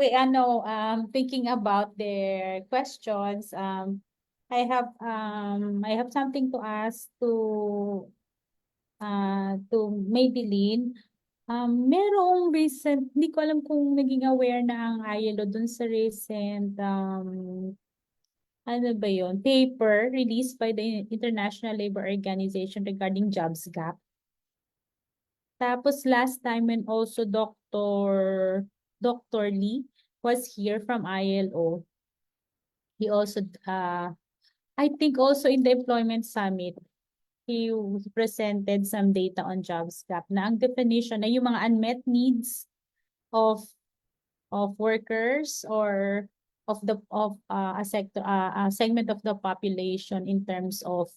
thinking about their questions, I have something to ask to Maybelline. Merong recent, hindi ko alam kung naging aware na ang ILO dun sa recent ano ba yun, paper released by the International Labor Organization regarding jobs gap. Tapos last time when also Dr. Lee was here from ILO, he also, I think also in the Employment Summit, he presented some data on jobs gap na ang definition na yung mga unmet needs of workers or of a sector, a segment of the population in terms of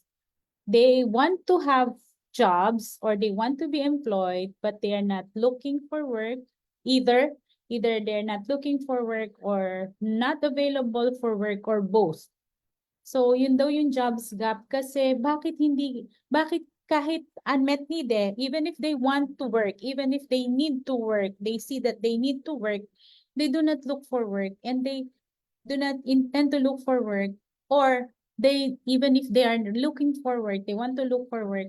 they want to have jobs or they want to be employed but they are not looking for work, either they're not looking for work or not available for work or both. So yun daw yung jobs gap kasi bakit kahit unmet need even if they want to work, even if they need to work, they see that they need to work, they do not look for work and they do not intend to look for work, or they, even if they are looking for work, they want to look for work,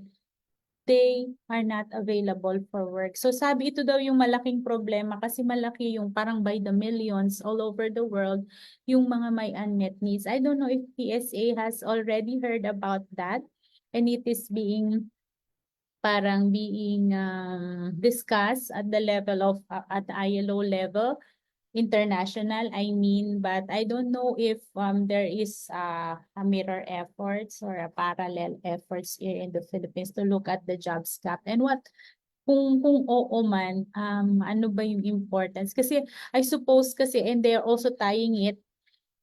they are not available for work. So sabi ito daw yung malaking problema kasi malaki yung parang by the millions all over the world yung mga may unmet needs. I don't know if PSA has already heard about that and it is being discussed at the level of at the ILO level international, I mean, but I don't know if there is a mirror efforts or a parallel efforts here in the Philippines to look at the jobs gap and what kung oo man, ano ba yung importance? Kasi I suppose kasi, and they're also tying it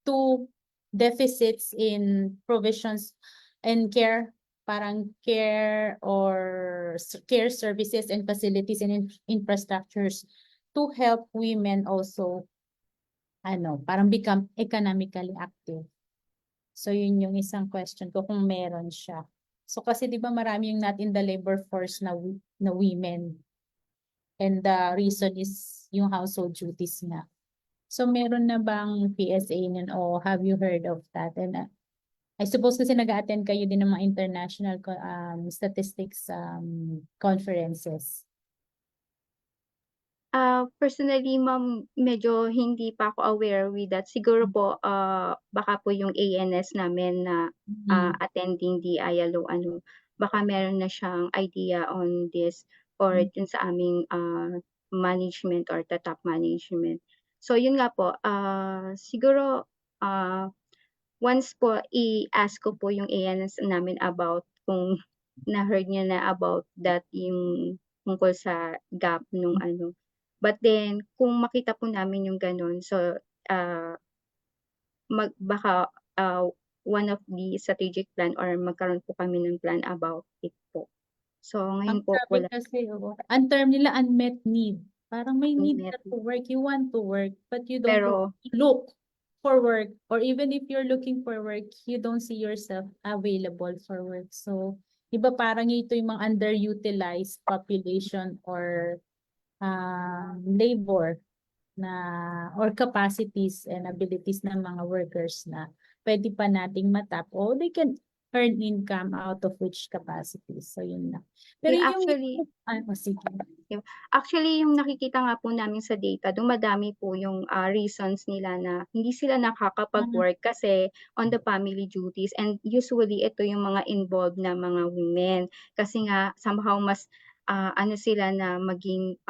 to deficits in provisions and care, parang care or care services and facilities and infrastructures to help women also, parang become economically active. So yun yung isang question ko kung meron siya. So kasi 'di ba marami yung not in the labor force na women. And the reason is yung household duties nga. So meron na bang PSA nun o have you heard of that? And I suppose kasi nag-attend kayo din ng mga international statistics conferences. Personally, ma'am, medyo hindi pa ako aware with that. Siguro po, baka po yung ANS namin na attending the ILO, baka meron na siyang idea on this or dun sa aming management or the top management. So yun nga po, siguro once po i-ask ko po yung ANS namin about kung na-heard niya na about that yung tungkol sa gap nung But then kung makita po namin yung gano'n, so baka one of the strategic plan or magkaroon po kami ng plan about it po. So ngayon Ang po sabi wala kasi, ang term nila unmet need. Parang may need Unmet ka to work, you want to work, but you don't pero look for work. Or even if you're looking for work, you don't see yourself available for work. So, iba parang ito yung mga underutilized population or labor na or capacities and abilities ng mga workers na pwede pa nating matap o they can earn income out of which capacities. So, yun na. Pero Yeah, yung sige. actually yung nakikita nga po namin sa data, dumadami po yung reasons nila na hindi sila nakakapag-work kasi on the family duties, and usually ito yung mga involved na mga women kasi nga somehow mas sila na maging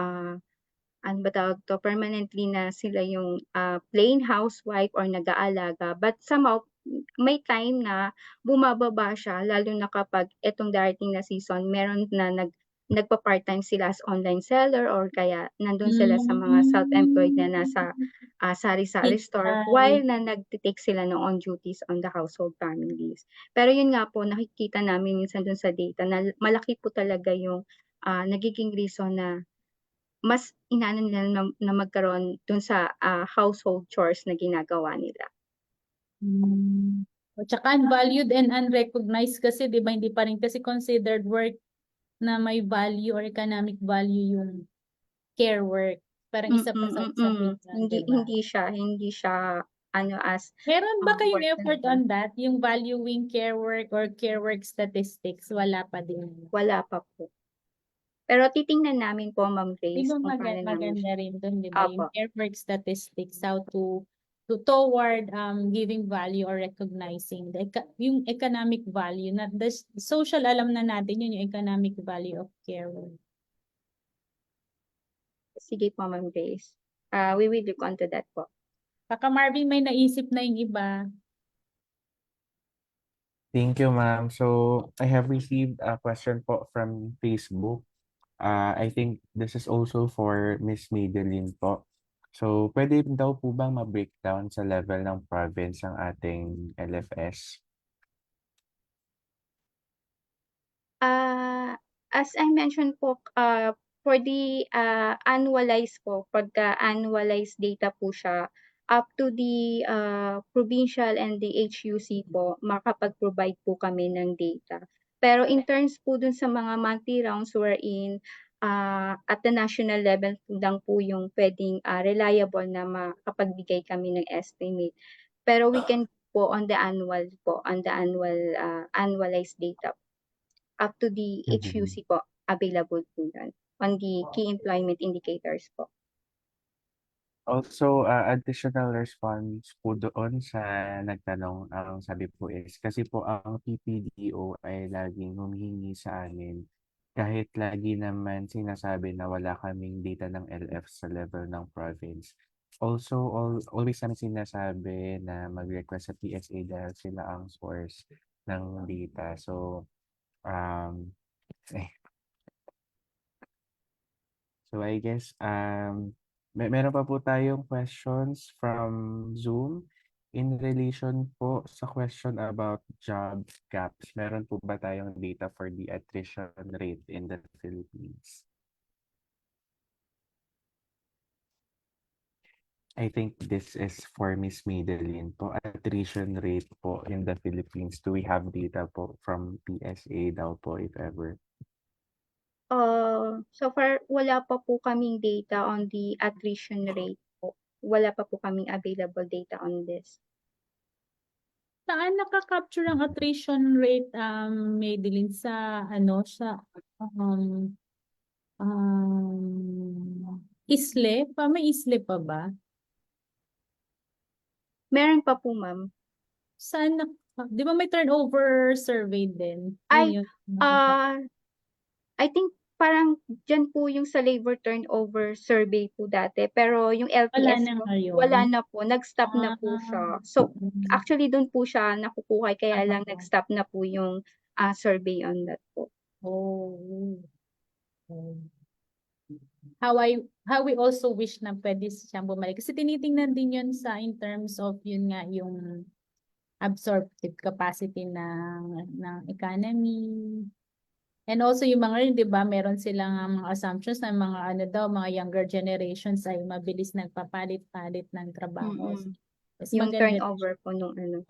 ano ba tawag 'to, permanently na sila yung plain housewife or nag-aalaga, but somehow may time na bumababa siya lalo na kapag etong darating na season meron na nagpa-part-time sila as online seller or kaya nandun sila sa mga self-employed na nasa sari-sari store while na nagte-take sila ng on duties on the household families. Pero yun nga po nakikita namin minsan dun sa data na malaki po talaga yung nagiging reason na mas inaano nila na magkaroon dun sa household chores na ginagawa nila. At saka unvalued and unrecognized kasi 'di ba hindi pa rin kasi considered work na may value or economic value yung care work. Parang isa pa sa usapin yan, Hindi siya as Meron ba kayong work effort na on that? Yung valuing care work or care work statistics? Wala pa din. wala pa po. Pero titingnan namin po, Ma'am Di Grace, ba kung paano namin maganda siya. rin doon, di ba? Yung Opo. care work statistics, how to toward giving value or recognizing yung economic value, not the social, alam na natin yun, yung economic value of care work. Sige po, Ma'am Grace. We will look onto that po. Baka Marvin may naisip na yung iba. Thank you, ma'am. So, I have received a question po from Facebook. I think this is also for Miss Madeline po. So, pwede daw po bang ma-breakdown sa level ng province ang ating LFS? As I mentioned po, for the annualized po, pagka annualized data po siya, up to the provincial and the HUC po, makapag-provide po kami ng data. Pero in terms po dun sa mga monthly rounds wherein at the national level lang po yung pwedeng reliable na makapagbigay kami ng estimate. Pero we can po on the annual annualized data up to the HUC po, available po yun on the key employment indicators po. Also, additional response po doon sa nagtanong, ang sabi po is, kasi po ang PPDO ay laging humihingi sa amin kahit lagi naman sinasabi na wala kaming data ng LF sa level ng province. always namin sinasabi na mag-request sa PSA dahil sila ang source ng data. So, um, eh, so I guess, meron pa po tayong questions from Zoom in relation po sa question about job gaps. Meron po ba tayong data for the attrition rate in the Philippines? I think this is for Miss Madeline po. Attrition rate po in the Philippines. Do we have data po from PSA daw po if ever? So far, wala pa po kaming data on the attrition rate po. Wala pa po kaming available data on this. Saan nakaka-capture ang attrition rate, Madeline, sa ano, sa ISLE pa? May ISLE pa ba? Meron pa po, ma'am. Saan di ba may turnover survey din? Ay, Yun yung I think parang dyan po yung sa labor turnover survey po dati. Pero yung wala LTS na po, ngayon. wala na po. Nag-stop na po siya. So, Mm. actually, doon po siya nakukuha. Kaya lang Oo. nag-stop na po yung survey on that po. Oh. Oh. How we also wish na pwede siyang bumalik. Kasi tinitingnan din yun sa in terms of yun nga yung absorptive capacity ng economy. And also yung mga rin, di ba, meron silang mga assumptions na mga ano daw, mga younger generations ay mabilis nagpapalit-palit ng trabaho. Mm-mm. Mas Yung maganda rin turnover po nung ano.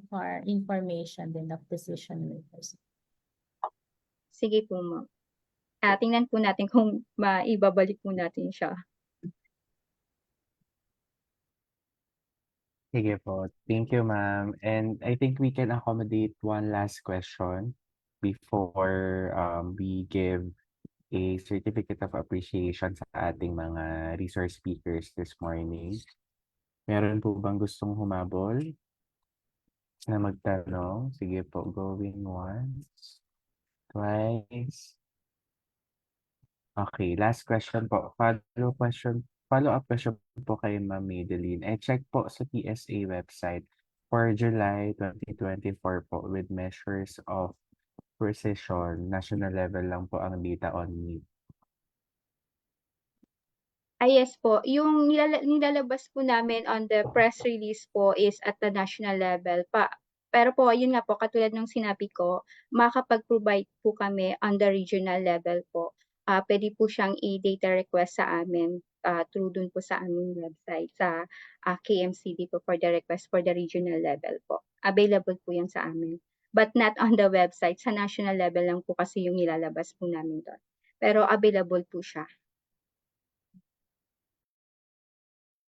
for information din of decision makers. Sige po, ma'am. Tingnan po natin kung maibabalik po natin siya. Sige po. Thank you, ma'am. And I think we can accommodate one last question before we give a certificate of appreciation sa ating mga resource speakers this morning. Meron po bang gustong humabol na magtanong? Sige po, going once, twice. Okay, last question po. Follow-up question po kay Ma'am Madeline. I-check po sa PSA website for July 2024 po with measures of precision. National level lang po ang data on need. Yes po. Yung nilalabas po namin on the press release po is at the national level pa. Pero po, yun nga po, katulad ng sinabi ko, makakapag-provide po kami on the regional level po. Pwede po siyang i-data request sa amin through dun po sa aming website, sa KMCD po for the request for the regional level po. Available po yan sa amin. But not on the website. Sa national level lang po kasi yung nilalabas po namin doon. Pero available po siya.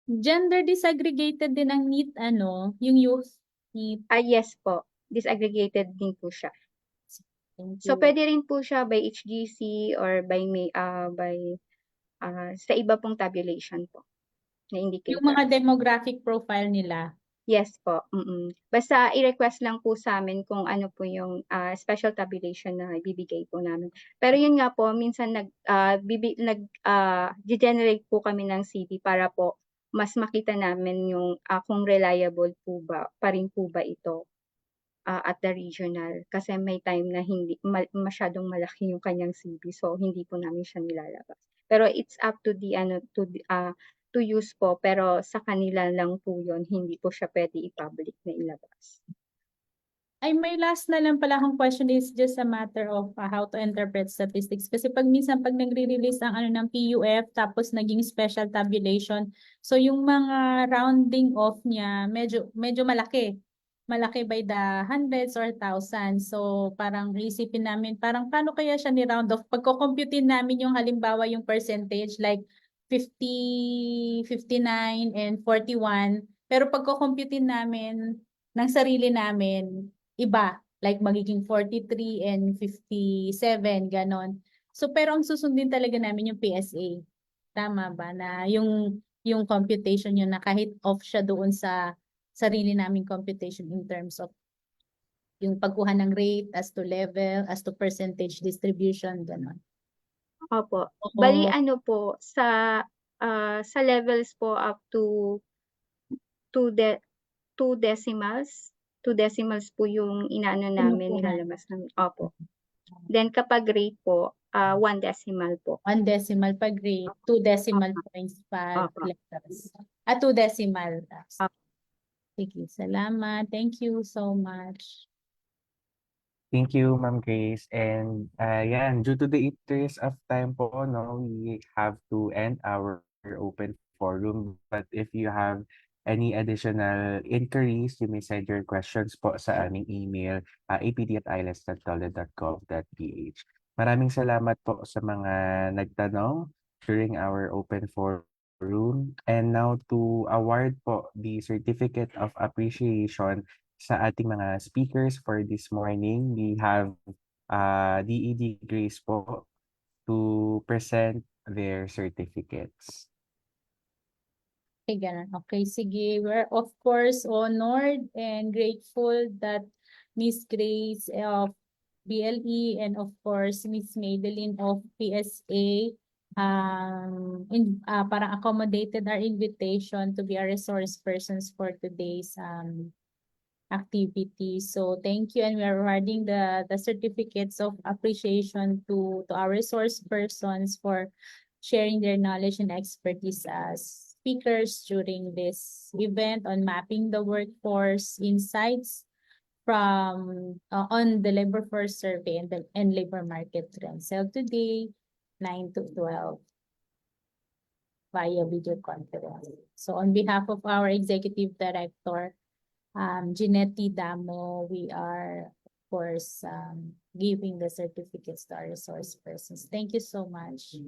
Gender disaggregated din ang NEET, ano, yung youth NEET. Yes po. Disaggregated din po siya. Thank So, you. pwede rin po siya by HGC or by sa iba pong tabulation po na indicator. Yung mga demographic profile nila. Yes po. Basta i-request lang po sa amin kung ano po yung special tabulation na ibibigay po namin. Pero yun nga po, minsan generate po kami ng CV para po mas makita namin yung kung reliable po ba, pa rin po ba ito at the regional. Kasi may time na hindi masyadong malaki yung kanyang CV, so hindi po namin siya nilalabas. Pero it's up to the to use po, pero sa kanila lang po yun, hindi po siya pwede i-public na ilabas. Ay, may last na lang pala akong question is just a matter of how to interpret statistics. Kasi minsan pag nagre-release ang ano ng PUF tapos naging special tabulation, so yung mga rounding off niya medyo malaki. Malaki by the hundreds or thousands. So parang isipin namin, parang paano kaya siya ni-round off? Pagko-computein namin yung halimbawa yung percentage like 50, 59, and 41. Pero pagko-computein namin ng sarili namin, iba. Like magiging 43 and 57, ganon. So pero ang susundin talaga namin yung PSA. Tama ba? Na yung computation yun na kahit off siya doon sa sarili naming computation in terms of yung pagkuha ng rate as to level, as to percentage distribution, gano'n. Opo. Oo. Bali ano po, sa sa levels po up to two de 2 decimals. 2 decimals po yung inaano namin, Kinukuha. nilalabas namin. Opo. Then kapag rate po, 1 decimal po. 1 decimal pag grade, 2 decimal points per Opo. letters. 2 decimal. Opo. Sige, salamat. Thank you so much. Thank you, Ma'am Grace. And yan, due to the interest of time po, no, we have to end our open forum. But if you have any additional inquiries, you may send your questions po sa aming email, apd@iles.dole.gov.ph. Maraming salamat po sa mga nagtanong during our open forum. And now to award po the Certificate of Appreciation sa ating mga speakers for this morning. We have DED Grace po to present their certificates. Okay, ganun. Okay, sige. We're of course honored and grateful that Miss Grace of BLE and of course Miss Madeline of PSA parang accommodated our invitation to be our resource persons for today's activity. So thank you, and we are awarding the certificates of appreciation to our resource persons for sharing their knowledge and expertise as speakers during this event on mapping the workforce insights from on the labor force survey and labor market trends held today 9 to 12 via video conference. So on behalf of our executive director, Ginetti Damo, we are, of course, giving the certificates to our resource persons. Thank you so much.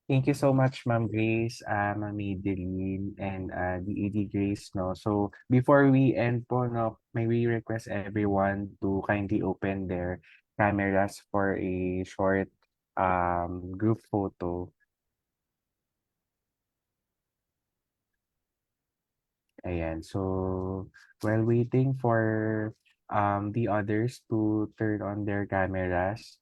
Thank you so much, Ma'am Grace, Ma'am Madeline, and DED Grace, no. So before we end po, no, may we request everyone to kindly open their cameras for a short group photo. Ayan. So while waiting for the others to turn on their cameras,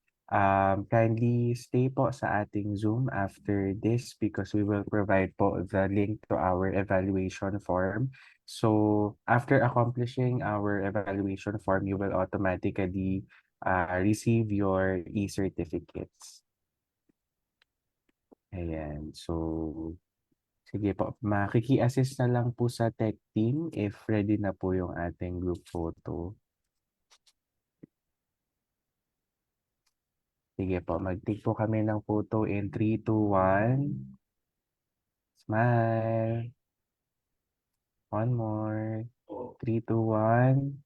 kindly stay po sa ating Zoom after this because we will provide po the link to our evaluation form. So after accomplishing our evaluation form, you will automatically receive your e-certificates. Ayan. So sige po, makiki-assist na lang po sa tech team if ready na po yung ating group photo. Sige po, mag-take po kami ng photo in 3, 2, 1. Smile. One more. 3, 2, 1.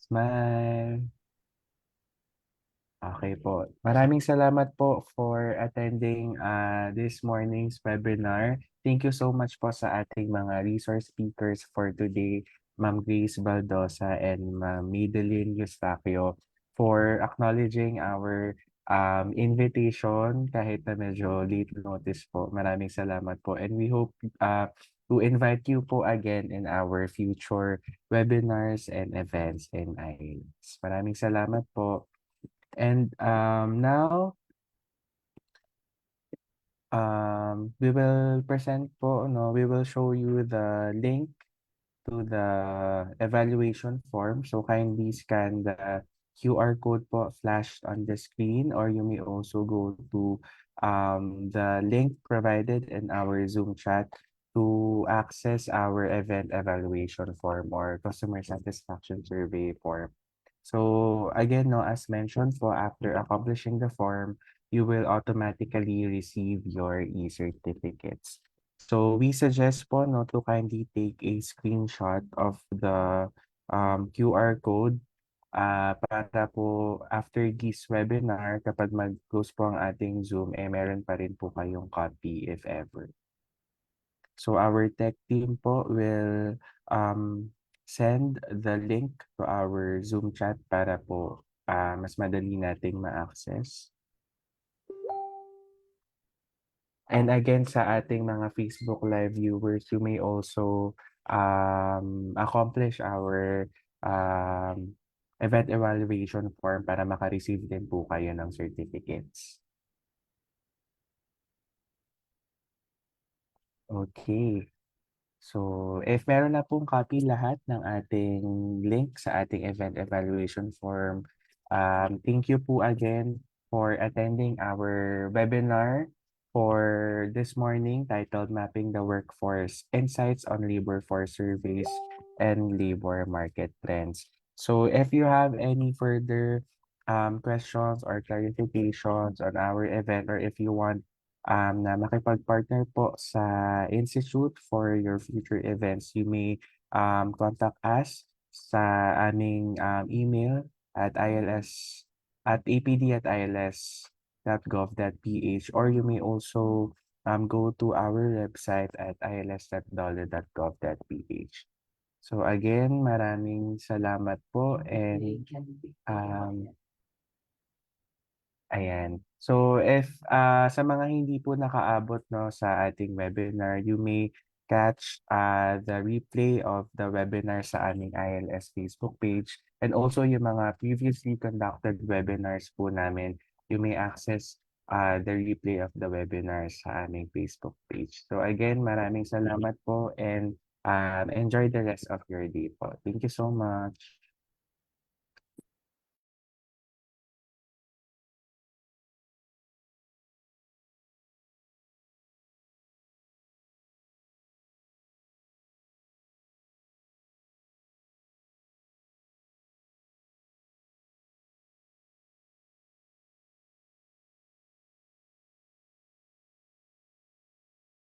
Smile. Okay po. Maraming salamat po for attending this morning's webinar. Thank you so much po sa ating mga resource speakers for today, Ma'am Grace Baldosa and Ma'am Madeline Eustaquio, for acknowledging our invitation kahit na medyo late notice po. Maraming salamat po. And we hope to invite you po again in our future webinars and events in IELTS. Maraming salamat po. And now, we will present po, no, we will show you the link to the evaluation form. So kindly scan the QR code po flashed on the screen, or you may also go to the link provided in our Zoom chat to access our event evaluation form or customer satisfaction survey form. So again, no, as mentioned po, after accomplishing the form, you will automatically receive your e-certificates. So we suggest po, no, to kindly take a screenshot of the QR code para po after this webinar, kapag mag-close po ang ating Zoom, meron pa rin po kayong copy if ever. So our tech team po will send the link to our Zoom chat para po mas madali nating ma-access. And again, sa ating mga Facebook Live viewers, you may also accomplish our event evaluation form para maka-receive din po kayo ng certificates. Okay. So, if meron na pong copy lahat ng ating link sa ating event evaluation form, thank you po again for attending our webinar for this morning titled Mapping the Workforce Insights on Labor Force Surveys and Labor Market Trends. So, if you have any further questions or clarifications on our event, or if you want na makipag-partner po sa Institute for your future events, you may contact us sa aming email at apd@ils.gov.ph, or you may also go to our website at ils.dole.gov.ph. So again, maraming salamat po, and ayan. So if sa mga hindi po nakaabot no sa ating webinar, you may catch the replay of the webinar sa aming ILS Facebook page, and also yung mga previously conducted webinars po namin, you may access the replay of the webinar sa aming Facebook page. So again, maraming salamat po, and enjoy the rest of your day po. Thank you so much.